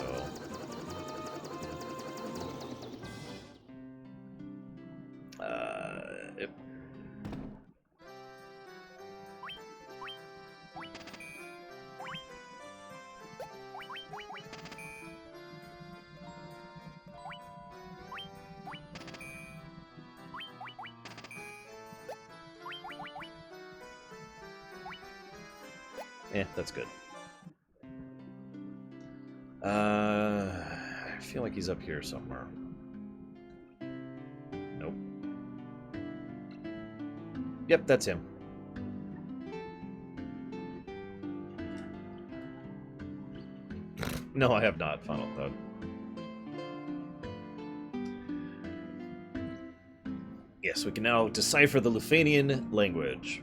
Yep. That's good. I feel like he's up here somewhere. Nope. Yep, that's him. No, I have not, Final Thought. Yes, we can now decipher the Lufanian language.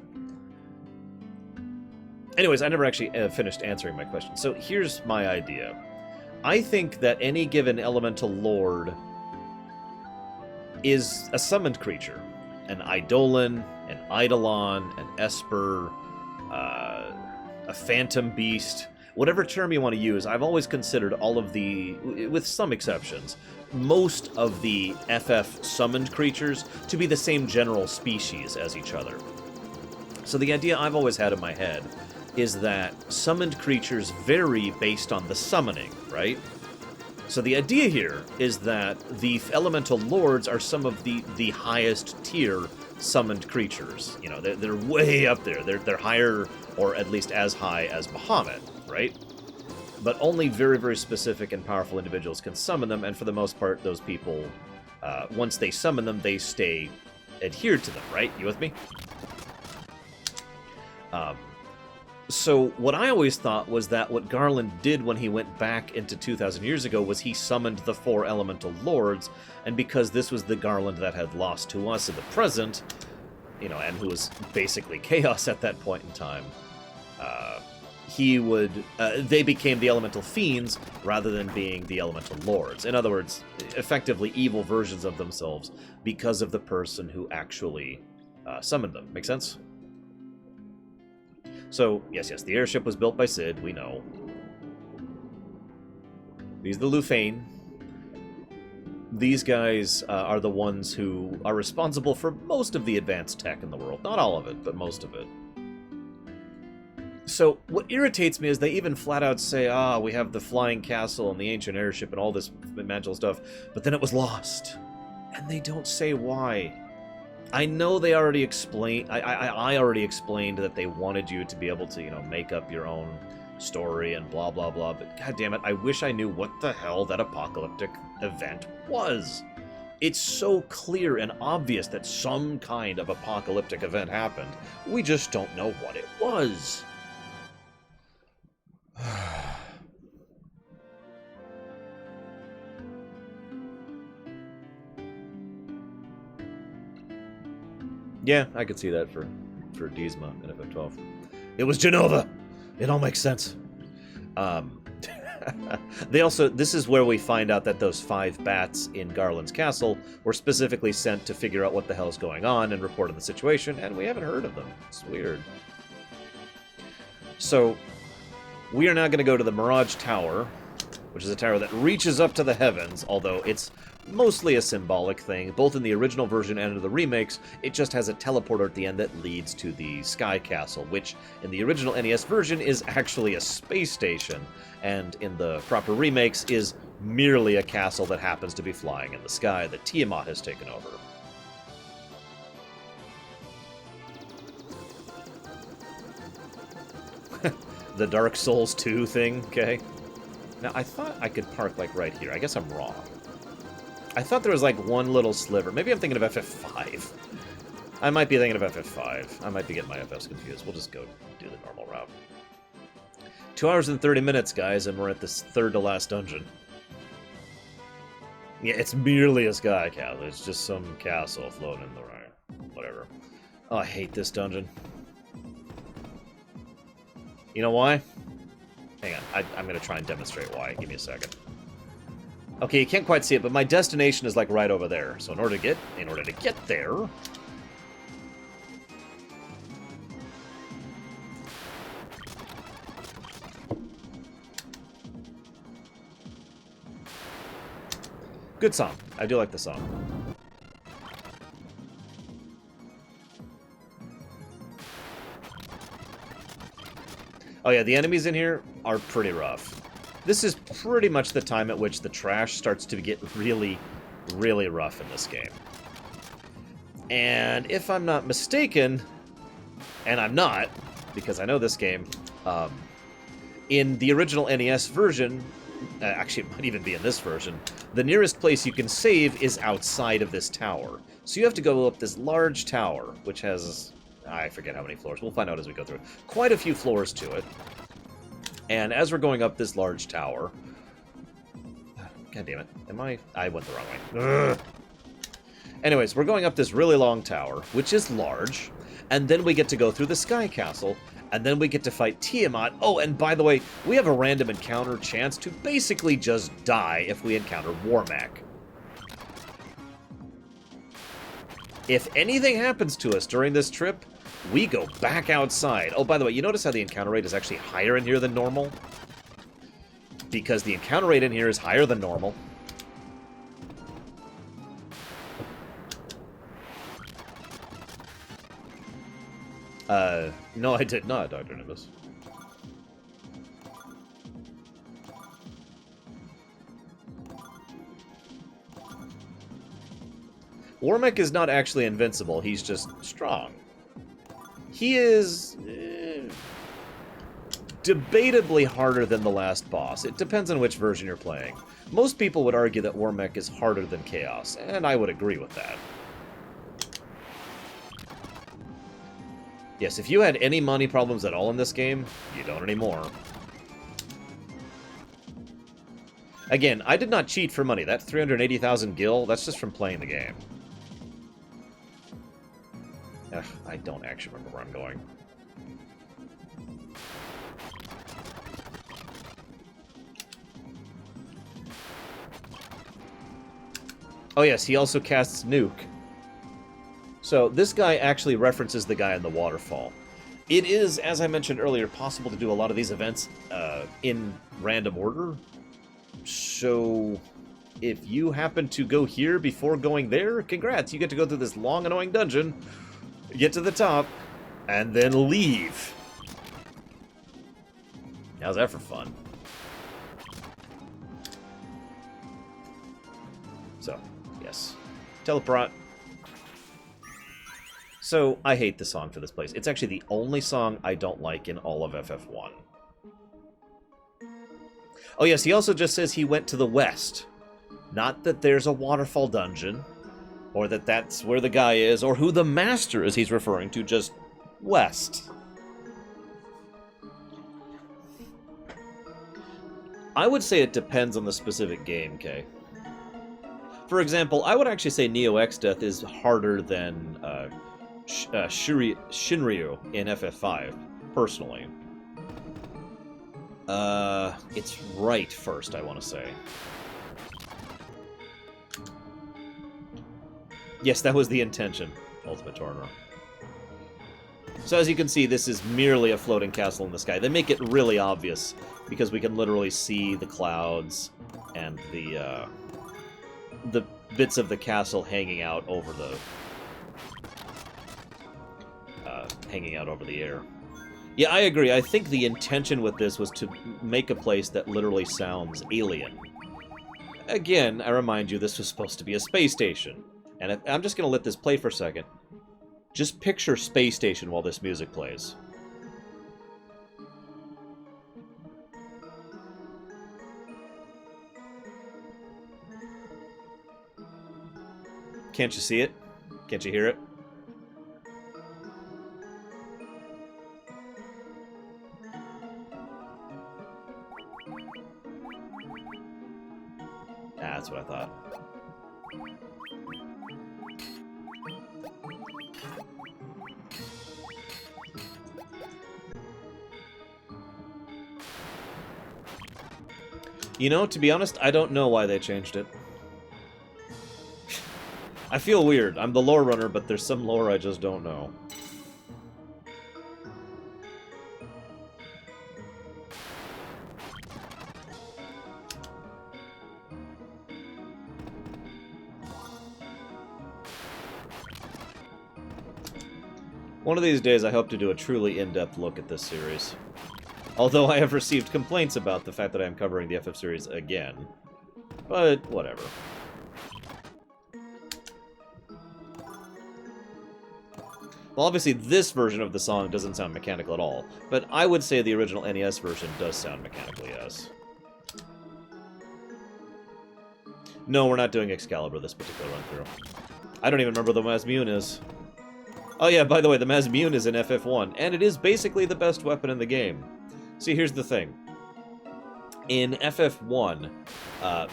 Anyways, I never actually finished answering my question. So here's my idea. I think that any given elemental lord is a summoned creature. An Eidolon, an Eidolon, an Esper, a phantom beast, whatever term you want to use. I've always considered all of the, with some exceptions, most of the FF summoned creatures to be the same general species as each other. So the idea I've always had in my head is that summoned creatures vary based on the summoning, right? So the idea here is that the elemental lords are some of the highest tier summoned creatures. You know, they're way up there. They're higher, or at least as high as Bahamut, right? But only very, very specific and powerful individuals can summon them, and for the most part, those people, once they summon them, they stay adhered to them, right? You with me? So what I always thought was that what Garland did when he went back into 2,000 years ago was he summoned the 4 elemental lords, and because this was the Garland that had lost to us in the present, you know, and who was basically chaos at that point in time, they became the elemental fiends rather than being the elemental lords. In other words, effectively evil versions of themselves because of the person who actually summoned them. Make sense? So, yes, the airship was built by Sid, we know. These are the Lufane. These guys are the ones who are responsible for most of the advanced tech in the world. Not all of it, but most of it. So, what irritates me is they even flat out say, we have the flying castle and the ancient airship and all this magical stuff, but then it was lost. And they don't say why. I know they already explained. I already explained that they wanted you to be able to, you know, make up your own story and blah blah blah. But god damn it, I wish I knew what the hell that apocalyptic event was. It's so clear and obvious that some kind of apocalyptic event happened. We just don't know what it was. Yeah, I could see that for Diesma in FF12. It was Genova! It all makes sense. They also, this is where we find out that those 5 bats in Garland's castle were specifically sent to figure out what the hell is going on and report on the situation, and we haven't heard of them. It's weird. So, we are now going to go to the Mirage Tower, which is a tower that reaches up to the heavens, although it's mostly a symbolic thing. Both in the original version and in the remakes, it just has a teleporter at the end that leads to the Sky Castle, which in the original NES version is actually a space station, and in the proper remakes is merely a castle that happens to be flying in the sky that Tiamat has taken over. The Dark Souls 2 thing, okay? Now, I thought I could park, like, right here. I guess I'm wrong. I thought there was, like, one little sliver. Maybe I'm thinking of FF5. I might be thinking of FF5. I might be getting my FFs confused. We'll just go do the normal route. 2 hours and 30 minutes, guys, and we're at this third-to-last dungeon. Yeah, it's merely a sky castle. It's just some castle floating in the rain. Whatever. Oh, I hate this dungeon. You know why? Hang on, I'm going to try and demonstrate why. Give me a second. Okay, you can't quite see it, but my destination is like right over there. So in order to get there, good song. I do like the song. Oh yeah, the enemies in here are pretty rough. This is pretty much the time at which the trash starts to get really, really rough in this game. And if I'm not mistaken, and I'm not, because I know this game, in the original NES version, actually it might even be in this version, the nearest place you can save is outside of this tower. So you have to go up this large tower, which has, I forget how many floors, we'll find out as we go through. Quite a few floors to it. And as we're going up this large tower, God damn it. Am I... I went the wrong way. Ugh. Anyways, we're going up this really long tower, which is large, and then we get to go through the Sky Castle, and then we get to fight Tiamat. Oh, and by the way, we have a random encounter chance to basically just die if we encounter Warmack. If anything happens to us during this trip, we go back outside. Oh, by the way, you notice how the encounter rate is actually higher in here than normal? Because the encounter rate in here is higher than normal. No, I did not, Dr. Nimbus. Warmack is not actually invincible, he's just strong. He is... debatably harder than the last boss. It depends on which version you're playing. Most people would argue that Warmack is harder than Chaos, and I would agree with that. Yes, if you had any money problems at all in this game, you don't anymore. Again, I did not cheat for money. That 380,000 gil, that's just from playing the game. Ugh, I don't actually remember where I'm going. Oh yes, he also casts Nuke. So this guy actually references the guy in the waterfall. It is, as I mentioned earlier, possible to do a lot of these events in random order. So if you happen to go here before going there, congrats, you get to go through this long, annoying dungeon, get to the top, and then leave. How's that for fun? So, yes. Teleport. So, I hate the song for this place. It's actually the only song I don't like in all of FF1. Oh yes, he also just says he went to the west. Not that there's a waterfall dungeon, or that that's where the guy is, or who the master is he's referring to, just west. I would say it depends on the specific game, Kay. For example, I would actually say Neo X Death is harder than Shinryu in FF5, personally. It's right first, I want to say. Yes, that was the intention, Ultimate Tornor. So as you can see, this is merely a floating castle in the sky. They make it really obvious, because we can literally see the clouds and the bits of the castle hanging out over the air. Yeah, I agree. I think the intention with this was to make a place that literally sounds alien. Again, I remind you, this was supposed to be a space station. And I'm just going to let this play for a second. Just picture space station while this music plays. Can't you see it? Can't you hear it? That's what I thought. You know, to be honest, I don't know why they changed it. I feel weird. I'm the lore runner, but there's some lore I just don't know. One of these days, I hope to do a truly in-depth look at this series. Although I have received complaints about the fact that I am covering the FF series again. But, whatever. Well, obviously, this version of the song doesn't sound mechanical at all, but I would say the original NES version does sound mechanical, yes. No, we're not doing Excalibur this particular run-through. I don't even remember what the Mazmune is. Oh yeah, by the way, the Mazmune is in FF1, and it is basically the best weapon in the game. See, here's the thing. In FF1,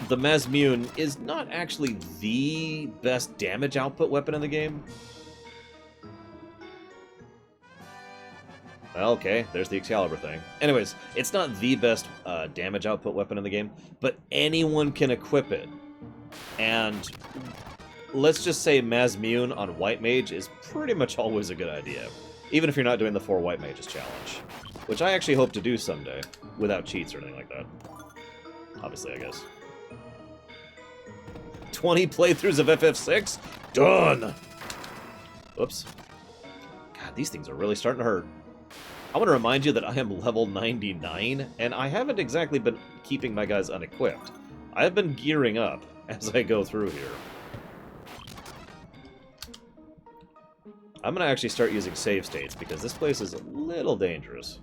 the Mazmune is not actually the best damage output weapon in the game. Okay, there's the Excalibur thing. Anyways, it's not the best damage output weapon in the game, but anyone can equip it. And let's just say Mazmune on White Mage is pretty much always a good idea. Even if you're not doing the 4 White Mages challenge. Which I actually hope to do someday, without cheats or anything like that. Obviously, I guess. 20 playthroughs of FF6? Done! Oops. God, these things are really starting to hurt. I want to remind you that I am level 99, and I haven't exactly been keeping my guys unequipped. I have been gearing up as I go through here. I'm going to actually start using save states, because this place is a little dangerous.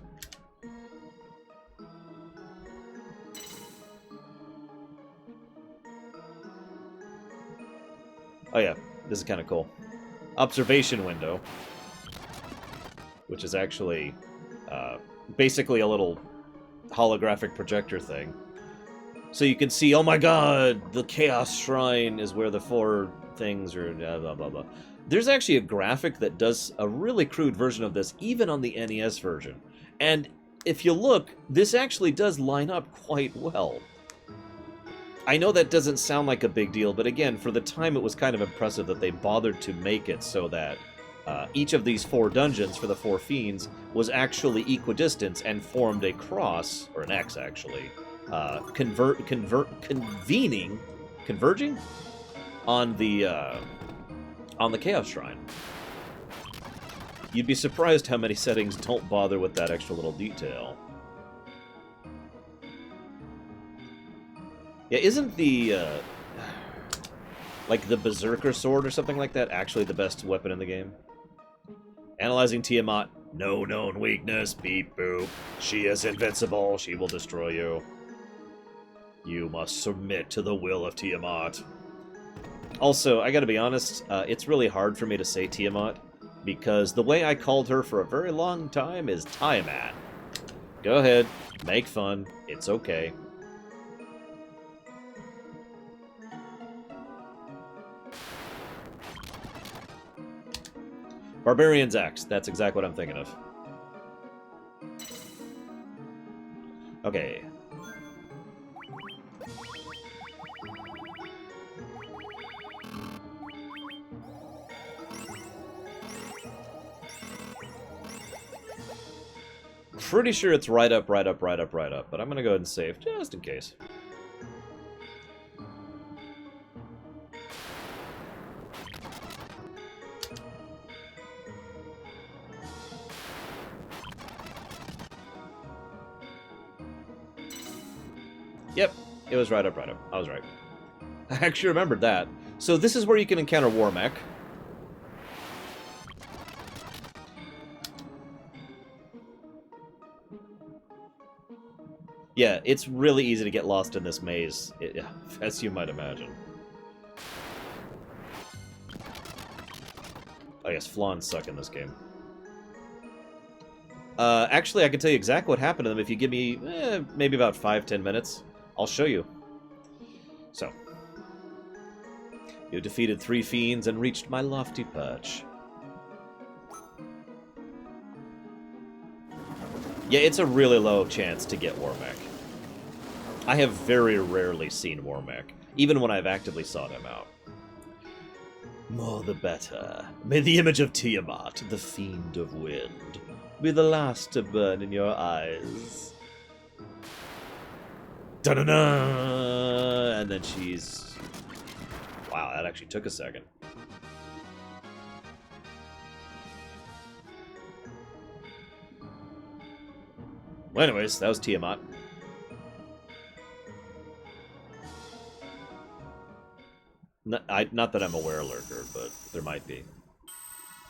Oh yeah, this is kind of cool. Observation window, which is actually basically a little holographic projector thing. So you can see, oh my god, the Chaos Shrine is where the 4 things are, blah, blah, blah, blah. There's actually a graphic that does a really crude version of this, even on the NES version. And if you look, this actually does line up quite well. I know that doesn't sound like a big deal, but again, for the time it was kind of impressive that they bothered to make it so that each of these 4 dungeons for the 4 Fiends was actually equidistant and formed a cross, or an X actually, converging on the Chaos Shrine. You'd be surprised how many settings don't bother with that extra little detail. Yeah, isn't the, like the Berserker Sword or something like that actually the best weapon in the game? Analyzing Tiamat. No known weakness. Beep boop. She is invincible. She will destroy you. You must submit to the will of Tiamat. Also, I gotta be honest, it's really hard for me to say Tiamat, because the way I called her for a very long time is Tiamat. Go ahead. Make fun. It's okay. Barbarian's Axe. That's exactly what I'm thinking of. Okay. Pretty sure it's right up, right up, right up, right up, but I'm gonna go ahead and save, just in case. Yep, it was right up, right up. I was right. I actually remembered that. So this is where you can encounter Warmech. Yeah, it's really easy to get lost in this maze, as you might imagine. I guess Flans suck in this game. Actually, I can tell you exactly what happened to them if you give me maybe about 5-10 minutes. I'll show you. So, you defeated 3 fiends and reached my lofty perch. Yeah, it's a really low chance to get Warmech. I have very rarely seen Warmech, even when I've actively sought him out. More the better. May the image of Tiamat, the fiend of wind, be the last to burn in your eyes. Da-da-da! And then she's... Wow, that actually took a second. Well, anyways, that was Tiamat. Not that I'm aware, Lurker, but there might be.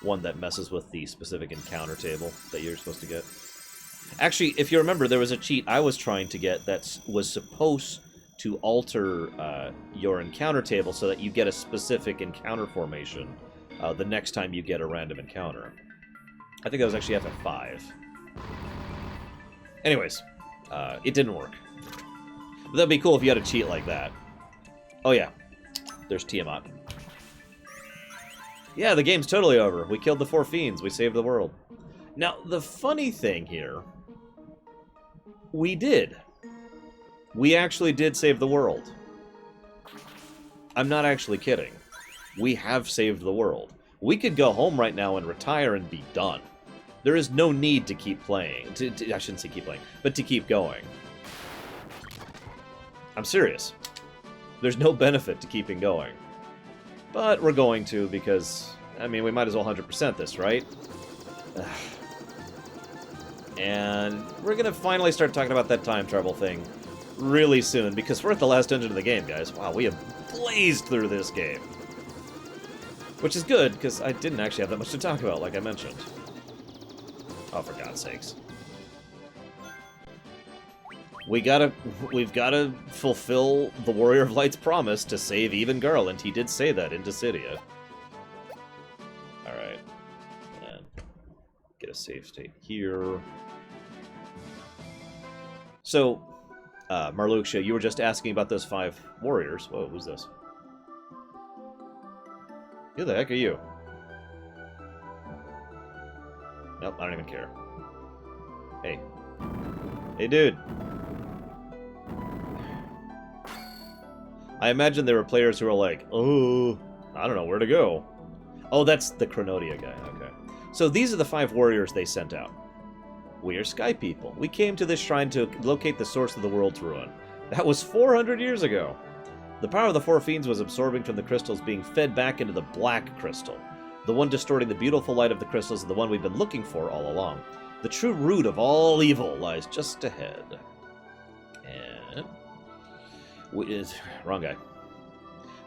One that messes with the specific encounter table that you're supposed to get. Actually, if you remember, there was a cheat I was trying to get that was supposed to alter your encounter table so that you get a specific encounter formation the next time you get a random encounter. I think that was actually FF5. Anyways, it didn't work. That'd be cool if you had a cheat like that. Oh yeah, there's Tiamat. Yeah, the game's totally over. We killed the 4 fiends. We saved the world. Now, the funny thing here, we did. We actually did save the world. I'm not actually kidding. We have saved the world. We could go home right now and retire and be done. There is no need to keep playing. I shouldn't say keep playing, but to keep going. I'm serious. There's no benefit to keeping going. But we're going to because, I mean, we might as well 100% this, right? And we're going to finally start talking about that time travel thing really soon, because we're at the last dungeon of the game, guys. Wow, we have blazed through this game. Which is good, because I didn't actually have that much to talk about, like I mentioned. Oh, for God's sakes. We've got to fulfill the Warrior of Light's promise to save even Garland. He did say that in Dissidia. Alright. And get a save state here. So, Marluxia, you were just asking about those 5 warriors. Whoa, who's this? Who the heck are you? Nope, I don't even care. Hey. Hey, dude. I imagine there were players who were like, oh, I don't know where to go. Oh, that's the Cronodia guy, okay. So these are the 5 warriors they sent out. We are Sky People. We came to this shrine to locate the source of the world's ruin. That was 400 years ago. The power of the 4 fiends was absorbing from the crystals, being fed back into the black crystal. The one distorting the beautiful light of the crystals is the one we've been looking for all along. The true root of all evil lies just ahead. And... wrong guy.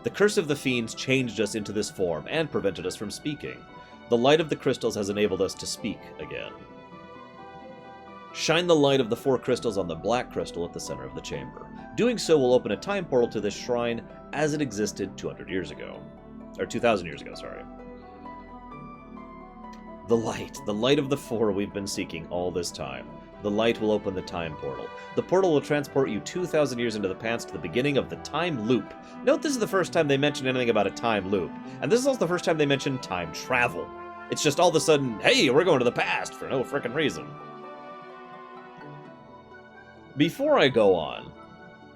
The curse of the fiends changed us into this form and prevented us from speaking. The light of the crystals has enabled us to speak again. Shine the light of the 4 crystals on the black crystal at the center of the chamber. Doing so will open a time portal to this shrine as it existed 200 years ago. Or 2,000 years ago, sorry. The light of the 4 we've been seeking all this time. The light will open the time portal. The portal will transport you 2,000 years into the past to the beginning of the time loop. Note this is the first time they mentioned anything about a time loop. And this is also the first time they mentioned time travel. It's just all of a sudden, hey, we're going to the past for no frickin' reason. Before I go on,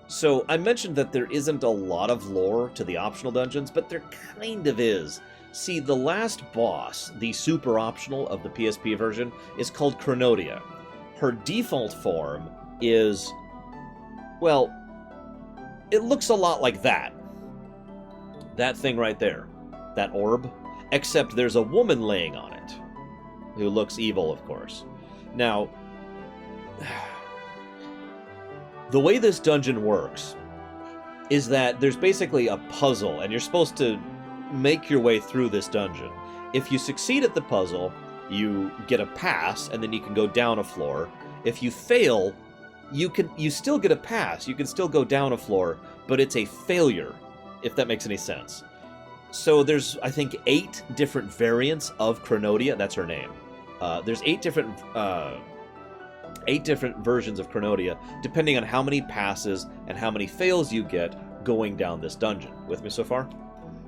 so I mentioned that there isn't a lot of lore to the optional dungeons, but there kind of is. See, the last boss, the super optional of the PSP version, is called Cronodia. Her default form is, well, it looks a lot like that. That thing right there. That orb. Except there's a woman laying on it. Who looks evil, of course. Now... the way this dungeon works is that there's basically a puzzle, and you're supposed to make your way through this dungeon. If you succeed at the puzzle, you get a pass, and then you can go down a floor. If you fail, you still get a pass. You can still go down a floor, but it's a failure, if that makes any sense. So there's, I think, 8 different variants of Cronodia. That's her name. There's 8 different versions of Cronodia, depending on how many passes and how many fails you get going down this dungeon. With me so far?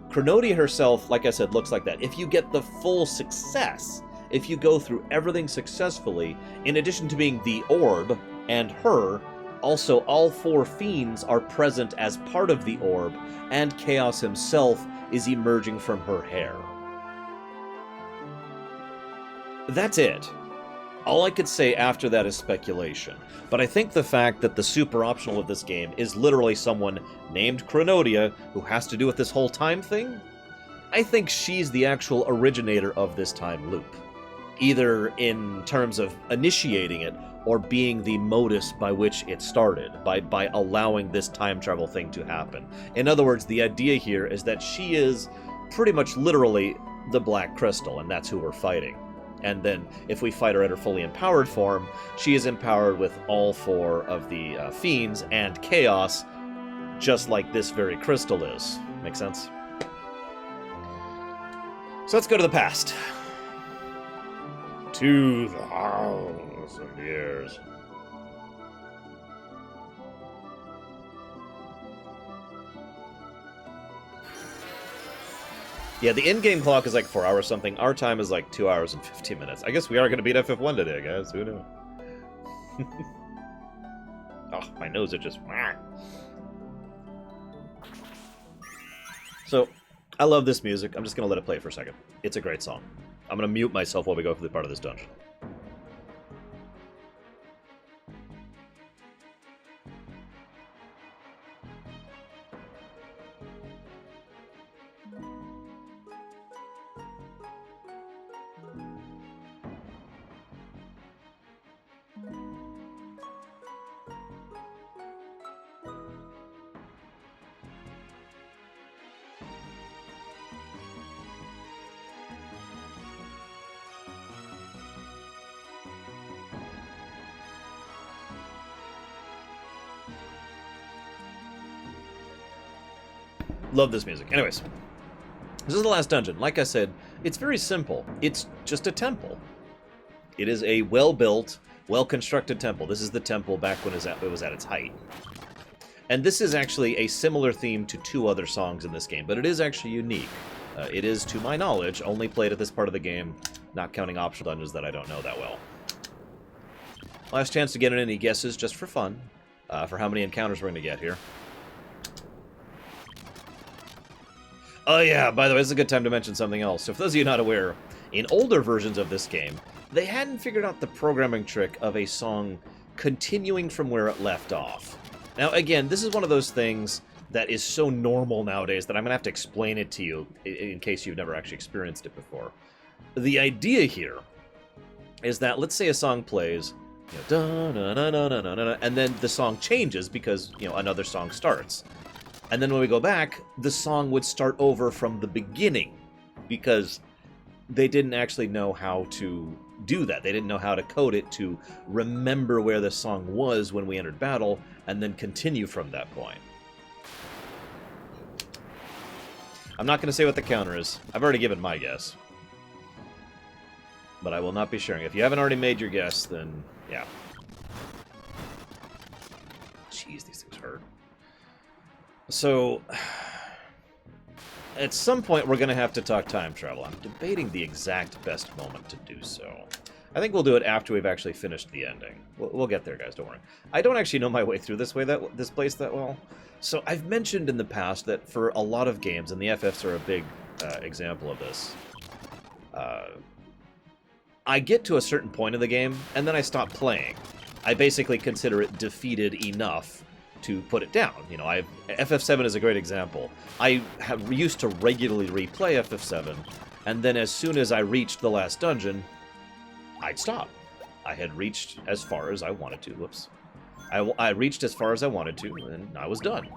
Cronodia herself, like I said, looks like that. If you get the full success, if you go through everything successfully, in addition to being the orb and her, also all 4 fiends are present as part of the orb, and Chaos himself is emerging from her hair. That's it. All I could say after that is speculation, but I think the fact that the super optional of this game is literally someone named Cronodia who has to do with this whole time thing, I think she's the actual originator of this time loop. Either in terms of initiating it, or being the modus by which it started, by allowing this time travel thing to happen. In other words, the idea here is that she is pretty much literally the Black Crystal, and that's who we're fighting. And then, if we fight her at her fully empowered form, she is empowered with all 4 of the Fiends and Chaos, just like this very crystal is. Make sense? So let's go to the past. 2,000 years. Yeah, the in-game clock is like 4 hours something. Our time is like 2 hours and 15 minutes. I guess we are going to beat FF1 today, guys. Who knew? Oh, my nose is just... So, I love this music. I'm just going to let it play for a second. It's a great song. I'm going to mute myself while we go through the part of this dungeon. Love this music. Anyways, this is the last dungeon. Like I said, it's very simple. It's just a temple. It is a well-built, well-constructed temple. This is the temple back when it was at its height. And this is actually a similar theme to 2 other songs in this game, but it is actually unique. It is, to my knowledge, only played at this part of the game, not counting optional dungeons that I don't know that well. Last chance to get in any guesses, just for fun, for how many encounters we're going to get here. Oh yeah, by the way, this is a good time to mention something else. So for those of you not aware, in older versions of this game, they hadn't figured out the programming trick of a song continuing from where it left off. Now again, this is one of those things that is so normal nowadays that I'm going to have to explain it to you in case you've never actually experienced it before. The idea here is that, let's say a song plays, you know, and then the song changes because, you know, another song starts. And then when we go back, the song would start over from the beginning because they didn't actually know how to do that. They didn't know how to code it to remember where the song was when we entered battle and then continue from that point. I'm not going to say what the counter is. I've already given my guess. But I will not be sharing. If you haven't already made your guess, then yeah. Jeez, these things hurt. So, at some point we're going to have to talk time travel. I'm debating the exact best moment to do so. I think we'll do it after we've actually finished the ending. We'll get there, guys, don't worry. I don't actually know my way through this place that well. So I've mentioned in the past that for a lot of games, and the FFs are a big example of this, I get to a certain point of the game, and then I stop playing. I basically consider it defeated enough to put it down. You know, FF7 is a great example. I used to regularly replay FF7, and then as soon as I reached the last dungeon, I'd stop. I had reached as far as I wanted to. Whoops. I reached as far as I wanted to, and I was done.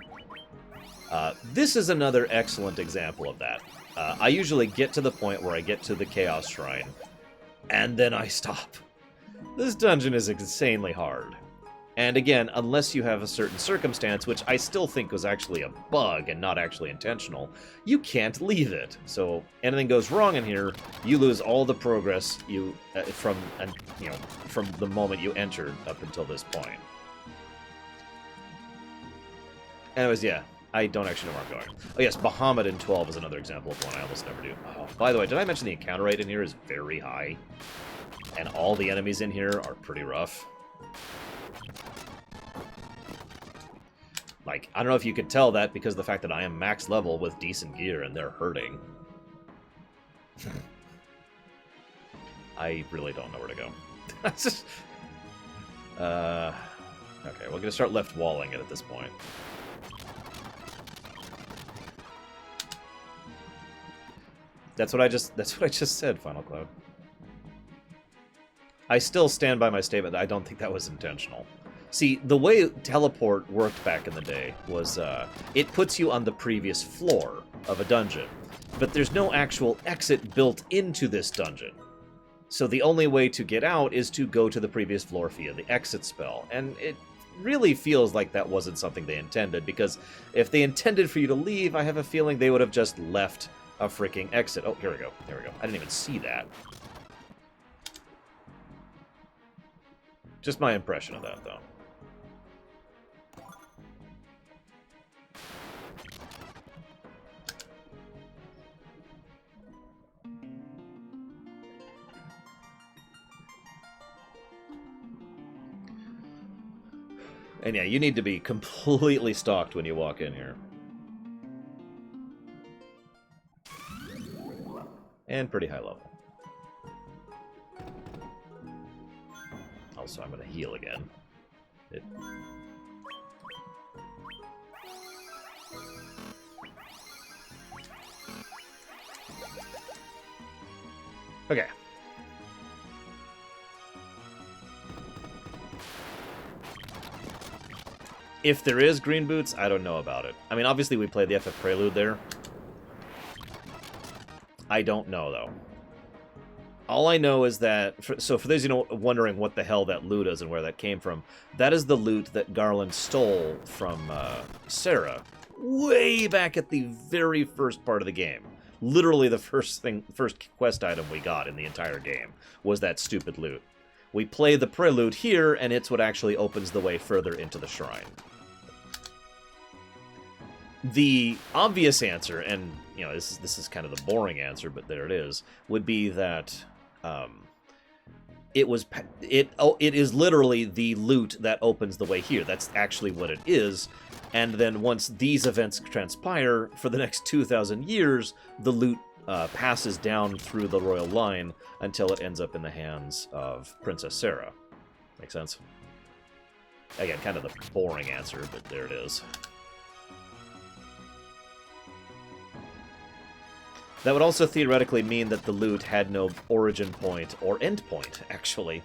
This is another excellent example of that. I usually get to the point where I get to the Chaos Shrine, and then I stop. This dungeon is insanely hard. And again, unless you have a certain circumstance, which I still think was actually a bug and not actually intentional, you can't leave it. So anything goes wrong in here, you lose all the progress from the moment you entered up until this point. Anyways, yeah, I don't actually know where I'm going. Oh yes, Bahamut in 12 is another example of one I almost never do. Oh, by the way, did I mention the encounter rate in here is very high? And all the enemies in here are pretty rough. Like, I don't know if you could tell that because of the fact that I am max level with decent gear and they're hurting. I really don't know where to go. Okay, we're gonna start left walling it at this point. That's what I just said, Final Cloud. I still stand by my statement that I don't think that was intentional. See, the way teleport worked back in the day was it puts you on the previous floor of a dungeon, but there's no actual exit built into this dungeon. So the only way to get out is to go to the previous floor via the exit spell, and it really feels like that wasn't something they intended, because if they intended for you to leave, I have a feeling they would have just left a freaking exit. Oh, here we go. There we go. I didn't even see that. Just my impression of that, though. And yeah, you need to be completely stocked when you walk in here. And pretty high level. Also, I'm going to heal again. Okay. If there is green boots, I don't know about it. I mean, obviously we played the FF Prelude there. I don't know, though. All I know is that... So for those wondering what the hell that loot is and where that came from, that is the loot that Garland stole from Sarah way back at the very first part of the game. Literally the first quest item we got in the entire game was that stupid loot. We play the Prelude here, and it's what actually opens the way further into the shrine. The obvious answer, and you know, this is kind of the boring answer, but there it is, would be that it is literally the loot that opens the way here. That's actually what it is. And then once these events transpire, for the next 2,000 years, the loot passes down through the royal line until it ends up in the hands of Princess Sarah. Make sense? Again, kind of the boring answer, but there it is. That would also theoretically mean that the loot had no origin point or end point, actually.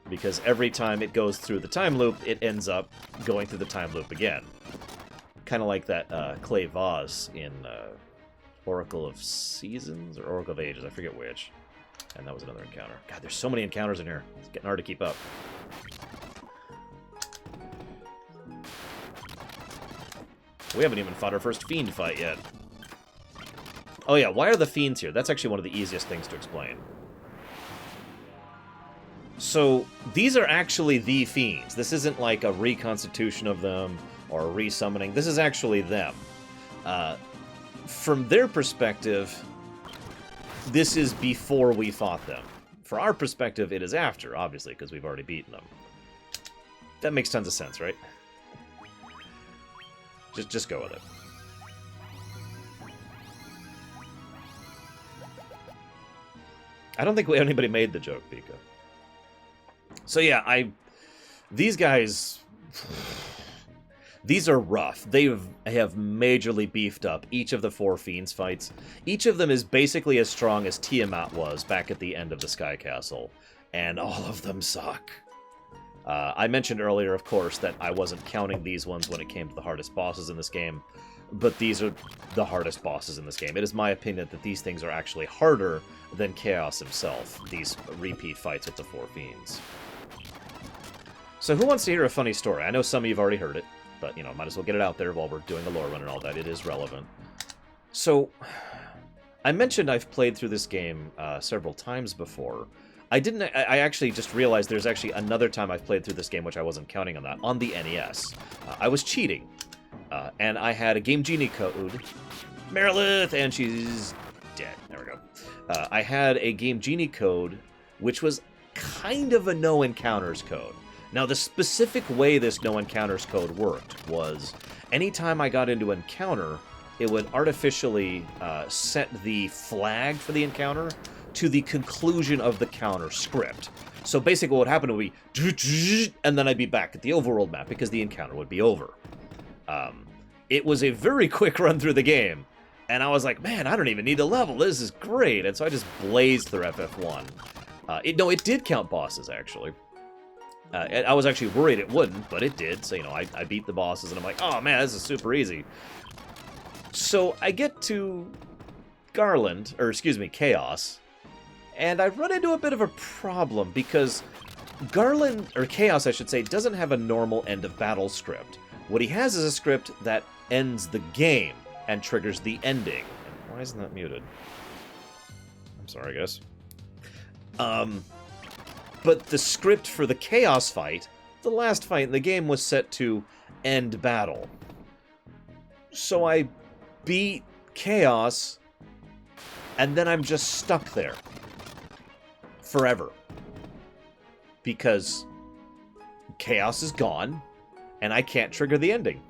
Because every time it goes through the time loop, it ends up going through the time loop again. Kind of like that clay vase in Oracle of Seasons or Oracle of Ages, I forget which. And that was another encounter. God, there's so many encounters in here. It's getting hard to keep up. We haven't even fought our first Fiend fight yet. Oh yeah, why are the Fiends here? That's actually one of the easiest things to explain. So, these are actually the Fiends. This isn't like a reconstitution of them or a resummoning. This is actually them. From their perspective, this is before we fought them. For our perspective, it is after, obviously, because we've already beaten them. That makes tons of sense, right? Just go with it. I don't think anybody made the joke, Pika. So yeah, these guys, these are rough. They have majorly beefed up each of the 4 Fiends fights. Each of them is basically as strong as Tiamat was back at the end of the Sky Castle, and all of them suck. I mentioned earlier, of course, that I wasn't counting these ones when it came to the hardest bosses in this game, but these are the hardest bosses in this game. It is my opinion that these things are actually harder than Chaos himself, these repeat fights with the 4 Fiends. So who wants to hear a funny story? I know some of you have already heard it, but, you know, might as well get it out there while we're doing the lore run and all that. It is relevant. So, I mentioned I've played through this game several times before. I actually just realized there's actually another time I've played through this game, which I wasn't counting on that, on the NES. I was cheating. And I had a Game Genie code. Merilith! And she's dead. There we go. I had a Game Genie code, which was kind of a no encounters code. Now, the specific way this no encounters code worked was anytime I got into an encounter, it would artificially set the flag for the encounter to the conclusion of the counter script. So basically what happened would be, and then I'd be back at the overworld map because the encounter would be over. It was a very quick run through the game, and I was like, man, I don't even need to level. This is great. And so I just blazed through FF1. It did count bosses, actually. I was actually worried it wouldn't, but it did. So, you know, I beat the bosses, and I'm like, oh, man, this is super easy. So I get to Garland, or excuse me, Chaos, and I run into a bit of a problem because Garland, or Chaos, I should say, doesn't have a normal end of battle script. What he has is a script that ends the game and triggers the ending. Why isn't that muted? I'm sorry, guys. But the script for the Chaos fight, the last fight in the game, was set to end battle. So I beat Chaos, and then I'm just stuck there. Forever. Because Chaos is gone, and I can't trigger the ending.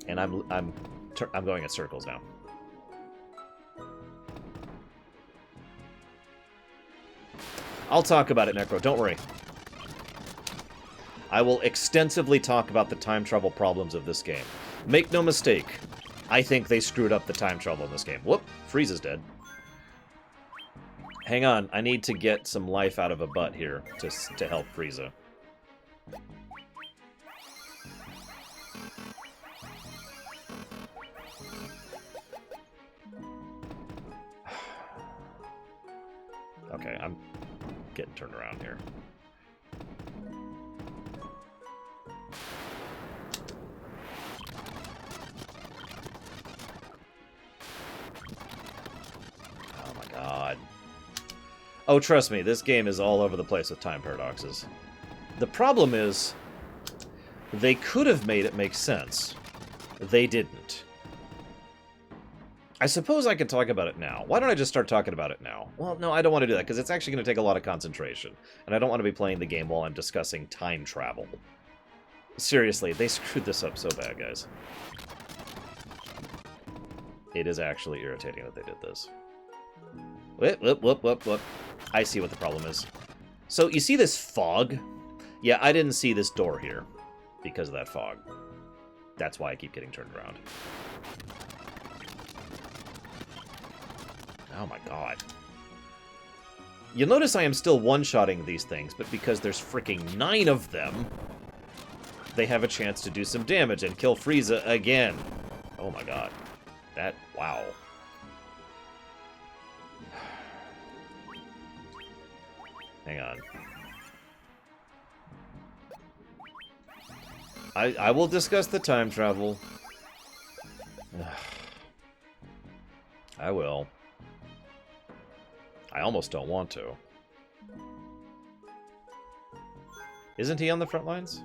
And I'm going in circles now. I'll talk about it, Necro. Don't worry. I will extensively talk about the time travel problems of this game. Make no mistake, I think they screwed up the time travel in this game. Whoop! Frieza's dead. Hang on, I need to get some life out of a butt here to help Frieza. Okay, I'm getting turned around here. Oh my god. Oh, trust me, this game is all over the place with time paradoxes. The problem is, they could have made it make sense. They didn't. I suppose I could talk about it now. Why don't I just start talking about it now? Well, no, I don't want to do that, because it's actually going to take a lot of concentration. And I don't want to be playing the game while I'm discussing time travel. Seriously, they screwed this up so bad, guys. It is actually irritating that they did this. Whoop. I see what the problem is. So, you see this fog? Yeah, I didn't see this door here because of that fog. That's why I keep getting turned around. Oh my god. You'll notice I am still one-shotting these things, but because there's freaking 9 of them, they have a chance to do some damage and kill Frieza again. Oh my god. That... wow. Hang on. I will discuss the time travel. I will. I almost don't want to. Isn't he on the front lines?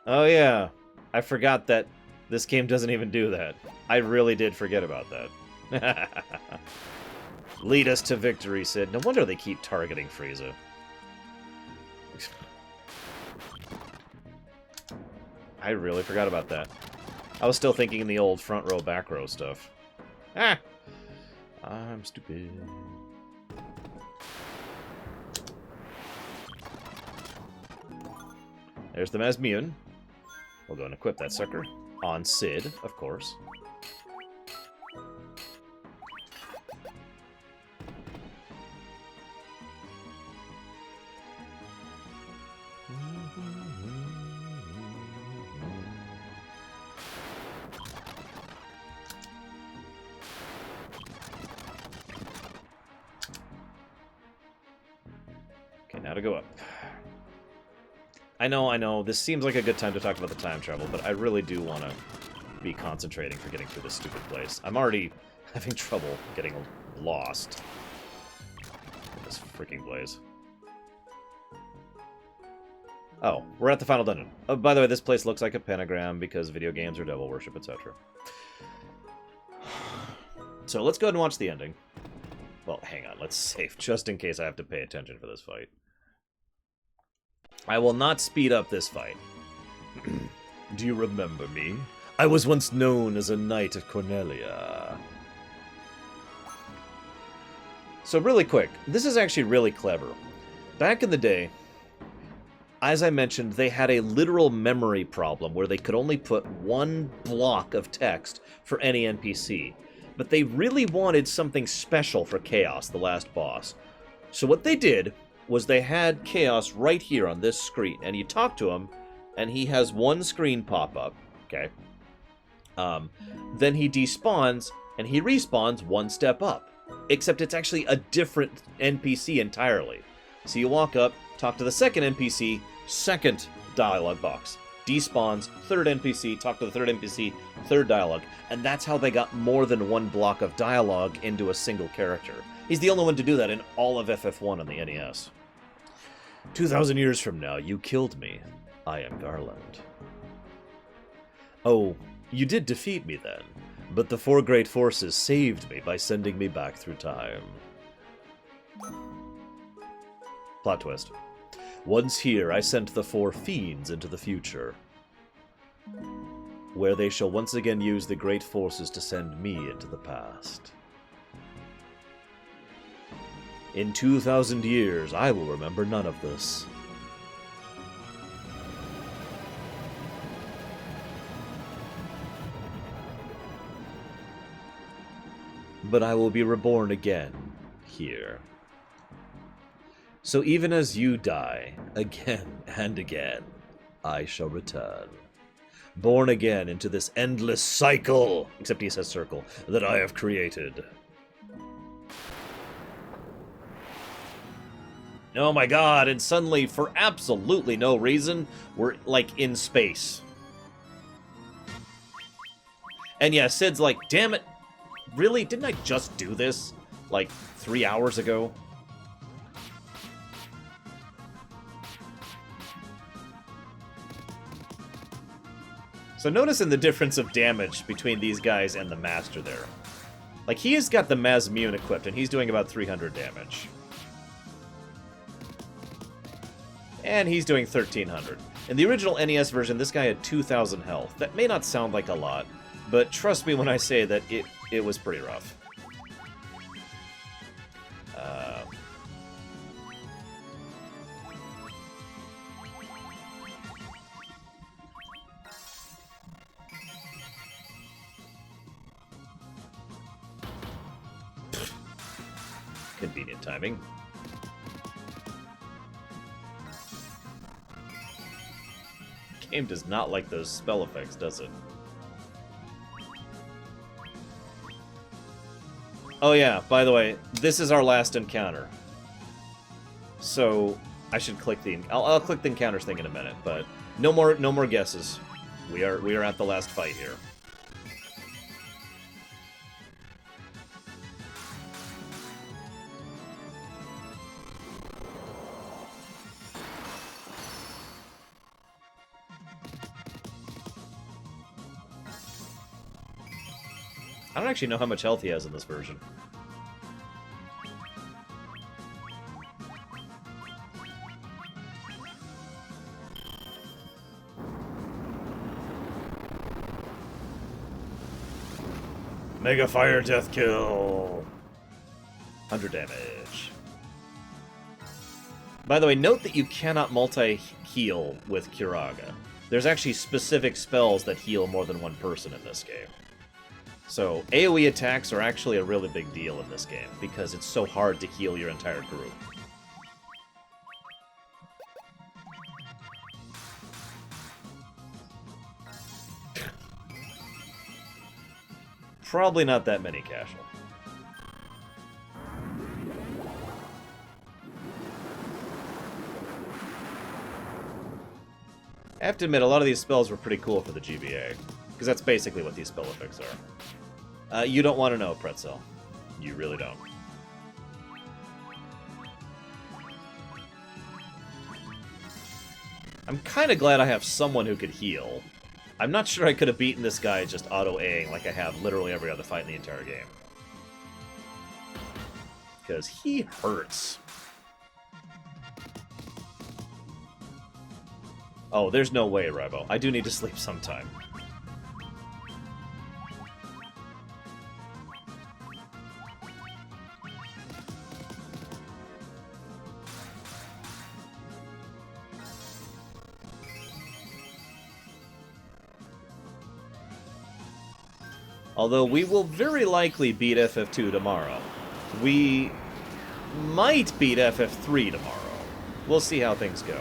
Oh yeah, I forgot that this game doesn't even do that. I really did forget about that. Lead us to victory, Sid. No wonder they keep targeting Frieza. I really forgot about that. I was still thinking in the old front row, back row stuff. Ah! I'm stupid. There's the Mazmune. We'll go and equip that sucker. On Sid, of course. Okay, now to go up. I know, this seems like a good time to talk about the time travel, but I really do want to be concentrating for getting through this stupid place. I'm already having trouble getting lost in this freaking place. Oh, we're at the final dungeon. Oh, by the way, this place looks like a pentagram because video games are devil worship, etc. So let's go ahead and watch the ending. Well, hang on, let's save, just in case I have to pay attention for this fight. I will not speed up this fight. Do you remember me? I was once known as a knight of Cornelia. So really quick, this is actually really clever. Back in the day, as I mentioned, they had a literal memory problem where they could only put one block of text for any NPC. But they really wanted something special for Chaos, the last boss. So what they did was they had Chaos right here on this screen, and you talk to him, and he has one screen pop up, okay? Then he despawns, and he respawns one step up. Except it's actually a different NPC entirely. So you walk up, talk to the second NPC, second dialogue box. Despawns, third NPC, talk to the third NPC, third dialogue. And that's how they got more than one block of dialogue into a single character. He's the only one to do that in all of FF1 on the NES. 2,000 years from now, you killed me. I am Garland. Oh, you did defeat me then, but the four great forces saved me by sending me back through time. Plot twist. Once here, I sent the 4 Fiends into the future, where they shall once again use the great forces to send me into the past. In 2,000 years, I will remember none of this. But I will be reborn again, here. So even as you die, again and again, I shall return. Born again into this endless cycle, except he says circle, that I have created. Oh my god, and suddenly, for absolutely no reason, we're, like, in space. And yeah, Sid's like, damn it, really? Didn't I just do this, like, 3 hours ago? So noticing the difference of damage between these guys and the Master there. Like, he has got the Mazmune equipped, and he's doing about 300 damage. And he's doing 1,300. In the original NES version, this guy had 2,000 health. That may not sound like a lot, but trust me when I say that it was pretty rough. Convenient timing. Game does not like those spell effects, does it? Oh yeah, by the way, this is our last encounter. So I should click the I'll click the encounters thing in a minute, but no more guesses. We are at the last fight here. I don't actually know how much health he has in this version. Mega Fire Death Kill! 100 damage. By the way, note that you cannot multi-heal with Curaga. There's actually specific spells that heal more than one person in this game. So, AoE attacks are actually a really big deal in this game, because it's so hard to heal your entire group. Probably not that many casual. I have to admit, a lot of these spells were pretty cool for the GBA, because that's basically what these spell effects are. You don't want to know, Pretzel. You really don't. I'm kind of glad I have someone who could heal. I'm not sure I could have beaten this guy just auto-Aing like I have literally every other fight in the entire game. Because he hurts. Oh, there's no way, Rebo. I do need to sleep sometime. Although we will very likely beat FF2 tomorrow. We might beat FF3 tomorrow. We'll see how things go.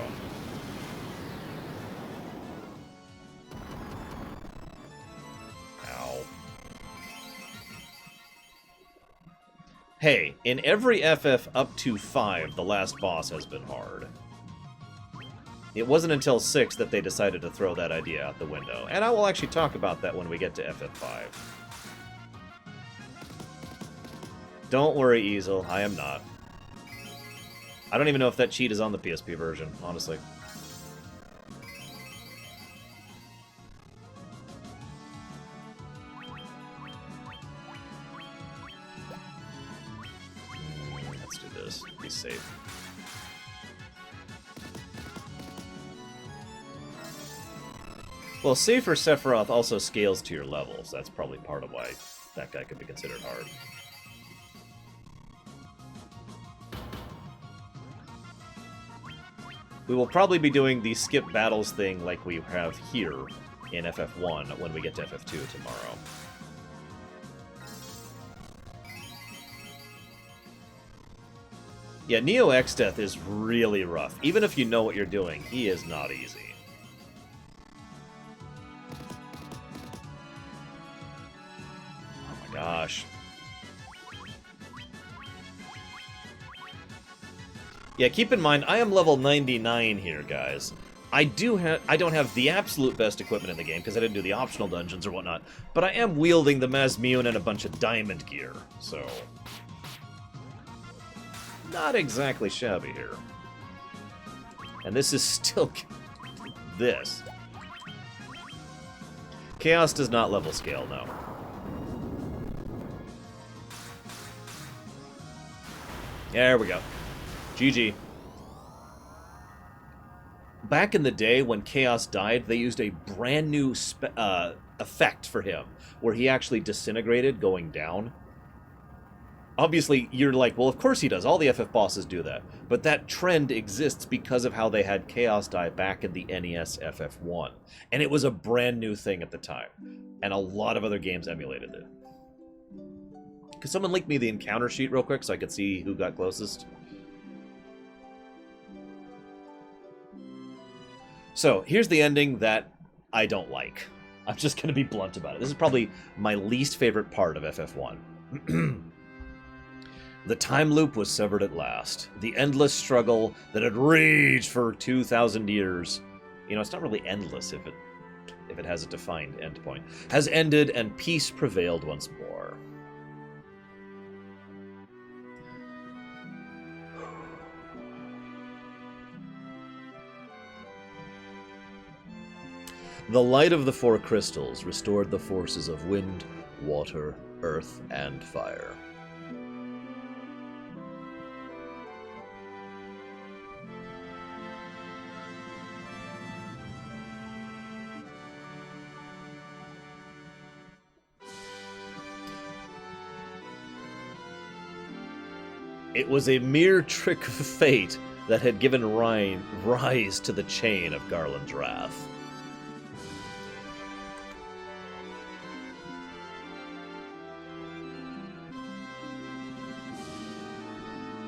Ow. Hey, in every FF up to 5, the last boss has been hard. It wasn't until 6 that they decided to throw that idea out the window, and I will actually talk about that when we get to FF5. Don't worry, Easel, I am not. I don't even know if that cheat is on the PSP version, honestly. Let's do this. Well, Safer Sephiroth also scales to your levels. That's probably part of why that guy could be considered hard. We will probably be doing the skip battles thing like we have here in FF1 when we get to FF2 tomorrow. Yeah, Neo Exdeath is really rough. Even if you know what you're doing, he is not easy. Oh my gosh. Yeah, keep in mind, I am level 99 here, guys. I don't have the absolute best equipment in the game, because I didn't do the optional dungeons or whatnot, but I am wielding the Mazmune and a bunch of diamond gear, so... not exactly shabby here. And this is still... this. Chaos does not level scale, no. There we go. GG. Back in the day, when Chaos died, they used a brand new effect for him, where he actually disintegrated going down. Obviously, you're like, well, of course he does. All the FF bosses do that. But that trend exists because of how they had Chaos die back in the NES FF1. And it was a brand new thing at the time. And a lot of other games emulated it. Could someone link me the encounter sheet real quick so I could see who got closest? So, here's the ending that I don't like. I'm just going to be blunt about it. This is probably my least favorite part of FF1. The time loop was severed at last. The endless struggle that had raged for 2,000 years. You know, it's not really endless if it has a defined endpoint. Has ended and peace prevailed once more. The light of the four crystals restored the forces of wind, water, earth, and fire. It was a mere trick of fate that had given rise to the chain of Garland's wrath.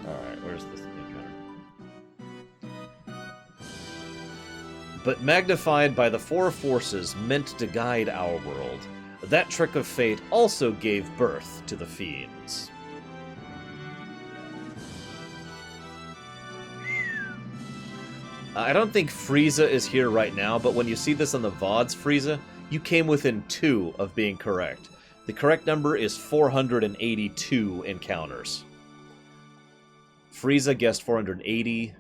Alright, where's this encounter? But magnified by the four forces meant to guide our world, that trick of fate also gave birth to the Fiends. I don't think Frieza is here right now, but when you see this on the VODs, Frieza, you came within 2 of being correct. The correct number is 482 encounters. Frieza guessed 480.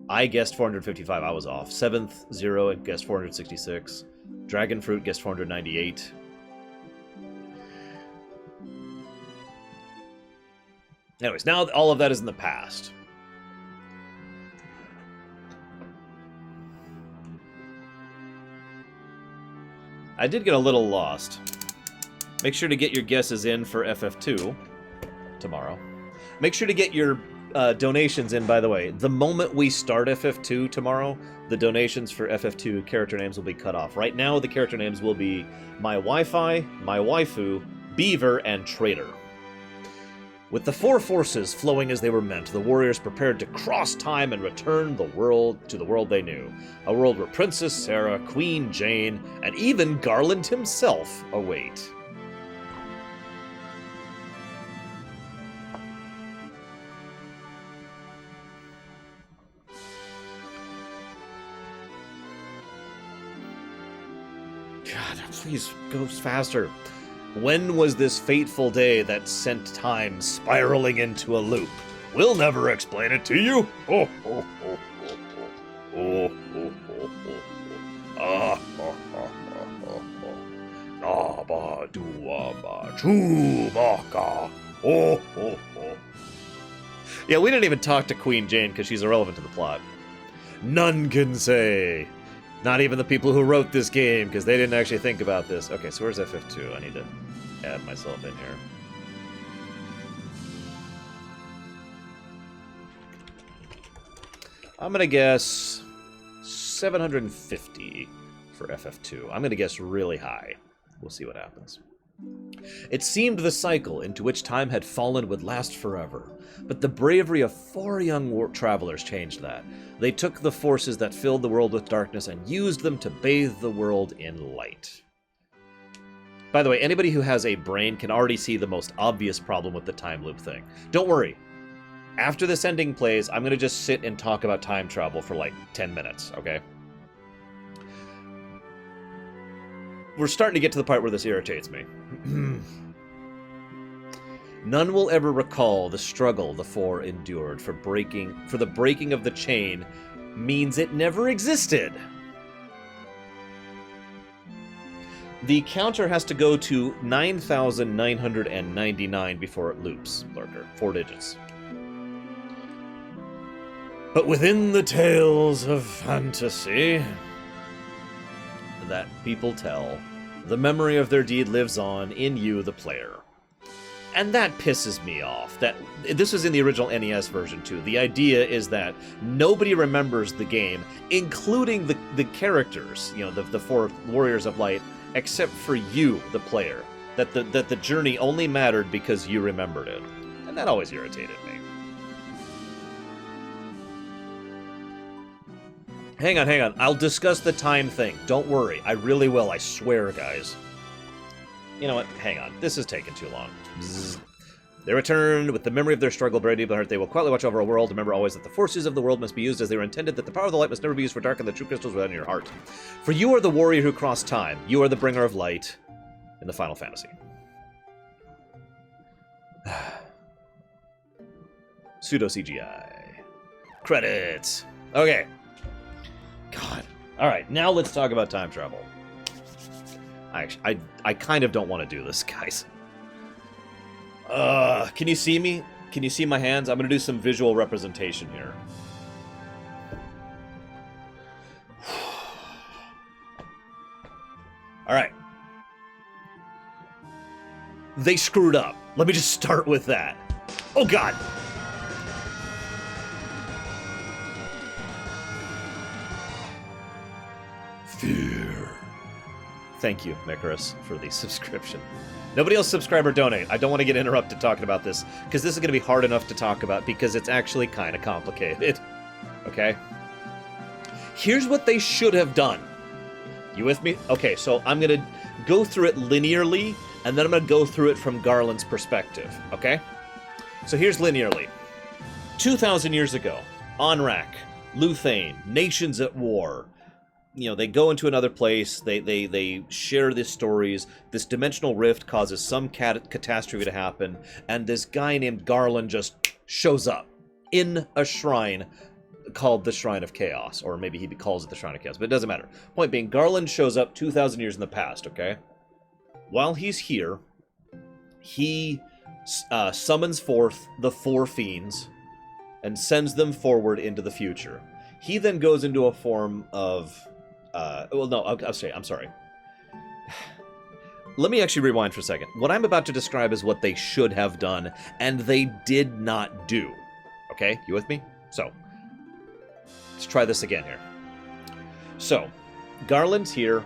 I guessed 455. I was off. 7th, 0, guessed 466. Dragonfruit guessed 498. Anyways, now all of that is in the past. I did get a little lost. Make sure to get your guesses in for FF2 tomorrow. Make sure to get your donations in, by the way. The moment we start FF2 tomorrow, the donations for FF2 character names will be cut off. Right now, the character names will be My Wi-Fi, My Waifu, Beaver, and Traitor. With the four forces flowing as they were meant, the warriors prepared to cross time and return the world to the world they knew. A world where Princess Sarah, Queen Jane, and even Garland himself await. God, please go faster. When was this fateful day that sent time spiraling into a loop? We'll never explain it to you. Oh, oh, oh, oh, oh, oh, oh, oh. Ah, ah, ah, ah, ah. Ah, ba, do, ah, ba, choo, ba, ka. Oh, oh, oh. Yeah, we didn't even talk to Queen Jane because she's irrelevant to the plot. None can say. Not even the people who wrote this game, because they didn't actually think about this. Okay, so where's FF2? I need to add myself in here. I'm going to guess 750 for FF2. I'm going to guess really high. We'll see what happens. It seemed the cycle into which time had fallen would last forever, but the bravery of 4 young travelers changed that. They took the forces that filled the world with darkness and used them to bathe the world in light. By the way, anybody who has a brain can already see the most obvious problem with the time loop thing. Don't worry. After this ending plays, I'm going to just sit and talk about time travel for like 10 minutes, okay? We're starting to get to the part where this irritates me. None will ever recall the struggle the 4 endured for the breaking of the chain means it never existed. The counter has to go to 9,999 before it loops, Lurker. 4 digits. But within the tales of fantasy that people tell, the memory of their deed lives on in you, the player. And that pisses me off. That this was in the original NES version too. The idea is that nobody remembers the game, including the characters, you know, the 4 Warriors of Light, except for you, the player. That the journey only mattered because you remembered it. And that always irritated me. Hang on. I'll discuss the time thing. Don't worry. I really will. I swear, guys. You know what? Hang on. This is taking too long. Bzzz. They returned with the memory of their struggle buried deep in their heart. They will quietly watch over a world. Remember always that the forces of the world must be used as they were intended, that the power of the light must never be used for darken the true crystals within your heart. For you are the warrior who crossed time. You are the bringer of light in the Final Fantasy. Pseudo CGI. Credits. Okay. God. Alright, now let's talk about time travel. I kind of don't want to do this, guys. Can you see me? Can you see my hands? I'm going to do some visual representation here. Alright. They screwed up. Let me just start with that. Oh, God! Fear. Thank you, Mikaris, for the subscription. Nobody else subscribe or donate. I don't want to get interrupted talking about this, because this is going to be hard enough to talk about, because it's actually kind of complicated. Okay? Here's what they should have done. You with me? Okay, so I'm going to go through it linearly, and then I'm going to go through it from Garland's perspective. Okay? So here's linearly. 2,000 years ago, Onrak, Luthane, nations at war. You know, they go into another place, they share these stories, this dimensional rift causes some catastrophe to happen, and this guy named Garland just shows up in a shrine called the Shrine of Chaos, or maybe he calls it the Shrine of Chaos, but it doesn't matter. Point being, Garland shows up 2,000 years in the past, okay? While he's here, he summons forth the 4 Fiends and sends them forward into the future. He then goes into a form of... I'm sorry. Let me actually rewind for a second. What I'm about to describe is what they should have done, and they did not do. Okay? You with me? So, let's try this again here. So, Garland's here.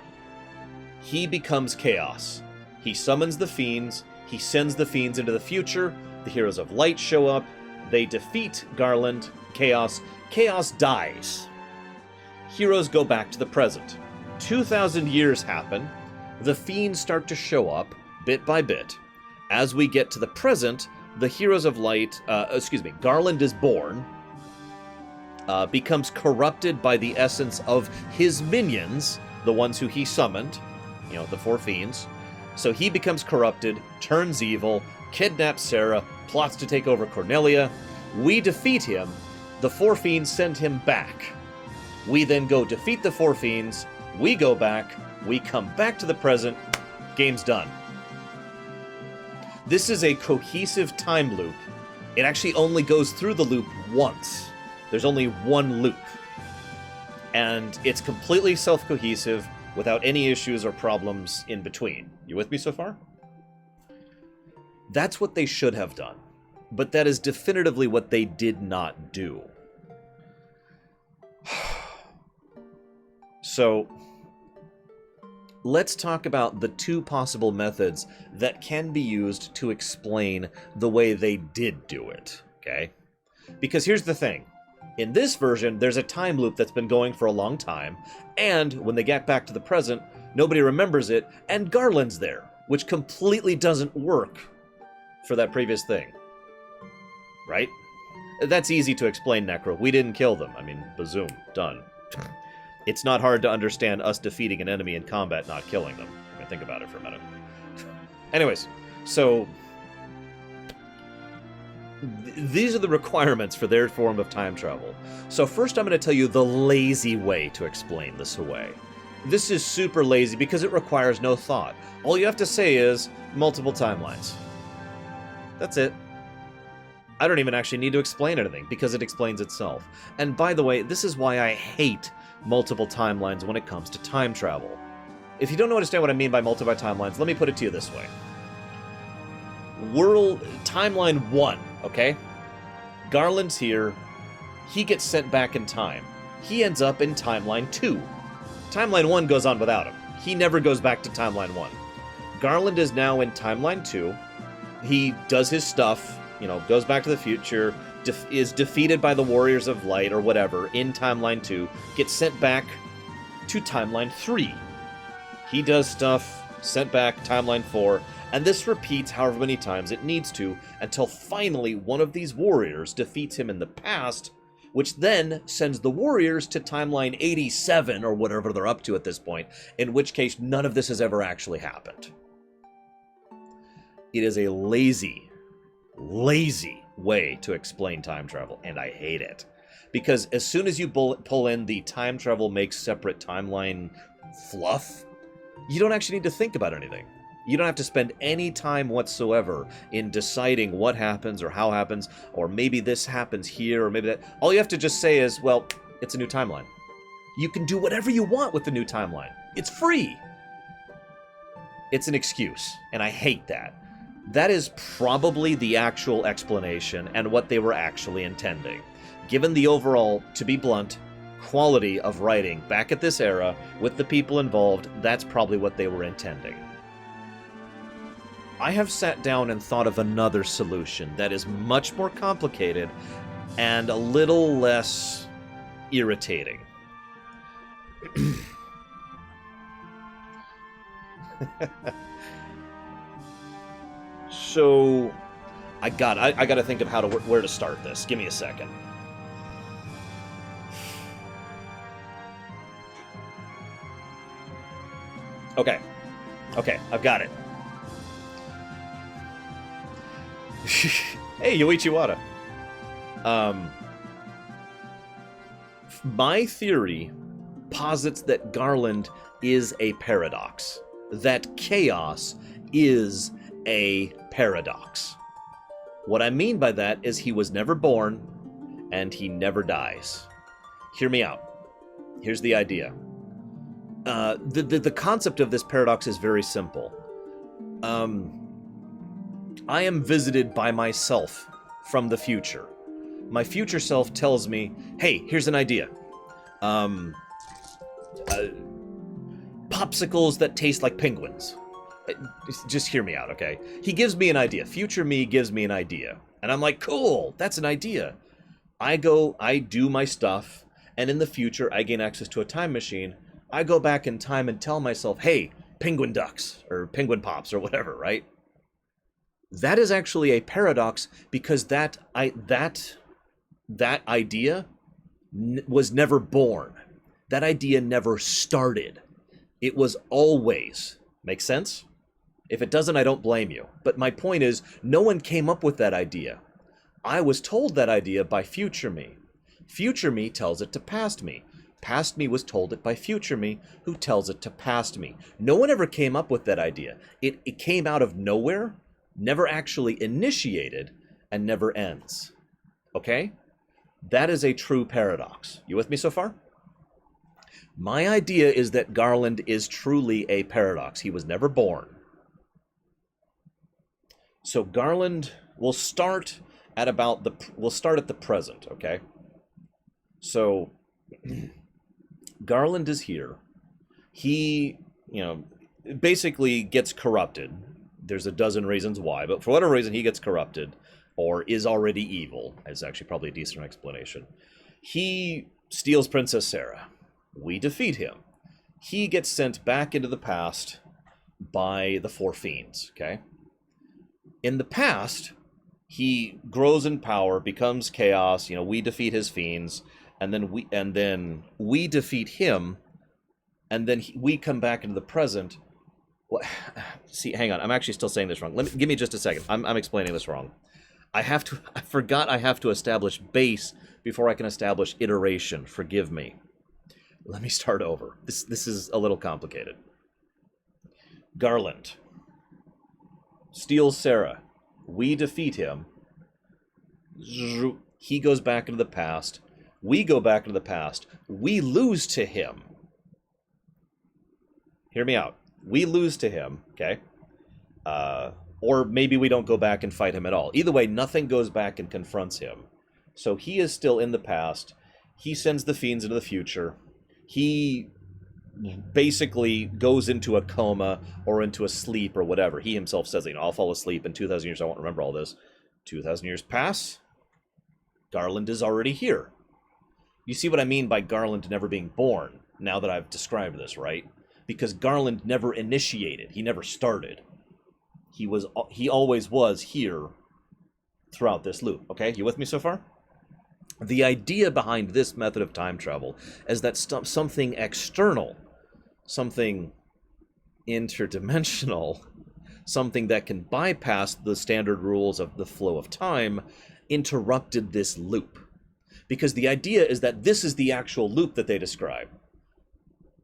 He becomes Chaos. He summons the Fiends. He sends the Fiends into the future. The Heroes of Light show up. They defeat Garland, Chaos. Chaos dies. Heroes go back to the present. 2,000 years happen. The Fiends start to show up, bit by bit. As we get to the present, the Heroes of Light, Garland is born, becomes corrupted by the essence of his minions, the ones who he summoned, you know, the 4 Fiends. So he becomes corrupted, turns evil, kidnaps Sarah, plots to take over Cornelia. We defeat him. The 4 Fiends send him back. We then go defeat the 4 Fiends, we go back, we come back to the present, game's done. This is a cohesive time loop. It actually only goes through the loop once. There's only one loop. And it's completely self-cohesive without any issues or problems in between. You with me so far? That's what they should have done. But that is definitively what they did not do. So, let's talk about the two possible methods that can be used to explain the way they did do it, okay? Because here's the thing. In this version, there's a time loop that's been going for a long time, and when they get back to the present, nobody remembers it, and Garland's there, which completely doesn't work for that previous thing. Right? That's easy to explain, Necro. We didn't kill them. I mean, bazoom. Done. It's not hard to understand us defeating an enemy in combat, not killing them. I mean, think about it for a minute. Anyways, so these are the requirements for their form of time travel. So first I'm going to tell you the lazy way to explain this away. This is super lazy because it requires no thought. All you have to say is multiple timelines. That's it. I don't even actually need to explain anything because it explains itself. And by the way, this is why I hate multiple timelines when it comes to time travel. If you don't understand what I mean by multiple timelines, let me put it to you this way. Timeline 1, okay? Garland's here. He gets sent back in time. He ends up in Timeline 2. Timeline 1 goes on without him. He never goes back to Timeline 1. Garland is now in Timeline 2. He does his stuff, goes back to the future, is defeated by the Warriors of Light or whatever in Timeline 2, gets sent back to Timeline 3. He does stuff, sent back, Timeline 4, and this repeats however many times it needs to until finally one of these warriors defeats him in the past, which then sends the warriors to Timeline 87 or whatever they're up to at this point, in which case none of this has ever actually happened. It is a lazy way to explain time travel, and I hate it. Because as soon as you pull in the time travel makes separate timeline fluff, you don't actually need to think about anything. You don't have to spend any time whatsoever in deciding what happens or how happens, or maybe this happens here, or maybe that. All you have to just say is, well, it's a new timeline. You can do whatever you want with the new timeline. It's free. It's an excuse, and I hate that. That is probably the actual explanation and what they were actually intending. Given the overall, to be blunt, quality of writing back at this era, with the people involved, that's probably what they were intending. I have sat down and thought of another solution that is much more complicated and a little less irritating. So, I gotta think of where to start this. Give me a second. Okay, I've got it. Hey, Yoichi Wada. My theory posits that Garland is a paradox. That chaos is a paradox. What I mean by that is he was never born, and he never dies. Hear me out. Here's the idea. The concept of this paradox is very simple. I am visited by myself from the future. My future self tells me, hey, here's an idea. Popsicles that taste like penguins. Just hear me out, okay? He gives me an idea. Future me gives me an idea. And I'm like, cool, that's an idea. I do my stuff, and in the future, I gain access to a time machine. I go back in time and tell myself, hey, penguin ducks, or penguin pops, or whatever, right? That is actually a paradox because that idea was never born. That idea never started. It was always. Make sense? If it doesn't, I don't blame you. But my point is, no one came up with that idea. I was told that idea by future me. Future me tells it to past me. Past me was told it by future me, who tells it to past me. No one ever came up with that idea. It came out of nowhere, never actually initiated, and never ends. Okay? That is a true paradox. You with me so far? My idea is that Garland is truly a paradox. He was never born. So Garland will start at about we'll start at the present, okay? So Garland is here. He, basically gets corrupted. There's a dozen reasons why, but for whatever reason he gets corrupted or is already evil. Is actually probably a decent explanation. He steals Princess Sarah. We defeat him. He gets sent back into the past by the four fiends, okay? In the past, he grows in power, becomes chaos, we defeat his fiends, and then we defeat him, and then we come back into the present. What? See, hang on, I'm actually still saying this wrong. Give me just a second. I'm explaining this wrong. I forgot I have to establish base before I can establish iteration. Forgive me. Let me start over. This is a little complicated. Garland steals Sarah. We defeat him. He goes back into the past. We go back into the past. We lose to him. Hear me out. We lose to him, okay? Or maybe we don't go back and fight him at all. Either way, nothing goes back and confronts him. So he is still in the past. He sends the fiends into the future. He basically goes into a coma or into a sleep or whatever. He himself says, I'll fall asleep in 2,000 years. I won't remember all this. 2,000 years pass. Garland is already here. You see what I mean by Garland never being born, now that I've described this, right? Because Garland never initiated. He never started. He always was here throughout this loop. Okay, you with me so far? The idea behind this method of time travel is that something external, something interdimensional, something that can bypass the standard rules of the flow of time, interrupted this loop. Because the idea is that this is the actual loop that they describe.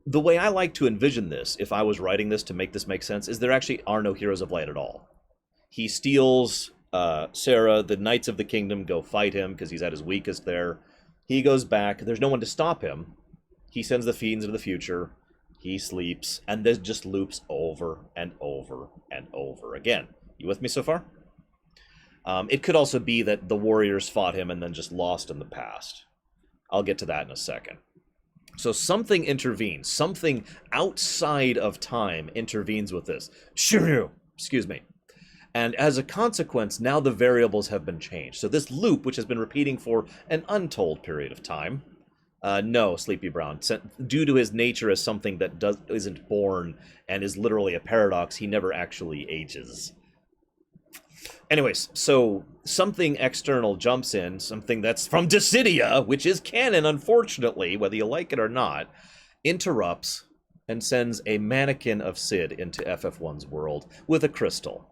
The way I like to envision this, if I was writing this to make this make sense, is there actually are no heroes of light at all. He steals Sarah, the Knights of the Kingdom go fight him because he's at his weakest there. He goes back, there's no one to stop him. He sends the fiends into the future. He sleeps, and this just loops over and over and over again. You with me so far? It could also be that the warriors fought him and then just lost in the past. I'll get to that in a second. So something intervenes. Something outside of time intervenes with this. Excuse me. And as a consequence, now the variables have been changed. So this loop, which has been repeating for an untold period of time, no, Sleepy Brown, due to his nature as something that isn't born and is literally a paradox, he never actually ages. Anyways, so something external jumps in, something that's from Dissidia, which is canon, unfortunately, whether you like it or not, interrupts and sends a mannequin of Sid into FF1's world with a crystal.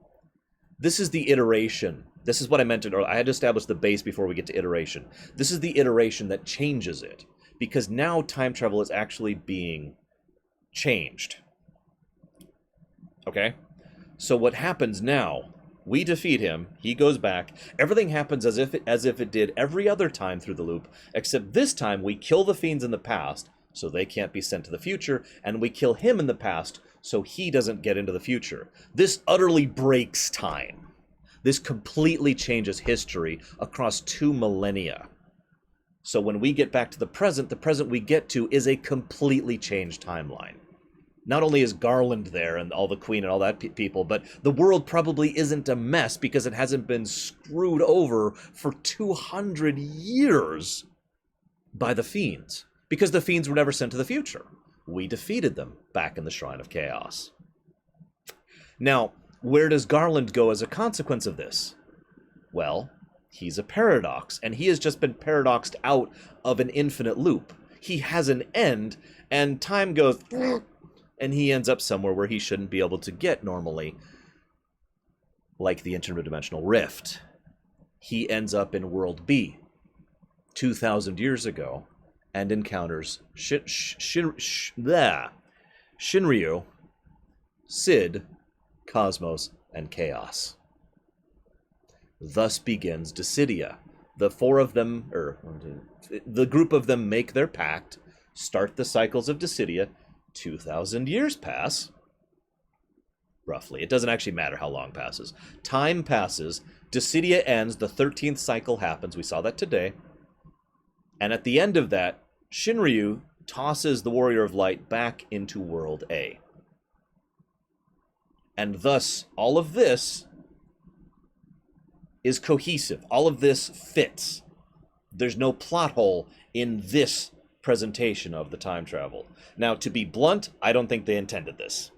This is the iteration. This is what I meant earlier. I had to establish the base before we get to iteration. This is the iteration that changes it, because now time travel is actually being changed. Okay? So what happens now? We defeat him, he goes back, everything happens as if it did every other time through the loop, except this time we kill the fiends in the past, so they can't be sent to the future, and we kill him in the past, so he doesn't get into the future. This utterly breaks time. This completely changes history across 2 millennia. So when we get back to the present we get to is a completely changed timeline. Not only is Garland there and all the Queen and all that people, but the world probably isn't a mess because it hasn't been screwed over for 200 years by the Fiends. Because the Fiends were never sent to the future. We defeated them back in the Shrine of Chaos. Now, where does Garland go as a consequence of this? Well, he's a paradox, and he has just been paradoxed out of an infinite loop. He has an end, and time goes... and he ends up somewhere where he shouldn't be able to get normally, like the interdimensional rift. He ends up in World B, 2,000 years ago, and encounters Shinryu, Sid, Cosmos, and Chaos. Thus begins Dissidia. The 4 of them, the group of them make their pact, start the cycles of Dissidia, 2,000 years pass, roughly. It doesn't actually matter how long passes. Time passes, Dissidia ends, the 13th cycle happens, we saw that today, and at the end of that, Shinryu tosses the Warrior of Light back into World A. And thus, all of this is cohesive. All of this fits. There's no plot hole in this presentation of the time travel. Now, to be blunt, I don't think they intended this.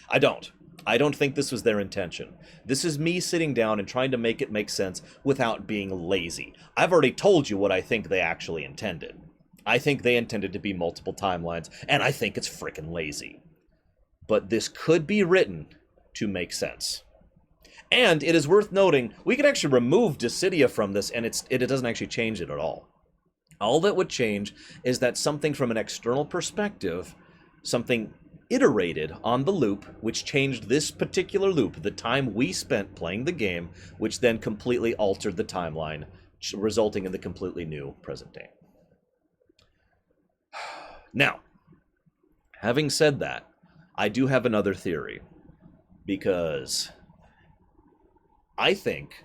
I don't. I don't think this was their intention. This is me sitting down and trying to make it make sense without being lazy. I've already told you what I think they actually intended. I think they intended to be multiple timelines, and I think it's frickin' lazy. But this could be written to make sense. And it is worth noting, we could actually remove Dissidia from this, and it doesn't actually change it at all. All that would change is that something from an external perspective, something iterated on the loop, which changed this particular loop, the time we spent playing the game, which then completely altered the timeline, resulting in the completely new present day. Now, having said that, I do have another theory, because I think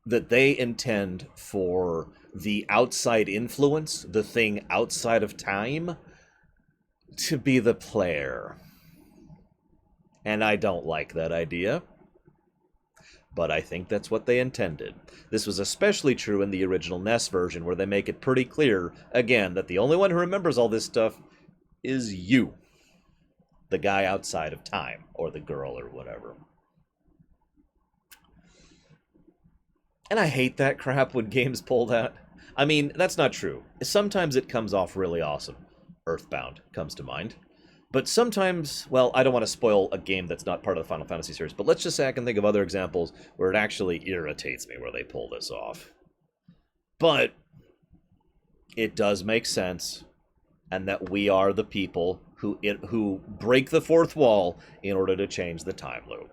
that they intend for the outside influence, the thing outside of time, to be the player. And I don't like that idea, but I think that's what they intended. This was especially true in the original NES version, where they make it pretty clear, again, that the only one who remembers all this stuff is you. The guy outside of time, or the girl, or whatever. And I hate that crap when games pull that. I mean, that's not true. Sometimes it comes off really awesome. Earthbound comes to mind. But sometimes, well, I don't want to spoil a game that's not part of the Final Fantasy series, but let's just say I can think of other examples where it actually irritates me where they pull this off. But it does make sense, and that we are the people who break the fourth wall in order to change the time loop.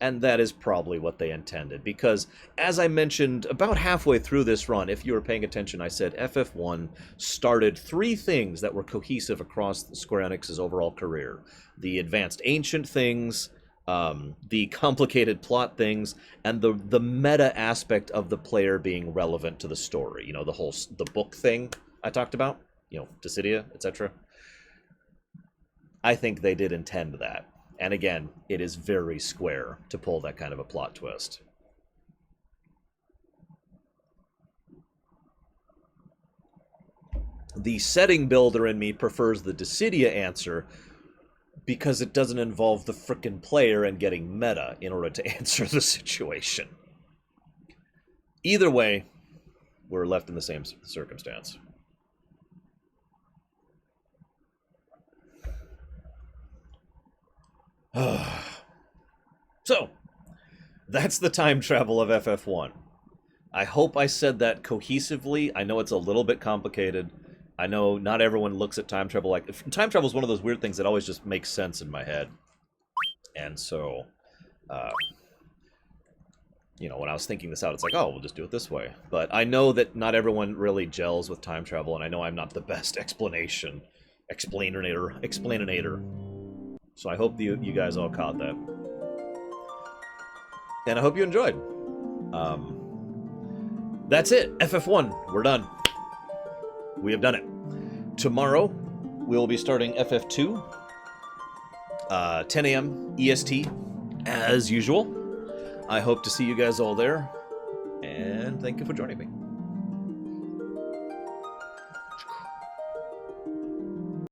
And that is probably what they intended, because, as I mentioned about halfway through this run, if you were paying attention, I said FF1 started 3 things that were cohesive across Square Enix's overall career. The advanced ancient things, the complicated plot things, and the meta aspect of the player being relevant to the story. You know, the book thing I talked about, you know, Dissidia, etc. I think they did intend that. And again, it is very Square to pull that kind of a plot twist. The setting builder in me prefers the Dissidia answer because it doesn't involve the frickin' player and getting meta in order to answer the situation. Either way, we're left in the same circumstance. So, that's the time travel of FF1. I hope I said that cohesively. I know it's a little bit complicated. I know not everyone looks at time travel like... Time travel is one of those weird things that always just makes sense in my head. And so, you know, when I was thinking this out, it's like, oh, we'll just do it this way. But I know that not everyone really gels with time travel, and I know I'm not the best explanator. So I hope you guys all caught that. And I hope you enjoyed. That's it. FF1. We're done. We have done it. Tomorrow, we'll be starting FF2. 10 a.m. EST, as usual. I hope to see you guys all there. And thank you for joining me.